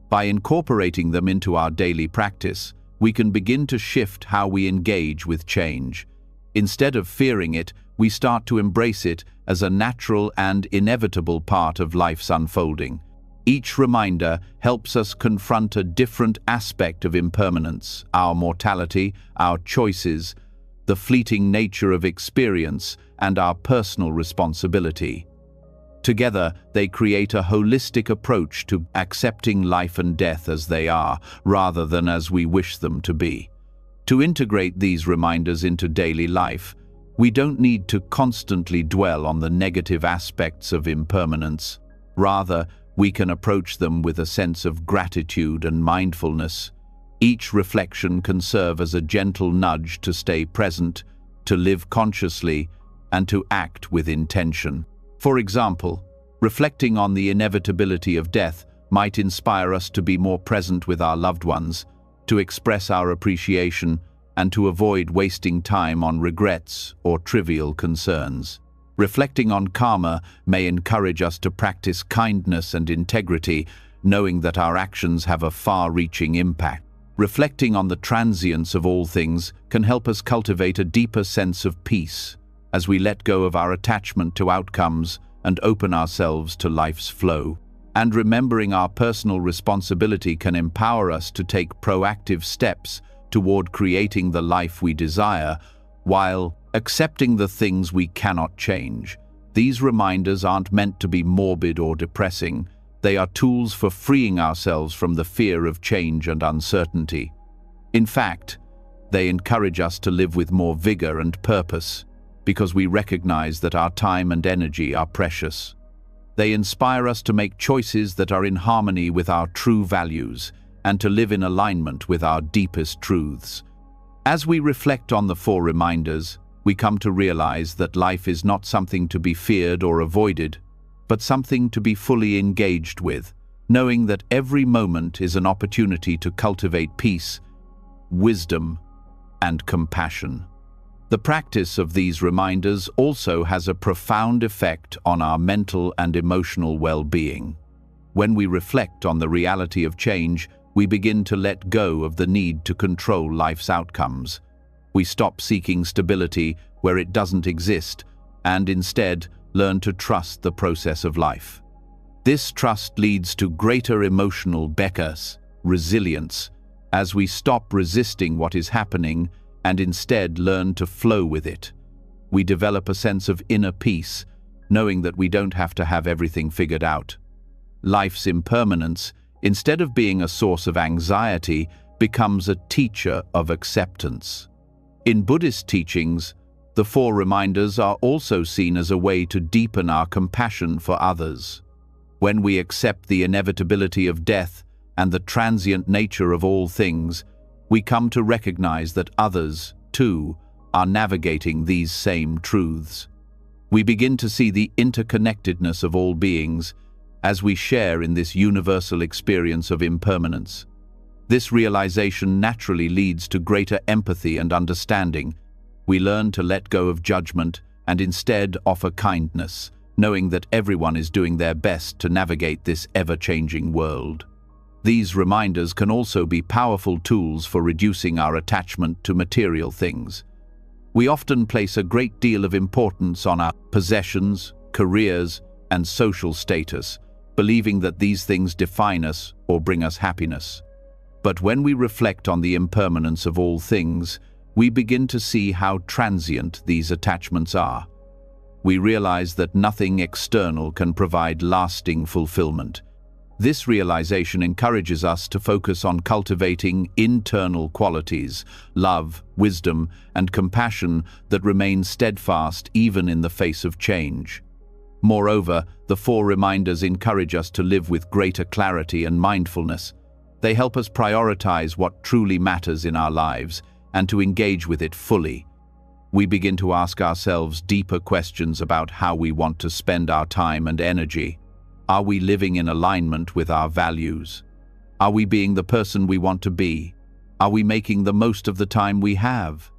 By incorporating them into our daily practice, we can begin to shift how we engage with change. Instead of fearing it, we start to embrace it as a natural and inevitable part of life's unfolding. Each reminder helps us confront a different aspect of impermanence, our mortality, our choices, the fleeting nature of experience, and our personal responsibility. Together, they create a holistic approach to accepting life and death as they are, rather than as we wish them to be. To integrate these reminders into daily life, we don't need to constantly dwell on the negative aspects of impermanence. Rather, we can approach them with a sense of gratitude and mindfulness. Each reflection can serve as a gentle nudge to stay present, to live consciously, and to act with intention. For example, reflecting on the inevitability of death might inspire us to be more present with our loved ones, to express our appreciation, and to avoid wasting time on regrets or trivial concerns. Reflecting on karma may encourage us to practice kindness and integrity, knowing that our actions have a far-reaching impact. Reflecting on the transience of all things can help us cultivate a deeper sense of peace as we let go of our attachment to outcomes and open ourselves to life's flow. And remembering our personal responsibility can empower us to take proactive steps toward creating the life we desire, while accepting the things we cannot change. These reminders aren't meant to be morbid or depressing. They are tools for freeing ourselves from the fear of change and uncertainty. In fact, they encourage us to live with more vigor and purpose, because we recognize that our time and energy are precious. They inspire us to make choices that are in harmony with our true values and to live in alignment with our deepest truths. As we reflect on the 4 reminders, we come to realize that life is not something to be feared or avoided, but something to be fully engaged with, knowing that every moment is an opportunity to cultivate peace, wisdom, and compassion. The practice of these reminders also has a profound effect on our mental and emotional well-being. When we reflect on the reality of change, we begin to let go of the need to control life's outcomes. We stop seeking stability where it doesn't exist and instead learn to trust the process of life. This trust leads to greater emotional resilience, as we stop resisting what is happening and instead learn to flow with it. We develop a sense of inner peace, knowing that we don't have to have everything figured out. Life's impermanence, instead of being a source of anxiety, becomes a teacher of acceptance. In Buddhist teachings, the 4 reminders are also seen as a way to deepen our compassion for others. When we accept the inevitability of death and the transient nature of all things, we come to recognize that others, too, are navigating these same truths. We begin to see the interconnectedness of all beings as we share in this universal experience of impermanence. This realization naturally leads to greater empathy and understanding. We learn to let go of judgment and instead offer kindness, knowing that everyone is doing their best to navigate this ever-changing world. These reminders can also be powerful tools for reducing our attachment to material things. We often place a great deal of importance on our possessions, careers, and social status, believing that these things define us or bring us happiness. But when we reflect on the impermanence of all things, we begin to see how transient these attachments are. We realize that nothing external can provide lasting fulfillment. This realization encourages us to focus on cultivating internal qualities, love, wisdom, and compassion that remain steadfast even in the face of change. Moreover, the 4 reminders encourage us to live with greater clarity and mindfulness. They help us prioritize what truly matters in our lives and to engage with it fully. we begin to ask ourselves deeper questions about how we want to spend our time and energy. Are we living in alignment with our values? Are we being the person we want to be? Are we making the most of the time we have?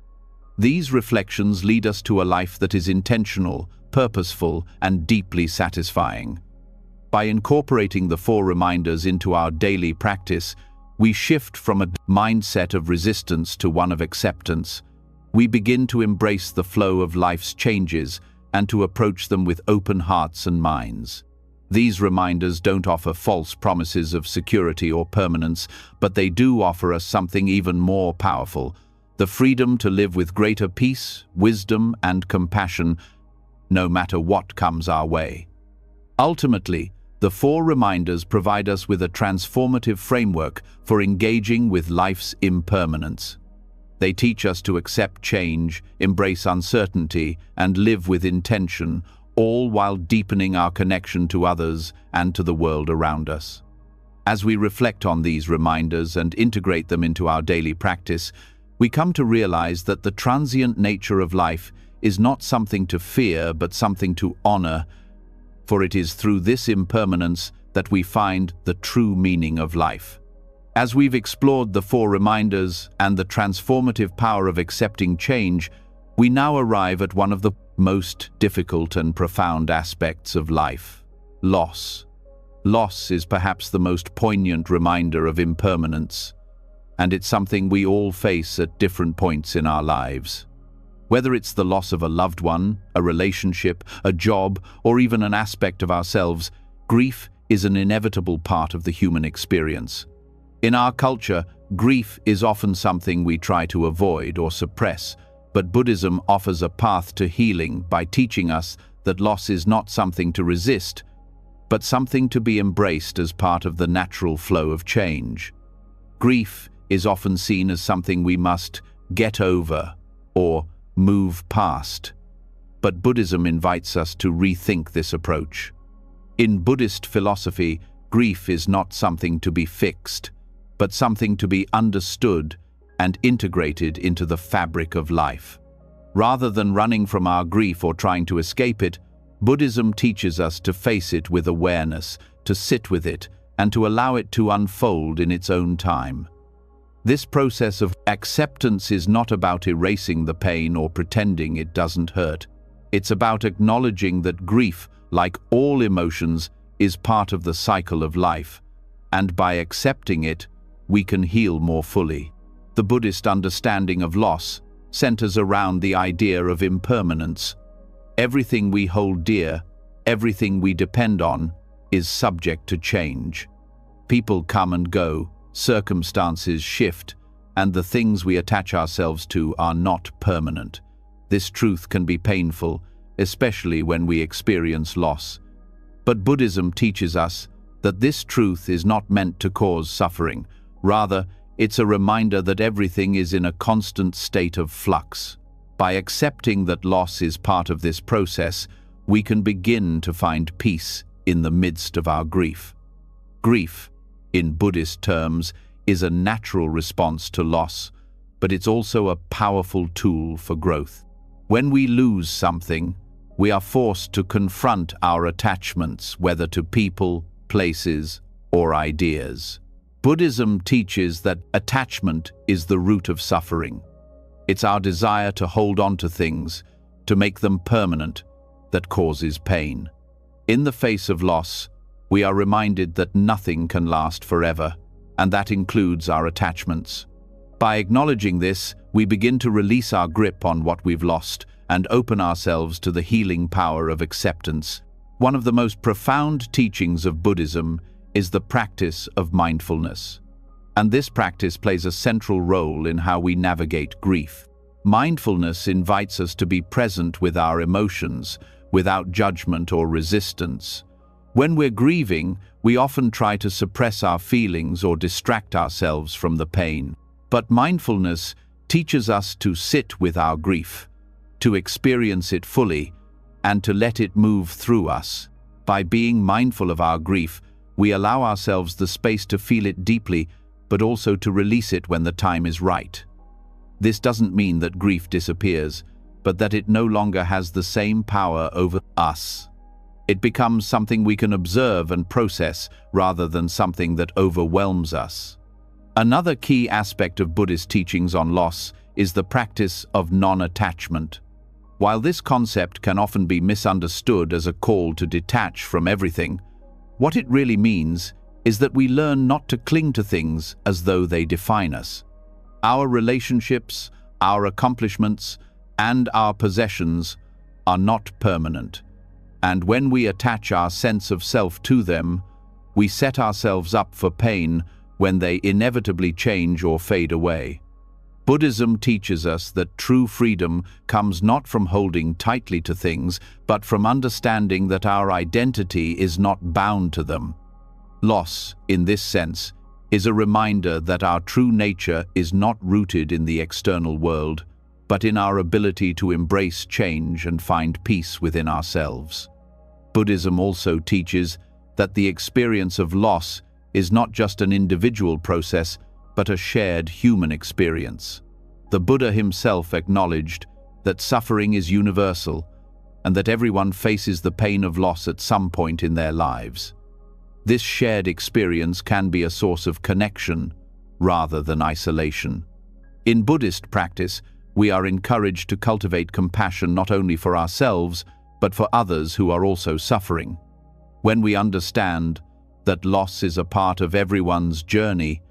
These reflections lead us to a life that is intentional, purposeful, and deeply satisfying. By incorporating the 4 reminders into our daily practice, we shift from a mindset of resistance to one of acceptance. We begin to embrace the flow of life's changes and to approach them with open hearts and minds. These reminders don't offer false promises of security or permanence, but they do offer us something even more powerful: the freedom to live with greater peace, wisdom, and compassion, no matter what comes our way. Ultimately, the 4 reminders provide us with a transformative framework for engaging with life's impermanence. They teach us to accept change, embrace uncertainty, and live with intention, all while deepening our connection to others and to the world around us. As we reflect on these reminders and integrate them into our daily practice, we come to realize that the transient nature of life is not something to fear, but something to honor, for it is through this impermanence that we find the true meaning of life. As we've explored the 4 reminders and the transformative power of accepting change, we now arrive at one of the most difficult and profound aspects of life: loss. Loss is perhaps the most poignant reminder of impermanence, and it's something we all face at different points in our lives. Whether it's the loss of a loved one, a relationship, a job, or even an aspect of ourselves, grief is an inevitable part of the human experience. In our culture, grief is often something we try to avoid or suppress, but Buddhism offers a path to healing by teaching us that loss is not something to resist, but something to be embraced as part of the natural flow of change. Grief is often seen as something we must get over or move past, but Buddhism invites us to rethink this approach. In Buddhist philosophy, grief is not something to be fixed, but something to be understood and integrated into the fabric of life. Rather than running from our grief or trying to escape it, Buddhism teaches us to face it with awareness, to sit with it, and to allow it to unfold in its own time. This process of acceptance is not about erasing the pain or pretending it doesn't hurt. It's about acknowledging that grief, like all emotions, is part of the cycle of life, and by accepting it, we can heal more fully. The Buddhist understanding of loss centers around the idea of impermanence. Everything we hold dear, everything we depend on, is subject to change. People come and go, circumstances shift, and the things we attach ourselves to are not permanent. This truth can be painful, especially when we experience loss. But Buddhism teaches us that this truth is not meant to cause suffering. Rather, it's a reminder that everything is in a constant state of flux. By accepting that loss is part of this process, we can begin to find peace in the midst of our grief. Grief, in Buddhist terms, is a natural response to loss, but it's also a powerful tool for growth. When we lose something, we are forced to confront our attachments, whether to people, places, or ideas. Buddhism teaches that attachment is the root of suffering. It's our desire to hold on to things, to make them permanent, that causes pain. In the face of loss, we are reminded that nothing can last forever, and that includes our attachments. By acknowledging this, we begin to release our grip on what we've lost and open ourselves to the healing power of acceptance. One of the most profound teachings of Buddhism is the practice of mindfulness. And this practice plays a central role in how we navigate grief. Mindfulness invites us to be present with our emotions, without judgment or resistance. When we're grieving, we often try to suppress our feelings or distract ourselves from the pain. But mindfulness teaches us to sit with our grief, to experience it fully, and to let it move through us. By being mindful of our grief, we allow ourselves the space to feel it deeply, but also to release it when the time is right. This doesn't mean that grief disappears, but that it no longer has the same power over us. It becomes something we can observe and process rather than something that overwhelms us. Another key aspect of Buddhist teachings on loss is the practice of non-attachment. While this concept can often be misunderstood as a call to detach from everything, what it really means is that we learn not to cling to things as though they define us. Our relationships, our accomplishments, and our possessions are not permanent, and when we attach our sense of self to them, we set ourselves up for pain when they inevitably change or fade away. Buddhism teaches us that true freedom comes not from holding tightly to things, but from understanding that our identity is not bound to them. Loss, in this sense, is a reminder that our true nature is not rooted in the external world, but in our ability to embrace change and find peace within ourselves. Buddhism also teaches that the experience of loss is not just an individual process, but a shared human experience. The Buddha himself acknowledged that suffering is universal and that everyone faces the pain of loss at some point in their lives. This shared experience can be a source of connection rather than isolation. In Buddhist practice, we are encouraged to cultivate compassion not only for ourselves, but for others who are also suffering. When we understand that loss is a part of everyone's journey,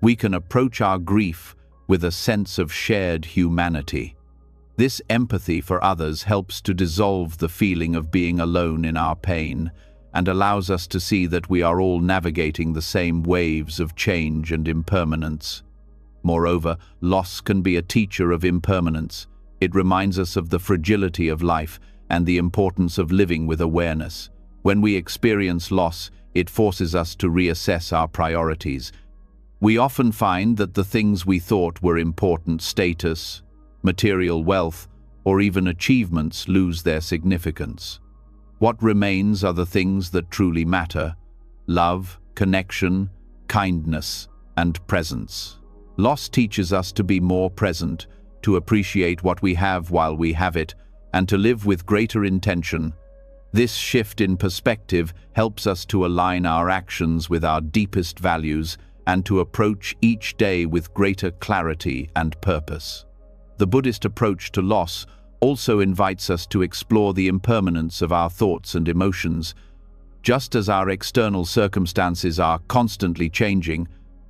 we can approach our grief with a sense of shared humanity. This empathy for others helps to dissolve the feeling of being alone in our pain and allows us to see that we are all navigating the same waves of change and impermanence. Moreover, loss can be a teacher of impermanence. It reminds us of the fragility of life and the importance of living with awareness. When we experience loss, it forces us to reassess our priorities. We often find that the things we thought were important, status, material wealth, or even achievements, lose their significance. What remains are the things that truly matter: love, connection, kindness, and presence. Loss teaches us to be more present, to appreciate what we have while we have it, and to live with greater intention. This shift in perspective helps us to align our actions with our deepest values and to approach each day with greater clarity and purpose. The Buddhist approach to loss also invites us to explore the impermanence of our thoughts and emotions. Just as our external circumstances are constantly changing,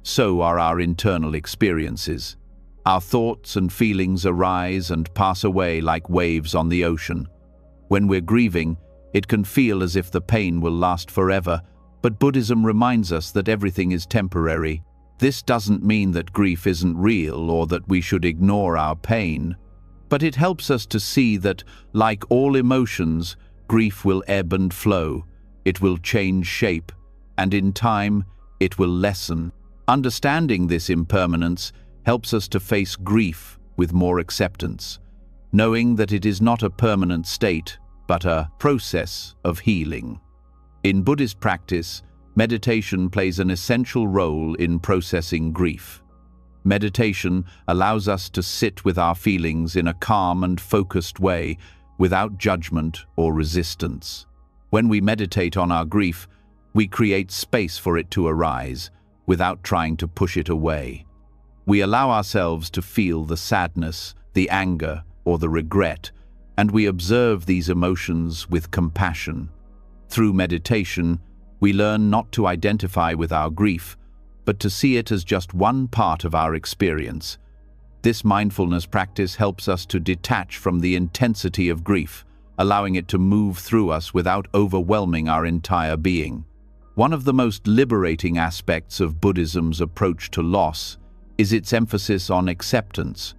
so are our internal experiences. Our thoughts and feelings arise and pass away like waves on the ocean. When we're grieving, it can feel as if the pain will last forever, but Buddhism reminds us that everything is temporary. This doesn't mean that grief isn't real or that we should ignore our pain, but it helps us to see that, like all emotions, grief will ebb and flow. It will change shape, and in time, it will lessen. Understanding this impermanence helps us to face grief with more acceptance, knowing that it is not a permanent state, but a process of healing. In Buddhist practice, meditation plays an essential role in processing grief. Meditation allows us to sit with our feelings in a calm and focused way, without judgment or resistance. When we meditate on our grief, we create space for it to arise, without trying to push it away. We allow ourselves to feel the sadness, the anger, or the regret, and we observe these emotions with compassion. Through meditation, we learn not to identify with our grief, but to see it as just one part of our experience. This mindfulness practice helps us to detach from the intensity of grief, allowing it to move through us without overwhelming our entire being. One of the most liberating aspects of Buddhism's approach to loss is its emphasis on acceptance.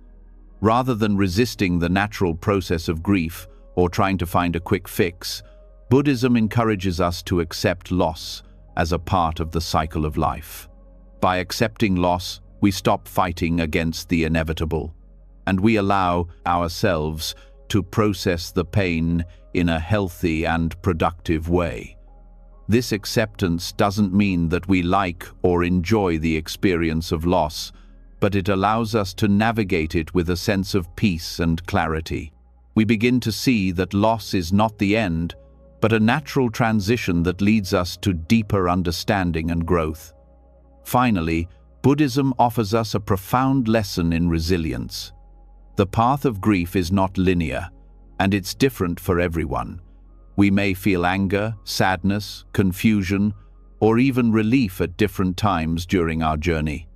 Rather than resisting the natural process of grief or trying to find a quick fix, Buddhism encourages us to accept loss as a part of the cycle of life. By accepting loss, we stop fighting against the inevitable, and we allow ourselves to process the pain in a healthy and productive way. This acceptance doesn't mean that we like or enjoy the experience of loss, but it allows us to navigate it with a sense of peace and clarity. we begin to see that loss is not the end, but a natural transition that leads us to deeper understanding and growth. Finally, Buddhism offers us a profound lesson in resilience. The path of grief is not linear, and it's different for everyone. We may feel anger, sadness, confusion, or even relief at different times during our journey.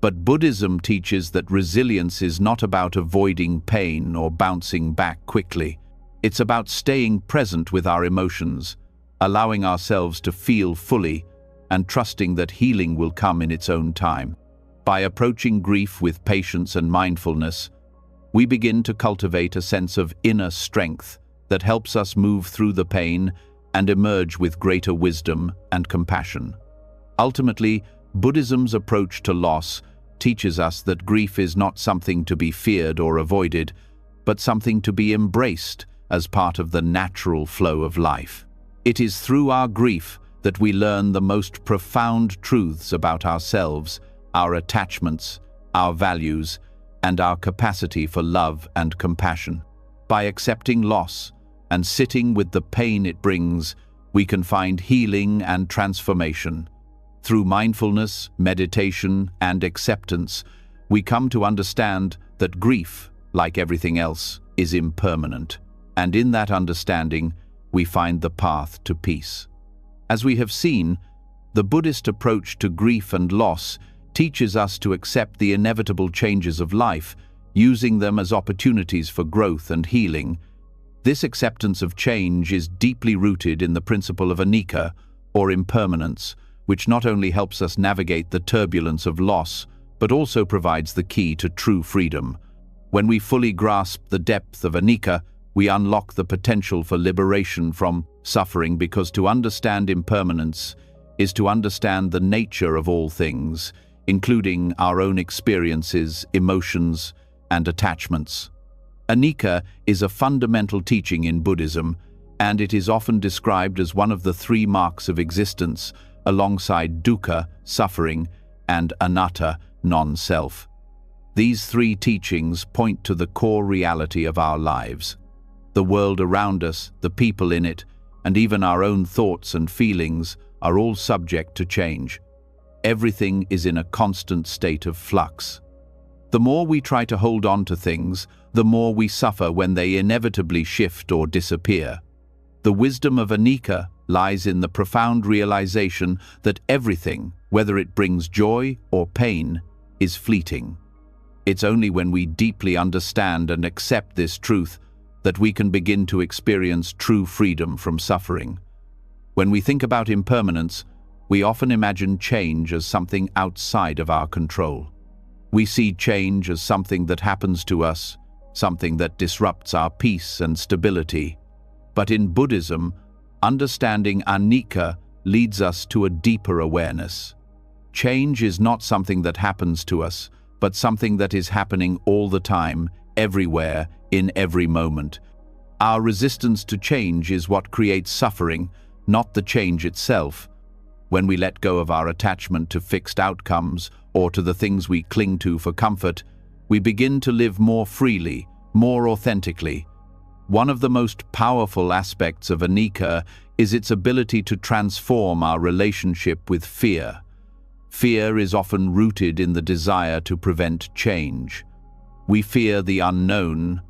But Buddhism teaches that resilience is not about avoiding pain or bouncing back quickly. It's about staying present with our emotions, allowing ourselves to feel fully, and trusting that healing will come in its own time. By approaching grief with patience and mindfulness, we begin to cultivate a sense of inner strength that helps us move through the pain and emerge with greater wisdom and compassion. Ultimately, Buddhism's approach to loss teaches us that grief is not something to be feared or avoided, but something to be embraced as part of the natural flow of life. It is through our grief that we learn the most profound truths about ourselves, our attachments, our values, and our capacity for love and compassion. By accepting loss and sitting with the pain it brings, we can find healing and transformation. Through mindfulness, meditation, and acceptance, we come to understand that grief, like everything else, is impermanent. And in that understanding, we find the path to peace. As we have seen, the Buddhist approach to grief and loss teaches us to accept the inevitable changes of life, using them as opportunities for growth and healing. This acceptance of change is deeply rooted in the principle of anicca, or impermanence, which not only helps us navigate the turbulence of loss, but also provides the key to true freedom. When we fully grasp the depth of anicca, we unlock the potential for liberation from suffering, because to understand impermanence is to understand the nature of all things, including our own experiences, emotions, and attachments. Anicca is a fundamental teaching in Buddhism, and it is often described as one of the three marks of existence, alongside dukkha, suffering, and anatta, non-self. These three teachings point to the core reality of our lives. The world around us, the people in it, and even our own thoughts and feelings are all subject to change. Everything is in a constant state of flux. The more we try to hold on to things, the more we suffer when they inevitably shift or disappear. The wisdom of anicca lies in the profound realization that everything, whether it brings joy or pain, is fleeting. It's only when we deeply understand and accept this truth that we can begin to experience true freedom from suffering. When we think about impermanence, we often imagine change as something outside of our control. We see change as something that happens to us, something that disrupts our peace and stability. But in Buddhism, understanding anicca leads us to a deeper awareness. Change is not something that happens to us, but something that is happening all the time, everywhere, in every moment. Our resistance to change is what creates suffering, not the change itself. When we let go of our attachment to fixed outcomes or to the things we cling to for comfort, we begin to live more freely, more authentically. One of the most powerful aspects of anicca is its ability to transform our relationship with fear. Fear is often rooted in the desire to prevent change. We fear the unknown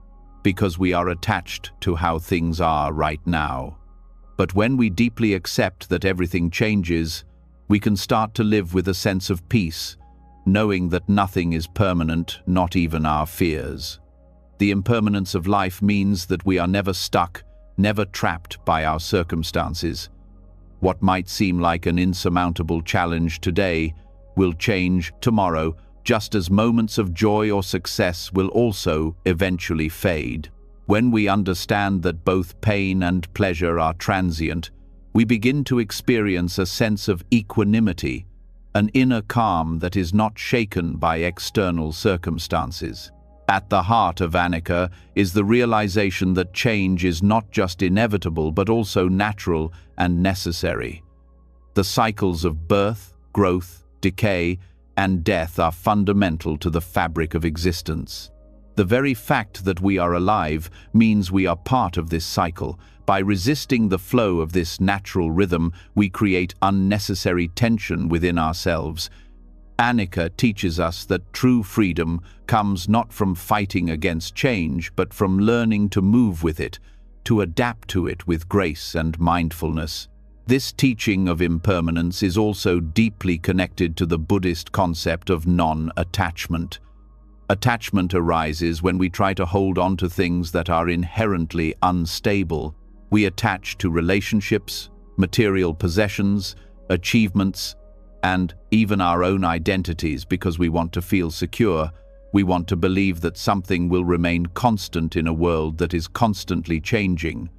because we are attached to how things are right now. But when we deeply accept that everything changes, we can start to live with a sense of peace, knowing that nothing is permanent, not even our fears. The impermanence of life means that we are never stuck, never trapped by our circumstances. What might seem like an insurmountable challenge today will change tomorrow, just as moments of joy or success will also eventually fade. When we understand that both pain and pleasure are transient, we begin to experience a sense of equanimity, an inner calm that is not shaken by external circumstances. At the heart of anicca is the realization that change is not just inevitable but also natural and necessary. The cycles of birth, growth, decay, and death are fundamental to the fabric of existence. The very fact that we are alive means we are part of this cycle. By resisting the flow of this natural rhythm, we create unnecessary tension within ourselves. Anicca teaches us that true freedom comes not from fighting against change, but from learning to move with it, to adapt to it with grace and mindfulness. This teaching of impermanence is also deeply connected to the Buddhist concept of non-attachment. Attachment arises when we try to hold on to things that are inherently unstable. We attach to relationships, material possessions, achievements, and even our own identities because we want to feel secure. We want to believe that something will remain constant in a world that is constantly changing.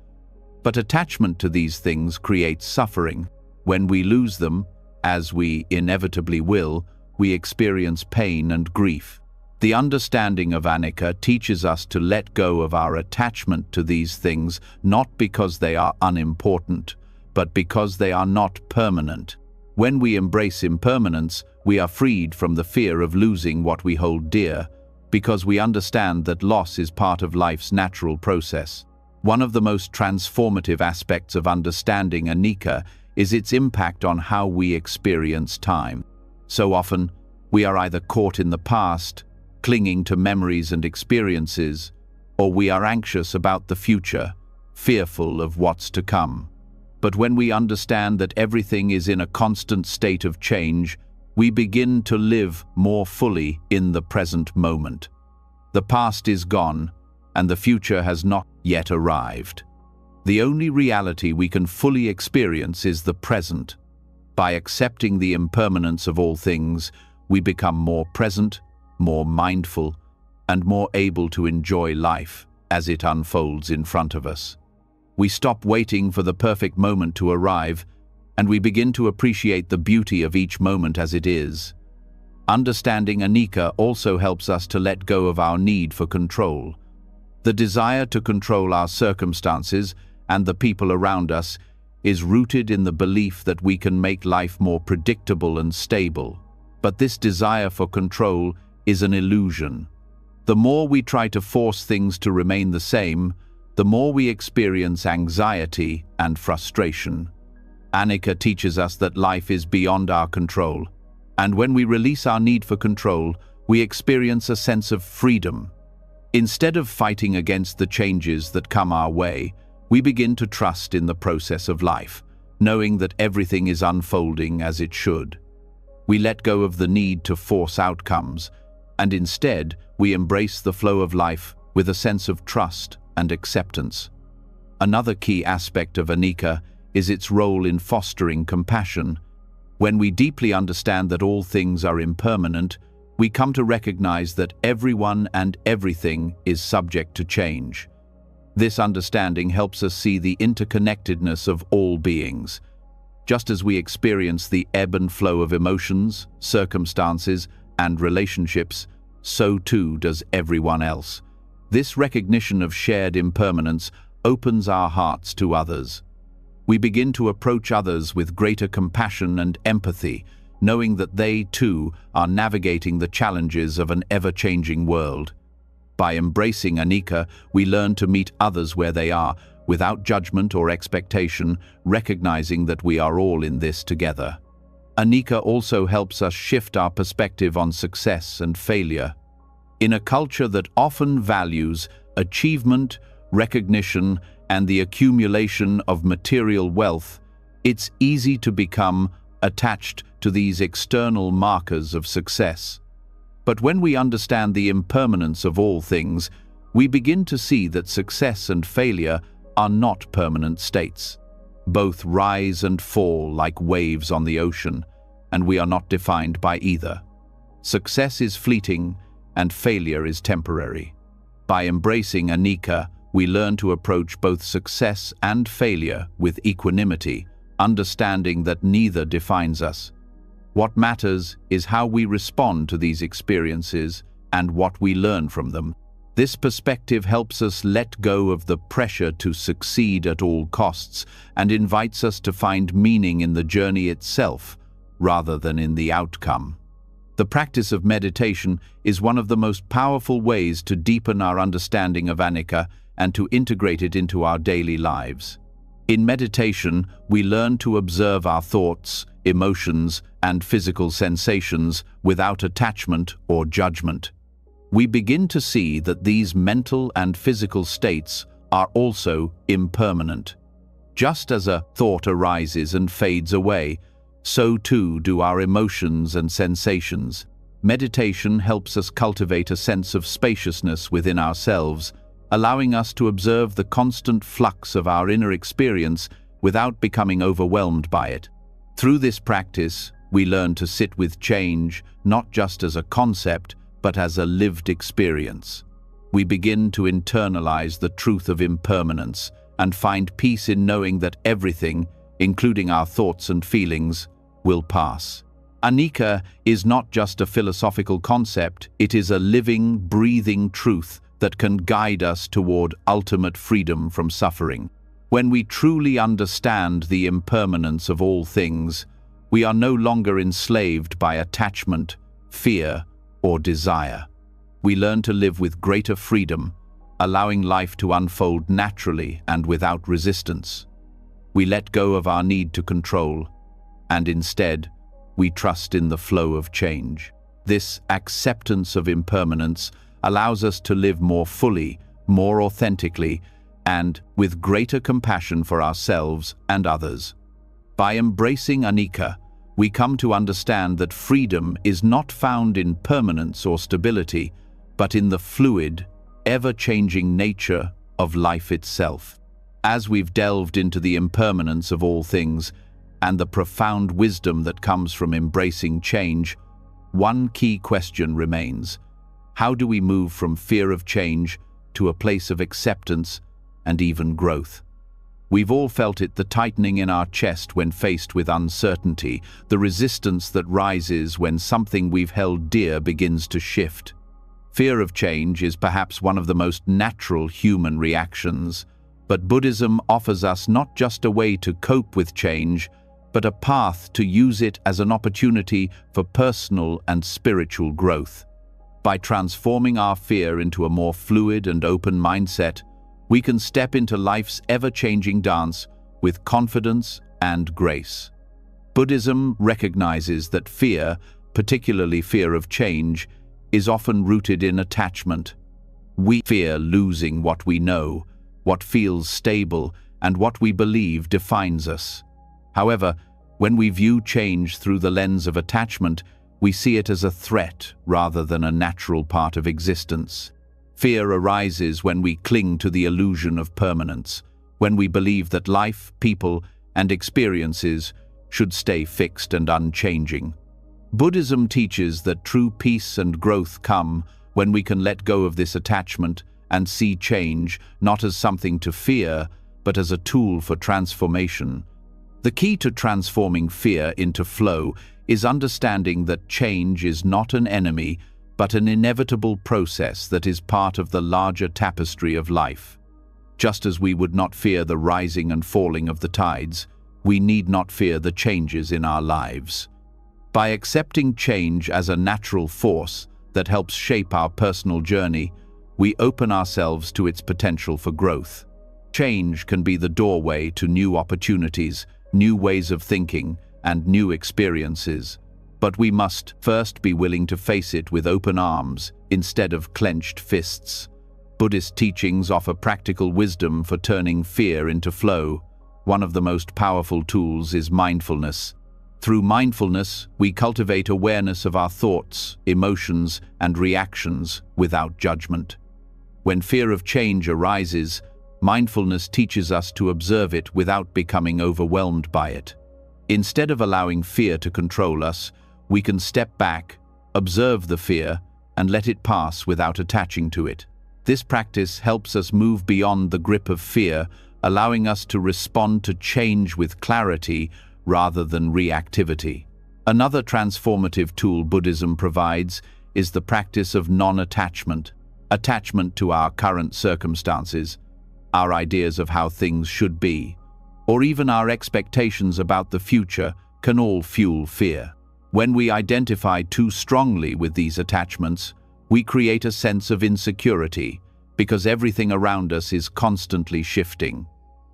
But attachment to these things creates suffering. When we lose them, as we inevitably will, we experience pain and grief. The understanding of Anicca teaches us to let go of our attachment to these things, not because they are unimportant, but because they are not permanent. When we embrace impermanence, we are freed from the fear of losing what we hold dear, because we understand that loss is part of life's natural process. One of the most transformative aspects of understanding Anicca is its impact on how we experience time. So often, we are either caught in the past, clinging to memories and experiences, or we are anxious about the future, fearful of what's to come. But when we understand that everything is in a constant state of change, we begin to live more fully in the present moment. The past is gone, and the future has not yet arrived. The only reality we can fully experience is the present. By accepting the impermanence of all things, we become more present, more mindful, and more able to enjoy life as it unfolds in front of us. We stop waiting for the perfect moment to arrive, and we begin to appreciate the beauty of each moment as it is. Understanding Anicca also helps us to let go of our need for control. The desire to control our circumstances and the people around us is rooted in the belief that we can make life more predictable and stable. But this desire for control is an illusion. The more we try to force things to remain the same, the more we experience anxiety and frustration. Anicca teaches us that life is beyond our control, and when we release our need for control, we experience a sense of freedom. Instead of fighting against the changes that come our way, we begin to trust in the process of life, knowing that everything is unfolding as it should. We let go of the need to force outcomes, and instead we embrace the flow of life with a sense of trust and acceptance. Another key aspect of Anicca is its role in fostering compassion. When we deeply understand that all things are impermanent, we come to recognize that everyone and everything is subject to change. This understanding helps us see the interconnectedness of all beings. Just as we experience the ebb and flow of emotions, circumstances, and relationships, so too does everyone else. This recognition of shared impermanence opens our hearts to others. We begin to approach others with greater compassion and empathy, knowing that they, too, are navigating the challenges of an ever-changing world. By embracing Anicca, we learn to meet others where they are, without judgment or expectation, recognizing that we are all in this together. Anicca also helps us shift our perspective on success and failure. In a culture that often values achievement, recognition, and the accumulation of material wealth, it's easy to become attached to these external markers of success. But when we understand the impermanence of all things, we begin to see that success and failure are not permanent states. Both rise and fall like waves on the ocean, and we are not defined by either. Success is fleeting, and failure is temporary. By embracing Anicca, we learn to approach both success and failure with equanimity, understanding that neither defines us. What matters is how we respond to these experiences and what we learn from them. This perspective helps us let go of the pressure to succeed at all costs and invites us to find meaning in the journey itself rather than in the outcome. The practice of meditation is one of the most powerful ways to deepen our understanding of anicca and to integrate it into our daily lives. In meditation, we learn to observe our thoughts, emotions, and physical sensations without attachment or judgment. We begin to see that these mental and physical states are also impermanent. Just as a thought arises and fades away, so too do our emotions and sensations. Meditation helps us cultivate a sense of spaciousness within ourselves, allowing us to observe the constant flux of our inner experience without becoming overwhelmed by it. Through this practice, we learn to sit with change, not just as a concept, but as a lived experience. We begin to internalize the truth of impermanence and find peace in knowing that everything, including our thoughts and feelings, will pass. Anicca is not just a philosophical concept, it is a living, breathing truth that can guide us toward ultimate freedom from suffering. When we truly understand the impermanence of all things, we are no longer enslaved by attachment, fear, or desire. We learn to live with greater freedom, allowing life to unfold naturally and without resistance. We let go of our need to control, and instead, we trust in the flow of change. This acceptance of impermanence allows us to live more fully, more authentically, and with greater compassion for ourselves and others. By embracing anicca, we come to understand that freedom is not found in permanence or stability, but in the fluid, ever-changing nature of life itself. As we've delved into the impermanence of all things and the profound wisdom that comes from embracing change, one key question remains: how do we move from fear of change to a place of acceptance and even growth? We've all felt it, the tightening in our chest when faced with uncertainty, the resistance that rises when something we've held dear begins to shift. Fear of change is perhaps one of the most natural human reactions, but Buddhism offers us not just a way to cope with change, but a path to use it as an opportunity for personal and spiritual growth. By transforming our fear into a more fluid and open mindset, we can step into life's ever-changing dance with confidence and grace. Buddhism recognizes that fear, particularly fear of change, is often rooted in attachment. We fear losing what we know, what feels stable, and what we believe defines us. However, when we view change through the lens of attachment, we see it as a threat rather than a natural part of existence. Fear arises when we cling to the illusion of permanence, when we believe that life, people, and experiences should stay fixed and unchanging. Buddhism teaches that true peace and growth come when we can let go of this attachment and see change not as something to fear, but as a tool for transformation. The key to transforming fear into flow is understanding that change is not an enemy, but an inevitable process that is part of the larger tapestry of life. Just as we would not fear the rising and falling of the tides, we need not fear the changes in our lives. By accepting change as a natural force that helps shape our personal journey, we open ourselves to its potential for growth. Change can be the doorway to new opportunities, new ways of thinking, and new experiences. But we must first be willing to face it with open arms instead of clenched fists. Buddhist teachings offer practical wisdom for turning fear into flow. One of the most powerful tools is mindfulness. Through mindfulness, we cultivate awareness of our thoughts, emotions, and reactions without judgment. When fear of change arises, mindfulness teaches us to observe it without becoming overwhelmed by it. Instead of allowing fear to control us, we can step back, observe the fear, and let it pass without attaching to it. This practice helps us move beyond the grip of fear, allowing us to respond to change with clarity rather than reactivity. Another transformative tool Buddhism provides is the practice of non-attachment. Attachment to our current circumstances, our ideas of how things should be, or even our expectations about the future can all fuel fear. When we identify too strongly with these attachments, we create a sense of insecurity because everything around us is constantly shifting.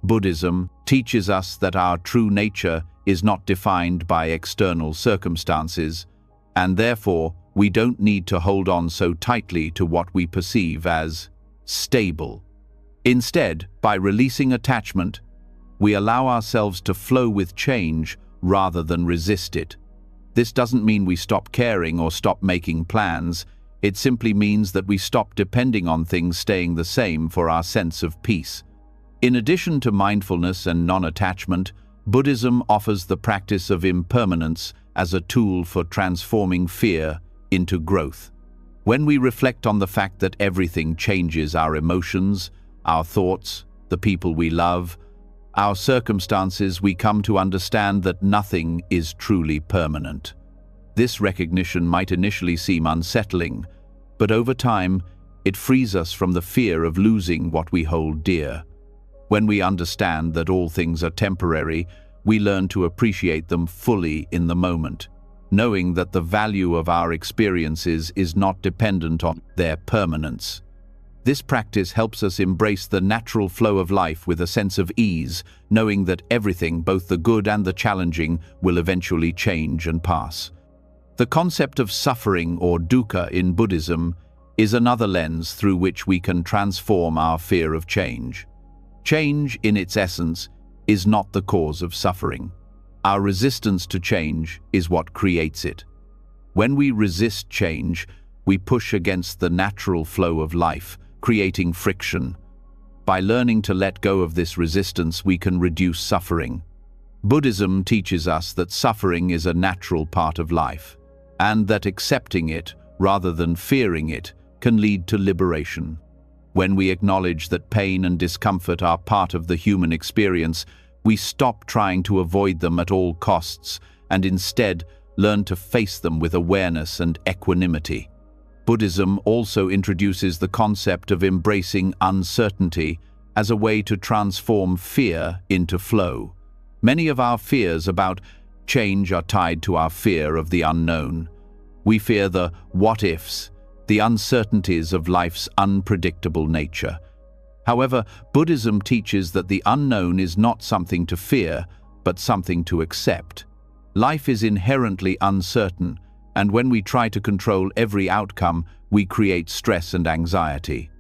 Buddhism teaches us that our true nature is not defined by external circumstances, and therefore we don't need to hold on so tightly to what we perceive as stable. Instead, by releasing attachment, we allow ourselves to flow with change rather than resist it. This doesn't mean we stop caring or stop making plans. It simply means that we stop depending on things staying the same for our sense of peace. In addition to mindfulness and non-attachment, Buddhism offers the practice of impermanence as a tool for transforming fear into growth. When we reflect on the fact that everything changes, our emotions, our thoughts, the people we love, our circumstances, we come to understand that nothing is truly permanent. This recognition might initially seem unsettling, but over time, it frees us from the fear of losing what we hold dear. When we understand that all things are temporary, we learn to appreciate them fully in the moment, knowing that the value of our experiences is not dependent on their permanence. This practice helps us embrace the natural flow of life with a sense of ease, knowing that everything, both the good and the challenging, will eventually change and pass. The concept of suffering or dukkha in Buddhism is another lens through which we can transform our fear of change. Change, in its essence, is not the cause of suffering. Our resistance to change is what creates it. When we resist change, we push against the natural flow of life, creating friction. By learning to let go of this resistance, we can reduce suffering. Buddhism teaches us that suffering is a natural part of life, and that accepting it, rather than fearing it, can lead to liberation. When we acknowledge that pain and discomfort are part of the human experience, we stop trying to avoid them at all costs and instead learn to face them with awareness and equanimity. Buddhism also introduces the concept of embracing uncertainty as a way to transform fear into flow. Many of our fears about change are tied to our fear of the unknown. We fear the what-ifs, the uncertainties of life's unpredictable nature. However, Buddhism teaches that the unknown is not something to fear, but something to accept. Life is inherently uncertain, and when we try to control every outcome, we create stress and anxiety.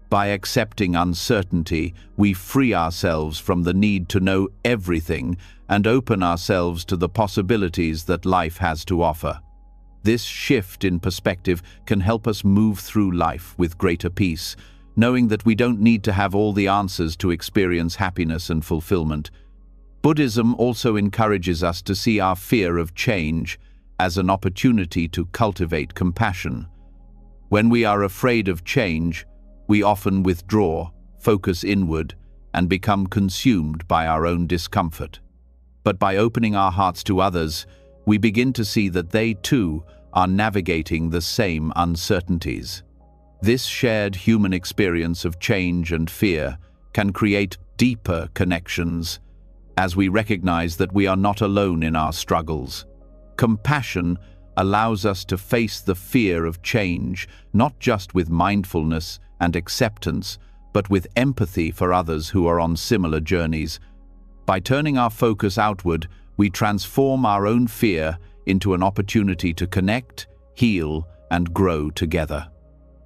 By accepting uncertainty, we free ourselves from the need to know everything and open ourselves to the possibilities that life has to offer. This shift in perspective can help us move through life with greater peace, knowing that we don't need to have all the answers to experience happiness and fulfillment. Buddhism also encourages us to see our fear of change as an opportunity to cultivate compassion. When we are afraid of change, we often withdraw, focus inward, and become consumed by our own discomfort. But by opening our hearts to others, we begin to see that they too are navigating the same uncertainties. This shared human experience of change and fear can create deeper connections as we recognize that we are not alone in our struggles. Compassion allows us to face the fear of change, not just with mindfulness and acceptance, but with empathy for others who are on similar journeys. By turning our focus outward, we transform our own fear into an opportunity to connect, heal, and grow together.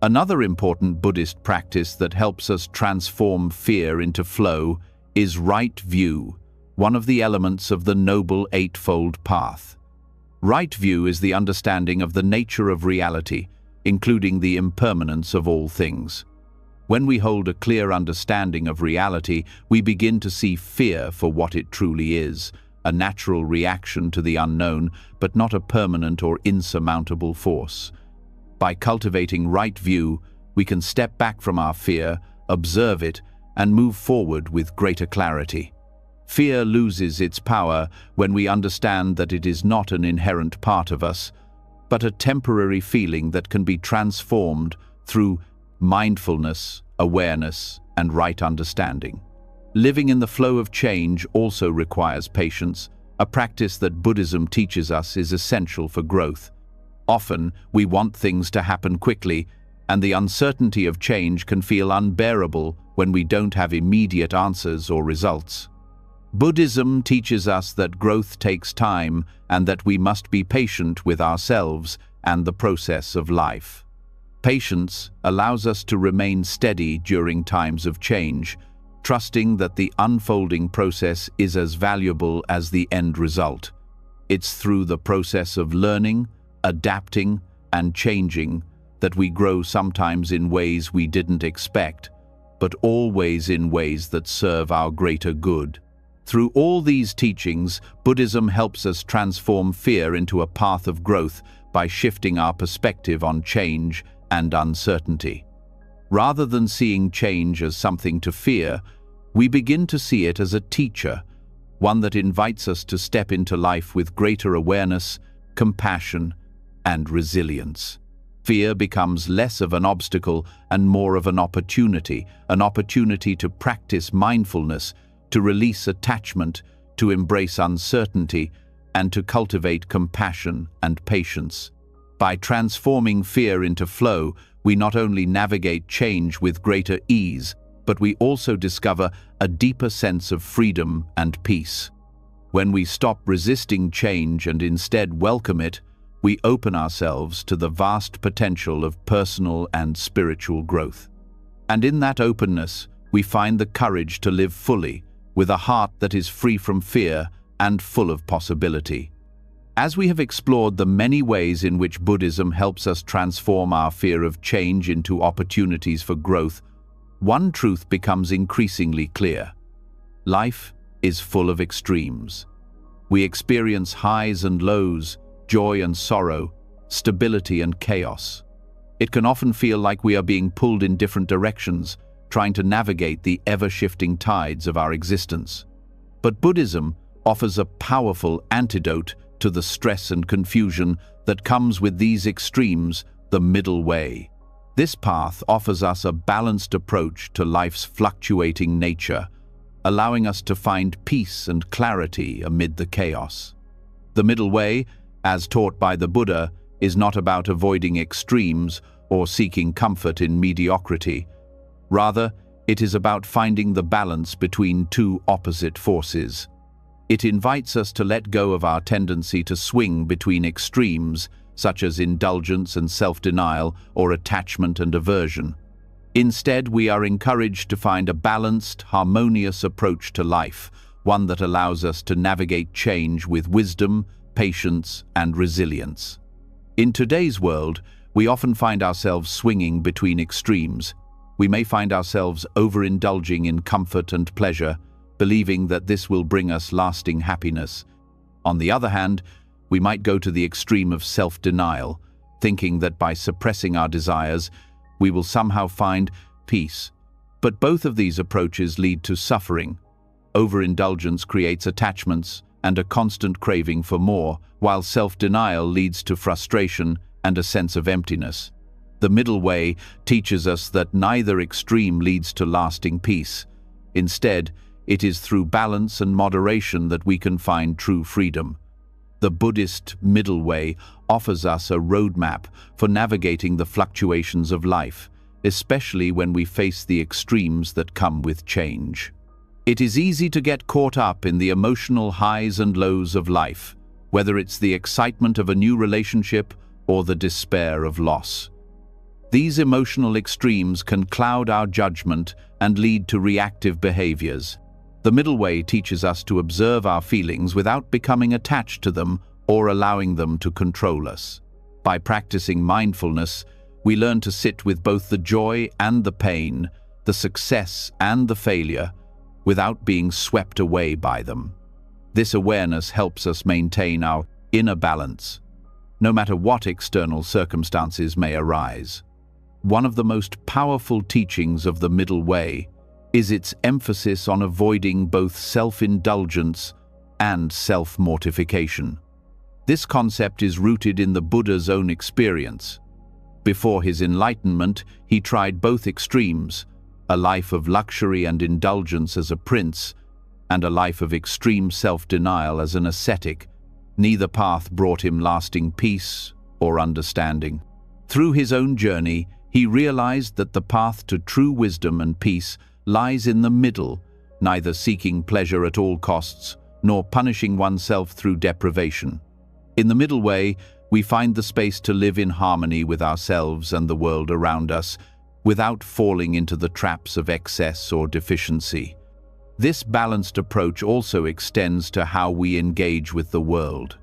Another important Buddhist practice that helps us transform fear into flow is right view, one of the elements of the Noble Eightfold Path. Right view is the understanding of the nature of reality, including the impermanence of all things. When we hold a clear understanding of reality, we begin to see fear for what it truly is, a natural reaction to the unknown, but not a permanent or insurmountable force. By cultivating right view, we can step back from our fear, observe it, and move forward with greater clarity. Fear loses its power when we understand that it is not an inherent part of us, but a temporary feeling that can be transformed through mindfulness, awareness, and right understanding. Living in the flow of change also requires patience, a practice that Buddhism teaches us is essential for growth. Often, we want things to happen quickly, and the uncertainty of change can feel unbearable when we don't have immediate answers or results. Buddhism teaches us that growth takes time and that we must be patient with ourselves and the process of life. Patience allows us to remain steady during times of change, trusting that the unfolding process is as valuable as the end result. It's through the process of learning, adapting, and changing that we grow, sometimes in ways we didn't expect, but always in ways that serve our greater good. Through all these teachings, Buddhism helps us transform fear into a path of growth by shifting our perspective on change and uncertainty. Rather than seeing change as something to fear, we begin to see it as a teacher, one that invites us to step into life with greater awareness, compassion, and resilience. Fear becomes less of an obstacle and more of an opportunity to practice mindfulness, to release attachment, to embrace uncertainty, and to cultivate compassion and patience. By transforming fear into flow, we not only navigate change with greater ease, but we also discover a deeper sense of freedom and peace. When we stop resisting change and instead welcome it, we open ourselves to the vast potential of personal and spiritual growth. And in that openness, we find the courage to live fully, with a heart that is free from fear and full of possibility. As we have explored the many ways in which Buddhism helps us transform our fear of change into opportunities for growth, one truth becomes increasingly clear. Life is full of extremes. We experience highs and lows, joy and sorrow, stability and chaos. It can often feel like we are being pulled in different directions, trying to navigate the ever-shifting tides of our existence. But Buddhism offers a powerful antidote to the stress and confusion that comes with these extremes, the middle way. This path offers us a balanced approach to life's fluctuating nature, allowing us to find peace and clarity amid the chaos. The middle way, as taught by the Buddha, is not about avoiding extremes or seeking comfort in mediocrity. Rather, it is about finding the balance between two opposite forces. It invites us to let go of our tendency to swing between extremes, such as indulgence and self-denial or attachment and aversion. Instead, we are encouraged to find a balanced, harmonious approach to life, one that allows us to navigate change with wisdom, patience, and resilience. In today's world, we often find ourselves swinging between extremes. We may find ourselves overindulging in comfort and pleasure, believing that this will bring us lasting happiness. On the other hand, we might go to the extreme of self-denial, thinking that by suppressing our desires, we will somehow find peace. But both of these approaches lead to suffering. Overindulgence creates attachments and a constant craving for more, while self-denial leads to frustration and a sense of emptiness. The middle way teaches us that neither extreme leads to lasting peace. Instead, it is through balance and moderation that we can find true freedom. The Buddhist middle way offers us a roadmap for navigating the fluctuations of life, especially when we face the extremes that come with change. It is easy to get caught up in the emotional highs and lows of life, whether it's the excitement of a new relationship or the despair of loss. These emotional extremes can cloud our judgment and lead to reactive behaviors. The middle way teaches us to observe our feelings without becoming attached to them or allowing them to control us. By practicing mindfulness, we learn to sit with both the joy and the pain, the success and the failure, without being swept away by them. This awareness helps us maintain our inner balance, no matter what external circumstances may arise. One of the most powerful teachings of the middle way is its emphasis on avoiding both self-indulgence and self-mortification. This concept is rooted in the Buddha's own experience. Before his enlightenment, he tried both extremes, a life of luxury and indulgence as a prince, and a life of extreme self-denial as an ascetic, neither path brought him lasting peace or understanding. Through his own journey, he realized that the path to true wisdom and peace lies in the middle, neither seeking pleasure at all costs, nor punishing oneself through deprivation. In the middle way, we find the space to live in harmony with ourselves and the world around us, without falling into the traps of excess or deficiency. This balanced approach also extends to how we engage with the world.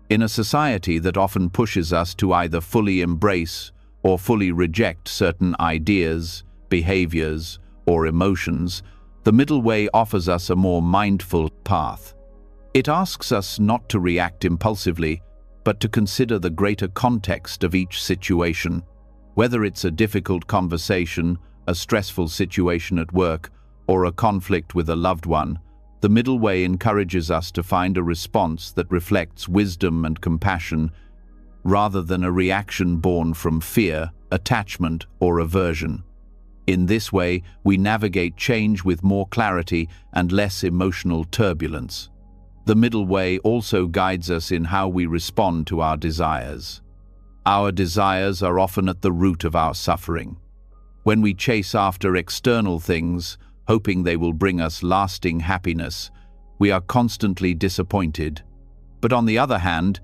In a society that often pushes us to either fully embrace or fully reject certain ideas, behaviors, or emotions, the middle way offers us a more mindful path. It asks us not to react impulsively, but to consider the greater context of each situation. Whether it's a difficult conversation, a stressful situation at work, or a conflict with a loved one, the middle way encourages us to find a response that reflects wisdom and compassion, rather than a reaction born from fear, attachment, or aversion. In this way, we navigate change with more clarity and less emotional turbulence. The middle way also guides us in how we respond to our desires. Our desires are often at the root of our suffering. When we chase after external things, hoping they will bring us lasting happiness, we are constantly disappointed. But on the other hand,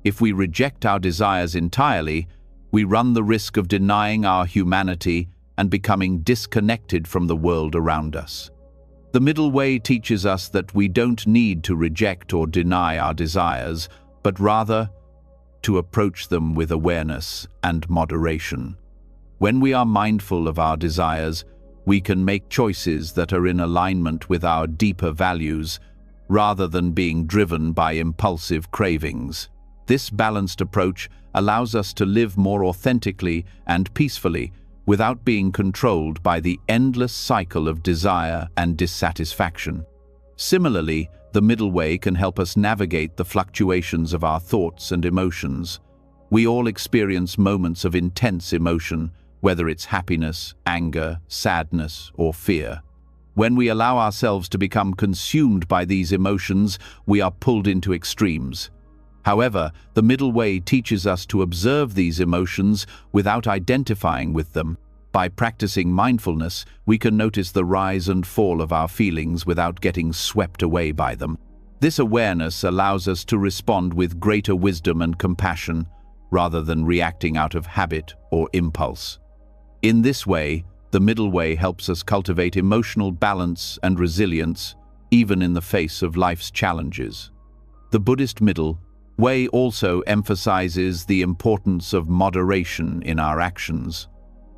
if we reject our desires entirely, we run the risk of denying our humanity and becoming disconnected from the world around us. The middle way teaches us that we don't need to reject or deny our desires, but rather to approach them with awareness and moderation. When we are mindful of our desires, we can make choices that are in alignment with our deeper values, rather than being driven by impulsive cravings. This balanced approach allows us to live more authentically and peacefully, without being controlled by the endless cycle of desire and dissatisfaction. Similarly, the middle way can help us navigate the fluctuations of our thoughts and emotions. We all experience moments of intense emotion, whether it's happiness, anger, sadness, or fear. When we allow ourselves to become consumed by these emotions, we are pulled into extremes. However, the middle way teaches us to observe these emotions without identifying with them. By practicing mindfulness, we can notice the rise and fall of our feelings without getting swept away by them. This awareness allows us to respond with greater wisdom and compassion, rather than reacting out of habit or impulse. In this way, the middle way helps us cultivate emotional balance and resilience, even in the face of life's challenges. The Buddhist middle way also emphasizes the importance of moderation in our actions.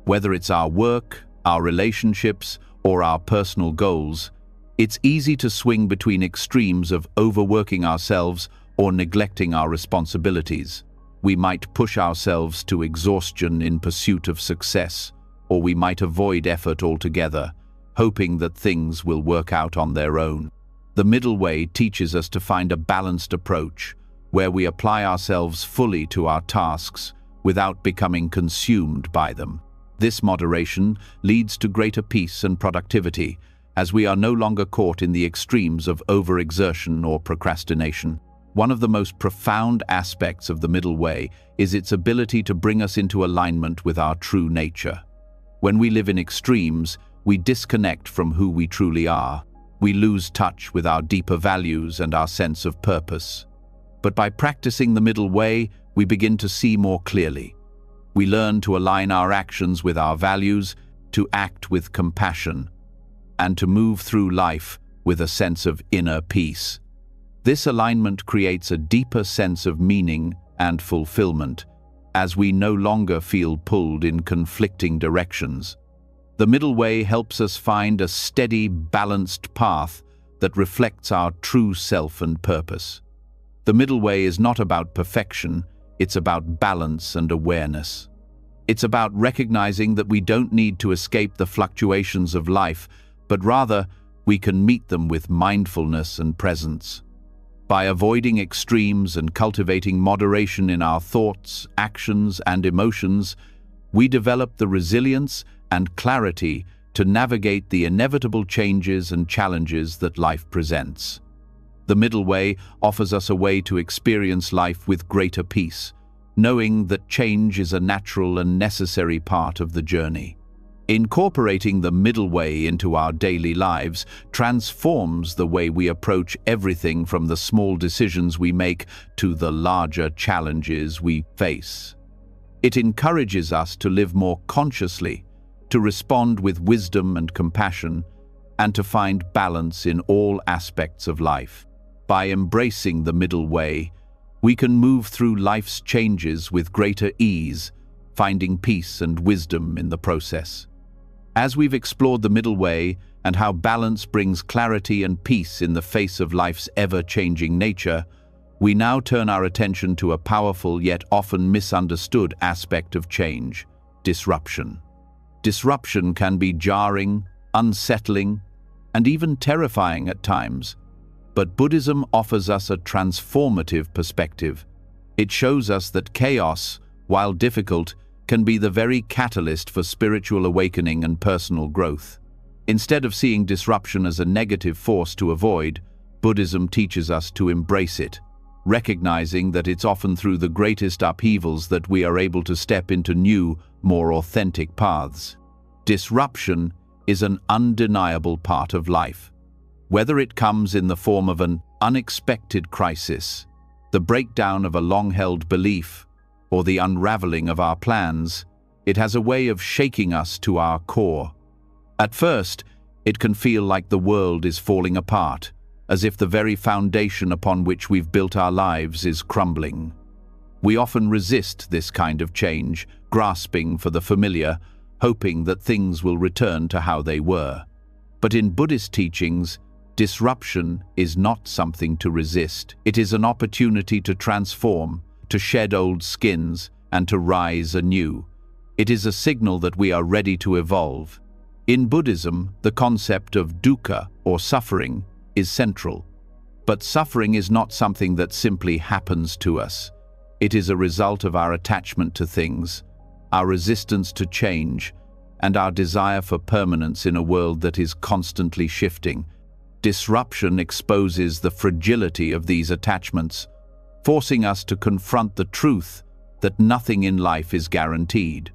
Whether it's our work, our relationships, or our personal goals, it's easy to swing between extremes of overworking ourselves or neglecting our responsibilities. We might push ourselves to exhaustion in pursuit of success, or we might avoid effort altogether, hoping that things will work out on their own. The middle way teaches us to find a balanced approach, where we apply ourselves fully to our tasks without becoming consumed by them. This moderation leads to greater peace and productivity, as we are no longer caught in the extremes of overexertion or procrastination. One of the most profound aspects of the middle way is its ability to bring us into alignment with our true nature. When we live in extremes, we disconnect from who we truly are. We lose touch with our deeper values and our sense of purpose. But by practicing the middle way, we begin to see more clearly. We learn to align our actions with our values, to act with compassion, and to move through life with a sense of inner peace. This alignment creates a deeper sense of meaning and fulfillment, as we no longer feel pulled in conflicting directions. The middle way helps us find a steady, balanced path that reflects our true self and purpose. The middle way is not about perfection, it's about balance and awareness. It's about recognizing that we don't need to escape the fluctuations of life, but rather we can meet them with mindfulness and presence. By avoiding extremes and cultivating moderation in our thoughts, actions, and emotions, we develop the resilience and clarity to navigate the inevitable changes and challenges that life presents. The middle way offers us a way to experience life with greater peace, knowing that change is a natural and necessary part of the journey. Incorporating the middle way into our daily lives transforms the way we approach everything from the small decisions we make to the larger challenges we face. It encourages us to live more consciously, to respond with wisdom and compassion, and to find balance in all aspects of life. By embracing the middle way, we can move through life's changes with greater ease, finding peace and wisdom in the process. As we've explored the middle way and how balance brings clarity and peace in the face of life's ever-changing nature, we now turn our attention to a powerful yet often misunderstood aspect of change: disruption. Disruption can be jarring, unsettling, and even terrifying at times. But Buddhism offers us a transformative perspective. It shows us that chaos, while difficult, can be the very catalyst for spiritual awakening and personal growth. Instead of seeing disruption as a negative force to avoid, Buddhism teaches us to embrace it, recognizing that it's often through the greatest upheavals that we are able to step into new, more authentic paths. Disruption is an undeniable part of life. Whether it comes in the form of an unexpected crisis, the breakdown of a long-held belief, or the unraveling of our plans, it has a way of shaking us to our core. At first, it can feel like the world is falling apart, as if the very foundation upon which we've built our lives is crumbling. We often resist this kind of change, grasping for the familiar, hoping that things will return to how they were. But in Buddhist teachings, disruption is not something to resist. It is an opportunity to transform, to shed old skins, and to rise anew. It is a signal that we are ready to evolve. In Buddhism, the concept of dukkha, or suffering, is central. But suffering is not something that simply happens to us. It is a result of our attachment to things, our resistance to change, and our desire for permanence in a world that is constantly shifting. Disruption exposes the fragility of these attachments, forcing us to confront the truth that nothing in life is guaranteed.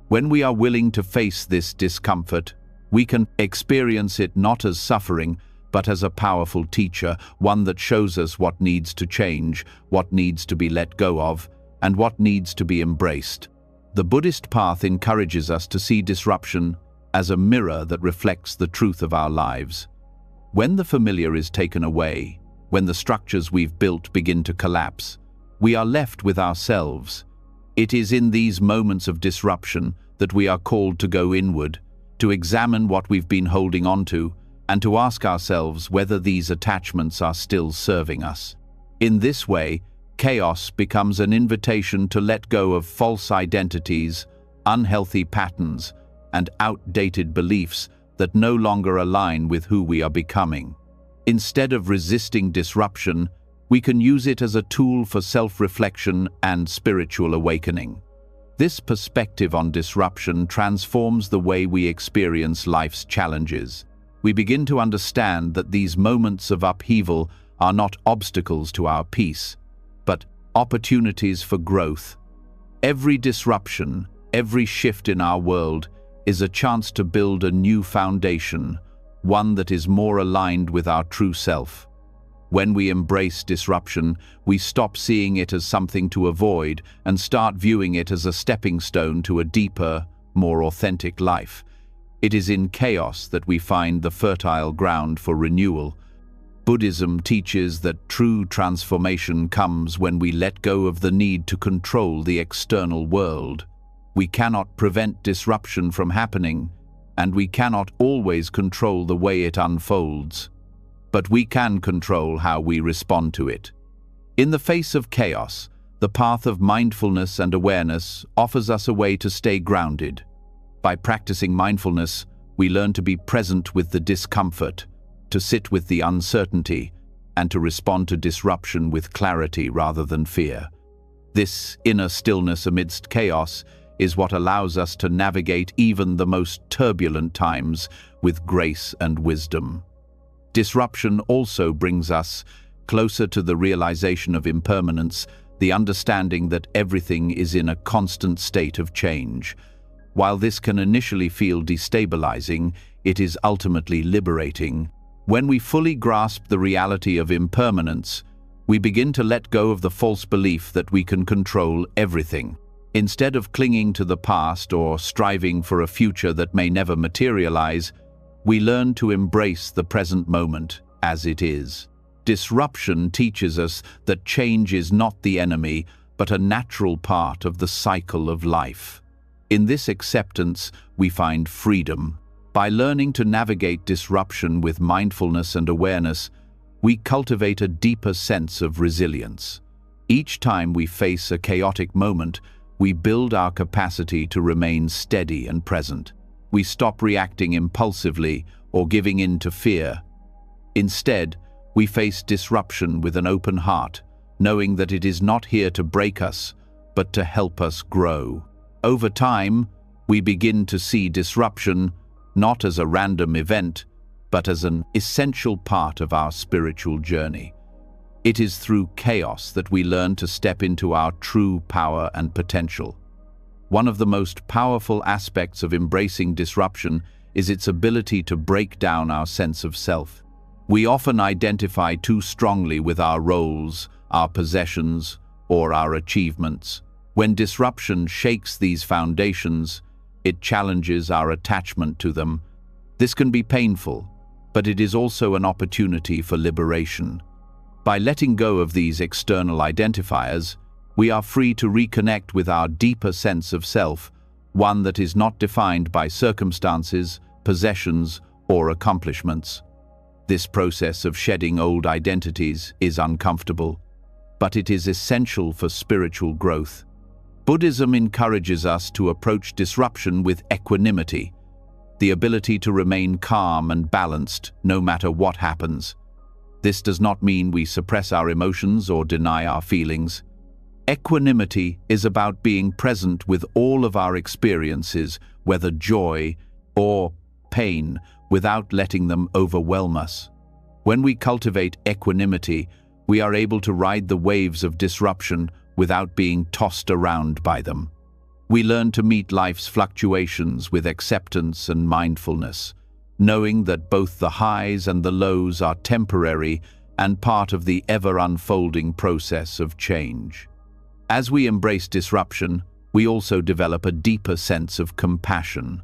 When we are willing to face this discomfort, we can experience it not as suffering, but as a powerful teacher, one that shows us what needs to change, what needs to be let go of, and what needs to be embraced. The Buddhist path encourages us to see disruption as a mirror that reflects the truth of our lives. When the familiar is taken away, when the structures we've built begin to collapse, we are left with ourselves. It is in these moments of disruption that we are called to go inward, to examine what we've been holding on to, and to ask ourselves whether these attachments are still serving us. In this way, chaos becomes an invitation to let go of false identities, unhealthy patterns, and outdated beliefs that no longer align with who we are becoming. Instead of resisting disruption, we can use it as a tool for self-reflection and spiritual awakening. This perspective on disruption transforms the way we experience life's challenges. We begin to understand that these moments of upheaval are not obstacles to our peace, but opportunities for growth. Every disruption, every shift in our world is a chance to build a new foundation, one that is more aligned with our true self. When we embrace disruption, we stop seeing it as something to avoid and start viewing it as a stepping stone to a deeper, more authentic life. It is in chaos that we find the fertile ground for renewal. Buddhism teaches that true transformation comes when we let go of the need to control the external world. We cannot prevent disruption from happening, and we cannot always control the way it unfolds. But we can control how we respond to it. In the face of chaos, the path of mindfulness and awareness offers us a way to stay grounded. By practicing mindfulness, we learn to be present with the discomfort, to sit with the uncertainty, and to respond to disruption with clarity rather than fear. This inner stillness amidst chaos is what allows us to navigate even the most turbulent times with grace and wisdom. Disruption also brings us closer to the realization of impermanence, the understanding that everything is in a constant state of change. While this can initially feel destabilizing, it is ultimately liberating. When we fully grasp the reality of impermanence, we begin to let go of the false belief that we can control everything. Instead of clinging to the past or striving for a future that may never materialize, we learn to embrace the present moment as it is. Disruption teaches us that change is not the enemy, but a natural part of the cycle of life. In this acceptance, we find freedom. By learning to navigate disruption with mindfulness and awareness, we cultivate a deeper sense of resilience. Each time we face a chaotic moment, we build our capacity to remain steady and present. We stop reacting impulsively or giving in to fear. Instead, we face disruption with an open heart, knowing that it is not here to break us, but to help us grow. Over time, we begin to see disruption not as a random event, but as an essential part of our spiritual journey. It is through chaos that we learn to step into our true power and potential. One of the most powerful aspects of embracing disruption is its ability to break down our sense of self. We often identify too strongly with our roles, our possessions, or our achievements. When disruption shakes these foundations, it challenges our attachment to them. This can be painful, but it is also an opportunity for liberation. By letting go of these external identifiers, we are free to reconnect with our deeper sense of self, one that is not defined by circumstances, possessions, or accomplishments. This process of shedding old identities is uncomfortable, but it is essential for spiritual growth. Buddhism encourages us to approach disruption with equanimity, the ability to remain calm and balanced no matter what happens. This does not mean we suppress our emotions or deny our feelings. Equanimity is about being present with all of our experiences, whether joy or pain, without letting them overwhelm us. When we cultivate equanimity, we are able to ride the waves of disruption without being tossed around by them. We learn to meet life's fluctuations with acceptance and mindfulness, knowing that both the highs and the lows are temporary and part of the ever-unfolding process of change. As we embrace disruption, we also develop a deeper sense of compassion.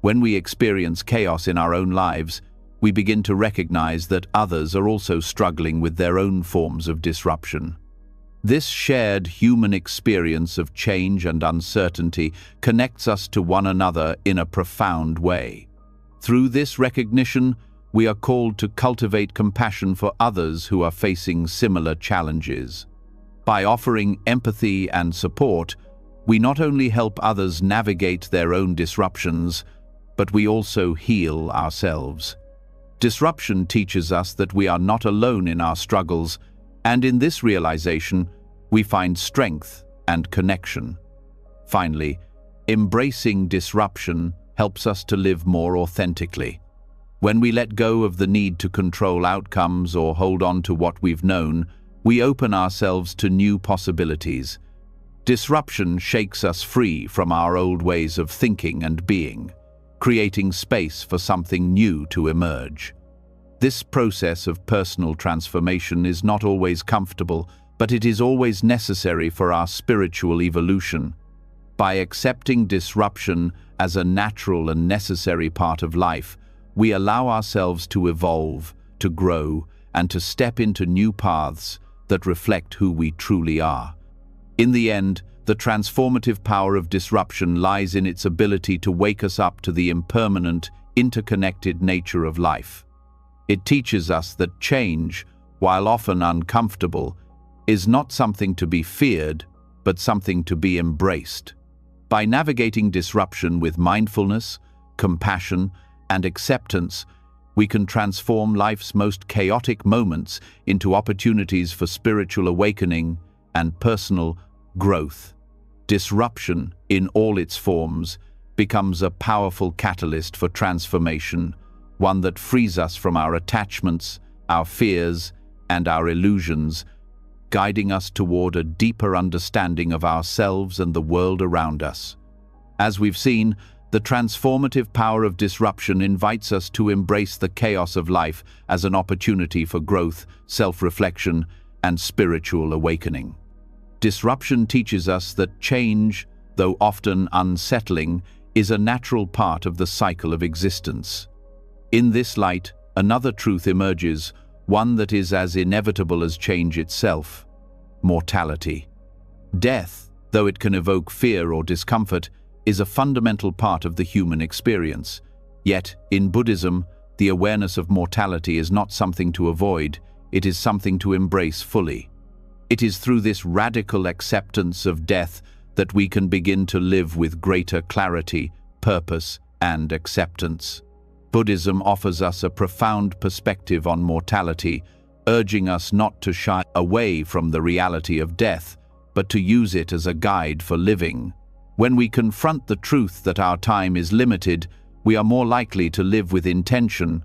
When we experience chaos in our own lives, we begin to recognize that others are also struggling with their own forms of disruption. This shared human experience of change and uncertainty connects us to one another in a profound way. Through this recognition, we are called to cultivate compassion for others who are facing similar challenges. By offering empathy and support, we not only help others navigate their own disruptions, but we also heal ourselves. Disruption teaches us that we are not alone in our struggles, and in this realization, we find strength and connection. Finally, embracing disruption helps us to live more authentically. When we let go of the need to control outcomes or hold on to what we've known, we open ourselves to new possibilities. Disruption shakes us free from our old ways of thinking and being, creating space for something new to emerge. This process of personal transformation is not always comfortable, but it is always necessary for our spiritual evolution. By accepting disruption as a natural and necessary part of life, we allow ourselves to evolve, to grow, and to step into new paths that reflect who we truly are. In the end, the transformative power of disruption lies in its ability to wake us up to the impermanent, interconnected nature of life. It teaches us that change, while often uncomfortable, is not something to be feared, but something to be embraced. By navigating disruption with mindfulness, compassion, and acceptance, we can transform life's most chaotic moments into opportunities for spiritual awakening and personal growth. Disruption, in all its forms, becomes a powerful catalyst for transformation, one that frees us from our attachments, our fears, and our illusions, guiding us toward a deeper understanding of ourselves and the world around us. As we've seen, the transformative power of disruption invites us to embrace the chaos of life as an opportunity for growth, self-reflection, and spiritual awakening. Disruption teaches us that change, though often unsettling, is a natural part of the cycle of existence. In this light, another truth emerges, one that is as inevitable as change itself: mortality. Death, though it can evoke fear or discomfort, is a fundamental part of the human experience. Yet, in Buddhism, the awareness of mortality is not something to avoid, it is something to embrace fully. It is through this radical acceptance of death that we can begin to live with greater clarity, purpose, and acceptance. Buddhism offers us a profound perspective on mortality, urging us not to shy away from the reality of death, but to use it as a guide for living. When we confront the truth that our time is limited, we are more likely to live with intention.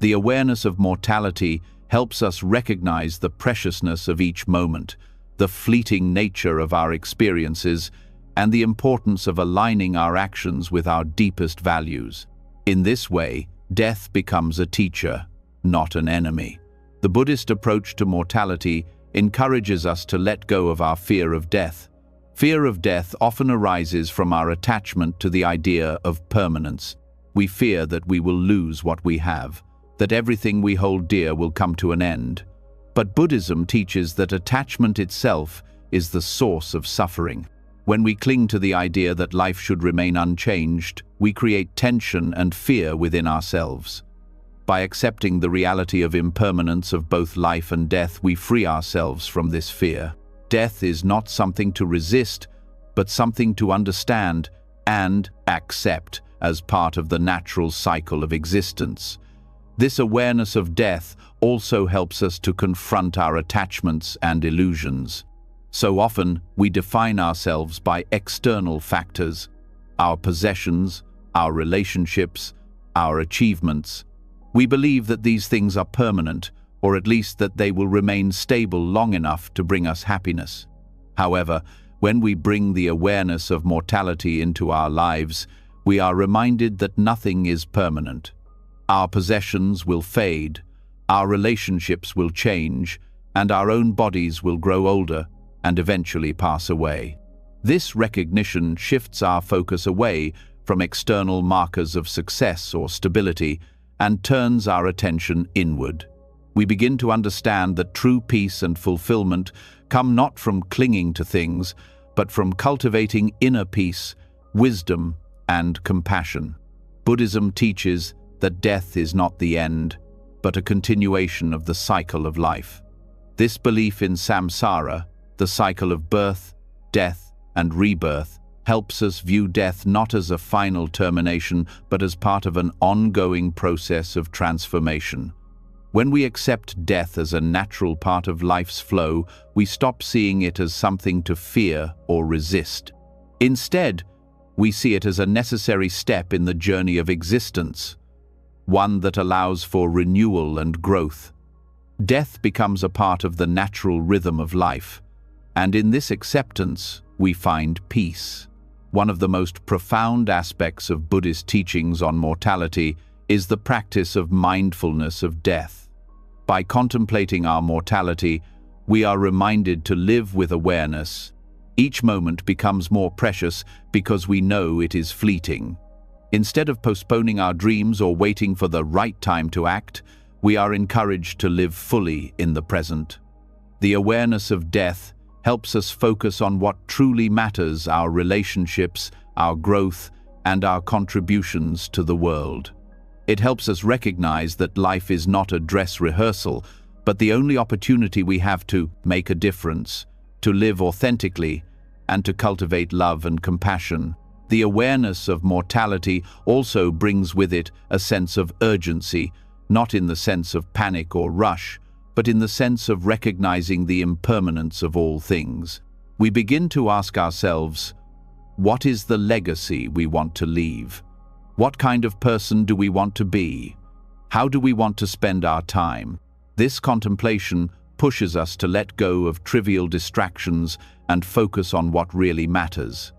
The awareness of mortality helps us recognize the preciousness of each moment, the fleeting nature of our experiences, and the importance of aligning our actions with our deepest values. In this way, death becomes a teacher, not an enemy. The Buddhist approach to mortality encourages us to let go of our fear of death. Fear of death often arises from our attachment to the idea of permanence. We fear that we will lose what we have, that everything we hold dear will come to an end. But Buddhism teaches that attachment itself is the source of suffering. When we cling to the idea that life should remain unchanged, we create tension and fear within ourselves. By accepting the reality of impermanence of both life and death, we free ourselves from this fear. Death is not something to resist, but something to understand and accept as part of the natural cycle of existence. This awareness of death also helps us to confront our attachments and illusions. So often, we define ourselves by external factors: our possessions, our relationships, our achievements. We believe that these things are permanent, or at least that they will remain stable long enough to bring us happiness. However, when we bring the awareness of mortality into our lives, we are reminded that nothing is permanent. Our possessions will fade, our relationships will change, and our own bodies will grow older and eventually pass away. This recognition shifts our focus away from external markers of success or stability and turns our attention inward. We begin to understand that true peace and fulfillment come not from clinging to things, but from cultivating inner peace, wisdom, and compassion. Buddhism teaches that death is not the end, but a continuation of the cycle of life. This belief in samsara, the cycle of birth, death, and rebirth, helps us view death not as a final termination, but as part of an ongoing process of transformation. When we accept death as a natural part of life's flow, we stop seeing it as something to fear or resist. Instead, we see it as a necessary step in the journey of existence, one that allows for renewal and growth. Death becomes a part of the natural rhythm of life, and in this acceptance, we find peace. One of the most profound aspects of Buddhist teachings on mortality is the practice of mindfulness of death. By contemplating our mortality, we are reminded to live with awareness. Each moment becomes more precious because we know it is fleeting. Instead of postponing our dreams or waiting for the right time to act, we are encouraged to live fully in the present. The awareness of death helps us focus on what truly matters: our relationships, our growth, and our contributions to the world. It helps us recognize that life is not a dress rehearsal, but the only opportunity we have to make a difference, to live authentically, and to cultivate love and compassion. The awareness of mortality also brings with it a sense of urgency, not in the sense of panic or rush, but in the sense of recognizing the impermanence of all things. We begin to ask ourselves, What is the legacy we want to leave? What kind of person do we want to be? How do we want to spend our time? This contemplation pushes us to let go of trivial distractions and focus on what really matters.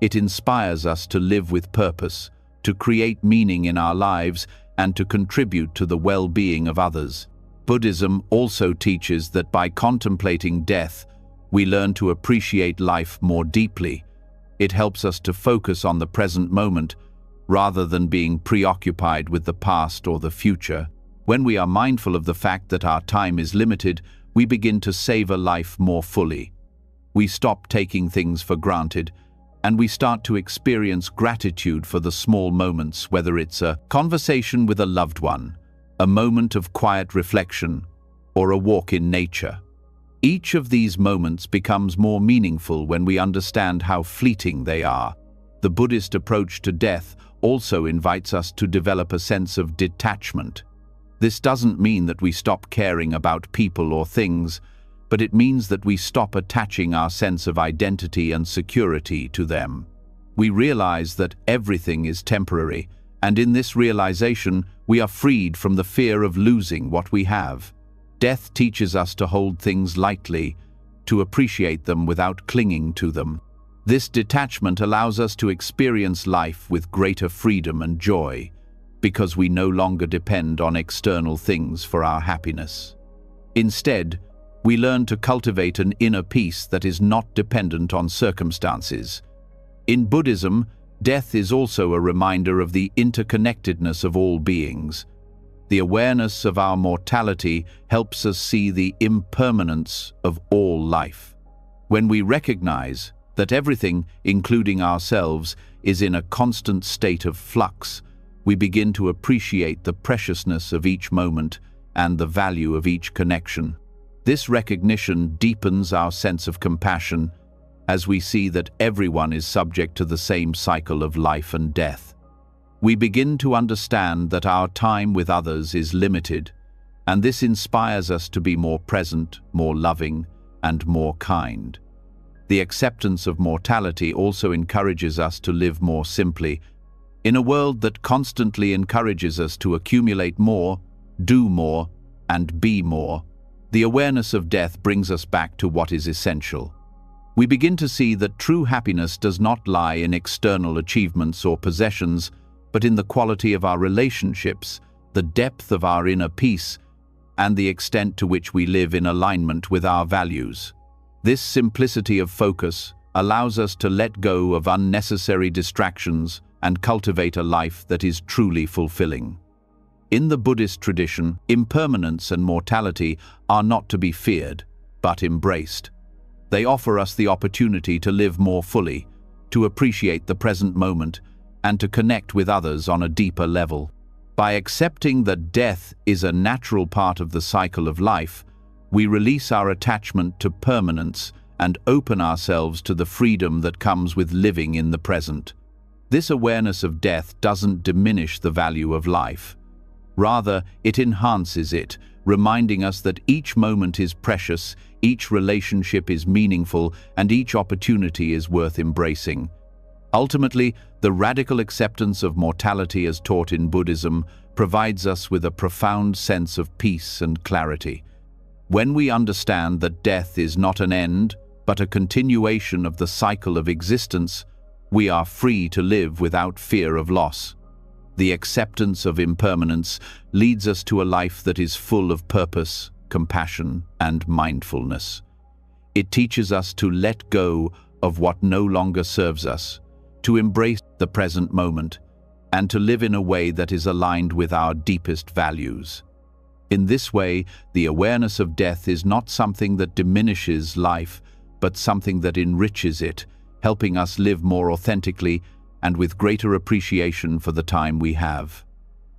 It inspires us to live with purpose, to create meaning in our lives, and to contribute to the well-being of others. Buddhism also teaches that by contemplating death, we learn to appreciate life more deeply. It helps us to focus on the present moment, rather than being preoccupied with the past or the future. When we are mindful of the fact that our time is limited, we begin to savor life more fully. We stop taking things for granted, and we start to experience gratitude for the small moments, whether it's a conversation with a loved one, a moment of quiet reflection, or a walk in nature. Each of these moments becomes more meaningful when we understand how fleeting they are. The Buddhist approach to death also invites us to develop a sense of detachment. This doesn't mean that we stop caring about people or things, but it means that we stop attaching our sense of identity and security to them. We realize that everything is temporary, and in this realization, we are freed from the fear of losing what we have. Death teaches us to hold things lightly, to appreciate them without clinging to them. This detachment allows us to experience life with greater freedom and joy, because we no longer depend on external things for our happiness. Instead, we learn to cultivate an inner peace that is not dependent on circumstances. In Buddhism, death is also a reminder of the interconnectedness of all beings. The awareness of our mortality helps us see the impermanence of all life. When we recognize that everything, including ourselves, is in a constant state of flux, we begin to appreciate the preciousness of each moment and the value of each connection. This recognition deepens our sense of compassion as we see that everyone is subject to the same cycle of life and death. We begin to understand that our time with others is limited, and this inspires us to be more present, more loving, and more kind. The acceptance of mortality also encourages us to live more simply. In a world that constantly encourages us to accumulate more, do more, and be more, the awareness of death brings us back to what is essential. We begin to see that true happiness does not lie in external achievements or possessions, but in the quality of our relationships, the depth of our inner peace, and the extent to which we live in alignment with our values. This simplicity of focus allows us to let go of unnecessary distractions and cultivate a life that is truly fulfilling. In the Buddhist tradition, impermanence and mortality are not to be feared, but embraced. They offer us the opportunity to live more fully, to appreciate the present moment, and to connect with others on a deeper level. By accepting that death is a natural part of the cycle of life, we release our attachment to permanence and open ourselves to the freedom that comes with living in the present. This awareness of death doesn't diminish the value of life. Rather, it enhances it, reminding us that each moment is precious, each relationship is meaningful, and each opportunity is worth embracing. Ultimately, the radical acceptance of mortality as taught in Buddhism provides us with a profound sense of peace and clarity. When we understand that death is not an end, but a continuation of the cycle of existence, we are free to live without fear of loss. The acceptance of impermanence leads us to a life that is full of purpose, compassion, and mindfulness. It teaches us to let go of what no longer serves us, to embrace the present moment, and to live in a way that is aligned with our deepest values. In this way, the awareness of death is not something that diminishes life, but something that enriches it, helping us live more authentically and with greater appreciation for the time we have.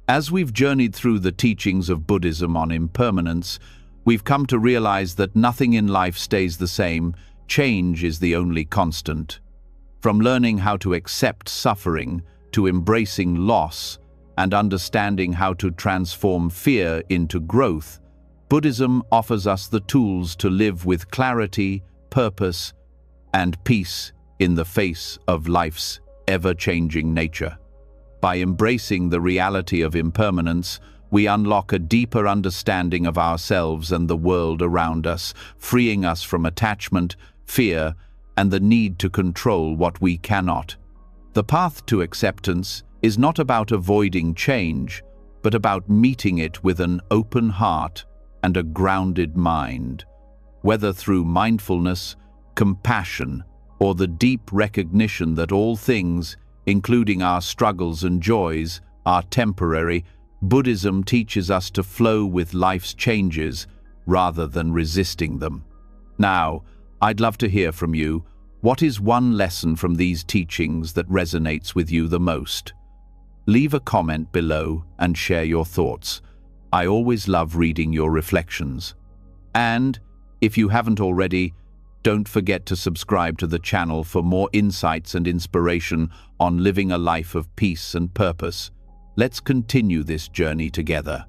As we've journeyed through the teachings of Buddhism on impermanence, we've come to realize that nothing in life stays the same. Change is the only constant. From learning how to accept suffering to embracing loss and understanding how to transform fear into growth, Buddhism offers us the tools to live with clarity, purpose, and peace in the face of life's ever-changing nature. By embracing the reality of impermanence, we unlock a deeper understanding of ourselves and the world around us, freeing us from attachment, fear, and the need to control what we cannot. The path to acceptance is not about avoiding change, but about meeting it with an open heart and a grounded mind. Whether through mindfulness, compassion, or the deep recognition that all things, including our struggles and joys, are temporary, Buddhism teaches us to flow with life's changes rather than resisting them. Now, I'd love to hear from you. What is one lesson from these teachings that resonates with you the most? Leave a comment below and share your thoughts. I always love reading your reflections. And, if you haven't already, don't forget to subscribe to the channel for more insights and inspiration on living a life of peace and purpose. Let's continue this journey together.